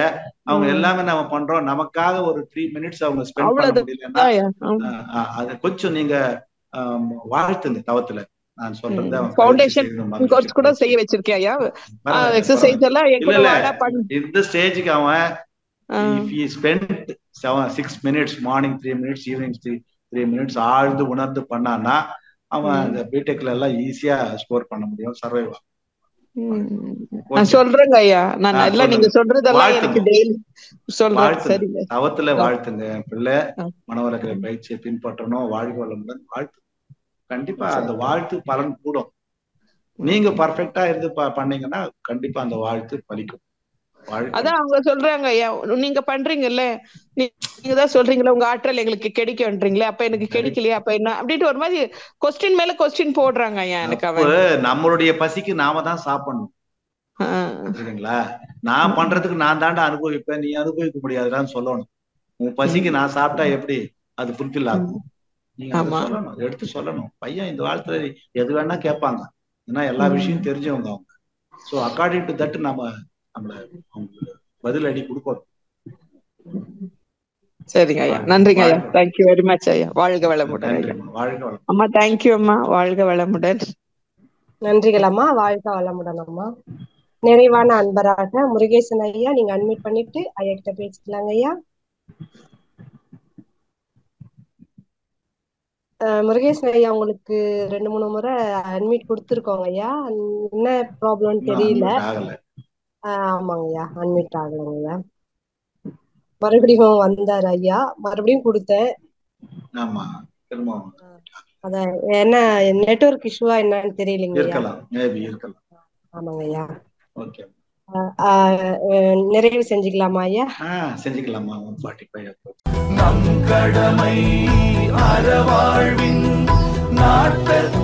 அவங்க எல்லாமே நம்ம பண்றோம். நமக்காக ஒரு 3 minutes அவங்க ஸ்பெண்ட் பண்ண முடியலன்னா அது கொஞ்சம் நீங்க வாழ்த்துங்க தவத்துல. நான் சொல்றது ஃபவுண்டேஷன் கோர்ஸ் கூட செய்ய வச்சிருக்கேயா. எக்ஸர்சைஸ் எல்லாம் இந்த ஸ்டேஜுக்கு அவன் if he spent 6 minutes morning 3 minutes evening 3 minutes ஆழ்ந்து உணர்ந்து பண்ணான்னா அவன் அந்த பிடெக்ல எல்லாம் ஈஸியா ஸ்கோர் பண்ண முடியும், சர்வைவ் ஆகும். நான் சொல்றேங்க ஐயா. நான் எல்லாம் நீங்க சொல்றதெல்லாம் எனக்கு டெய்லி சொல்றேன். சரிங்க. தவத்துல வாழ்த்துங்க. பிள்ளை மனவளக்கலை பயிற்சியை பின்பற்றணும். வாழ்க வளமுடன். வாழ்த்து. கண்டிப்பா அந்த வாழ்த்து பலன் கூடும். நீங்க பர்ஃபெக்டா இருந்து பண்ணீங்கன்னா கண்டிப்பா அந்த வாழ்த்து பலிக்கும். அதான் அவங்க சொல்றாங்க ஐயா, நீங்க பண்றீங்கல்ல, நீங்க தான் சொல்றீங்களா உங்க ஆற்றல் எங்களுக்கு கிடைக்கன்றீங்களே, அப்ப எனக்கு கிடைக்கலையா, அப்ப என்ன அப்படின்ட்டு ஒரு மாதிரி கொஸ்டின் மேல கொஸ்டின் போடுறாங்க ஐயா. எனக்கு நம்மளுடைய பசிக்கு நாம தான் சாப்பிடணும். சரிங்களா? நான் பண்றதுக்கு நான் தாண்டா அனுபவிப்பேன், நீ அனுபவிக்க முடியாதுன்னு சொல்லணும். உன் பசிக்கு நான் சாப்பிட்டா எப்படி அது ஃபுல்ஃபில் ஆகும்? நீங்க சொல்லணும், எடுத்து சொல்லணும். பையன் இந்த வாழ்த்துல எது வேணா கேட்பாங்க, ஏன்னா எல்லா விஷயம் தெரிஞ்சவங்க அவங்க. ஸோ அக்கார்டிங் டு தட் நம்மள பதில் அடி கொடுக்கணும். சரிங்க ஐயா. நன்றிங்க ஐயா. தேங்க்யூ வெரி மச் ஐயா. வாழ்க வளமுடன். வாழ்க வளம் அம்மா. தேங்க்யூ அம்மா. வாழ்க வளமுடன். நன்றிகள் அம்மா. வாழ்க வளமுடன் அம்மா. நிறைவான அன்பராக முருகேசன் ஐயா, நீங்க அட்மிட் பண்ணிட்டு ஐயா கிட்ட பேசிக்கலாங்க ஐயா. முருகேசன் ஐயா, உங்களுக்கு 2-3 முறை அட்மிட் கொடுத்துருக்கோங்க ஐயா. என்ன ப்ராப்ளம்னு தெரியல. ஆமாங்க ஐயா, அட்மிட் ஆகலைங்க ஐயா. மறுபடியும் வந்தாரு ஐயா, மறுபடியும் கொடுத்தேன். அதான் என்ன நெட்வொர்க் இஷ்யூவா என்னன்னு தெரியலைங்க ஐயா. ஆமாங்க ஐயா. நிறைவு செஞ்சுக்கலாமா ஐயா? செஞ்சுக்கலாமா? நம் கடமை அறவாழ்வின் நாட்டத்தை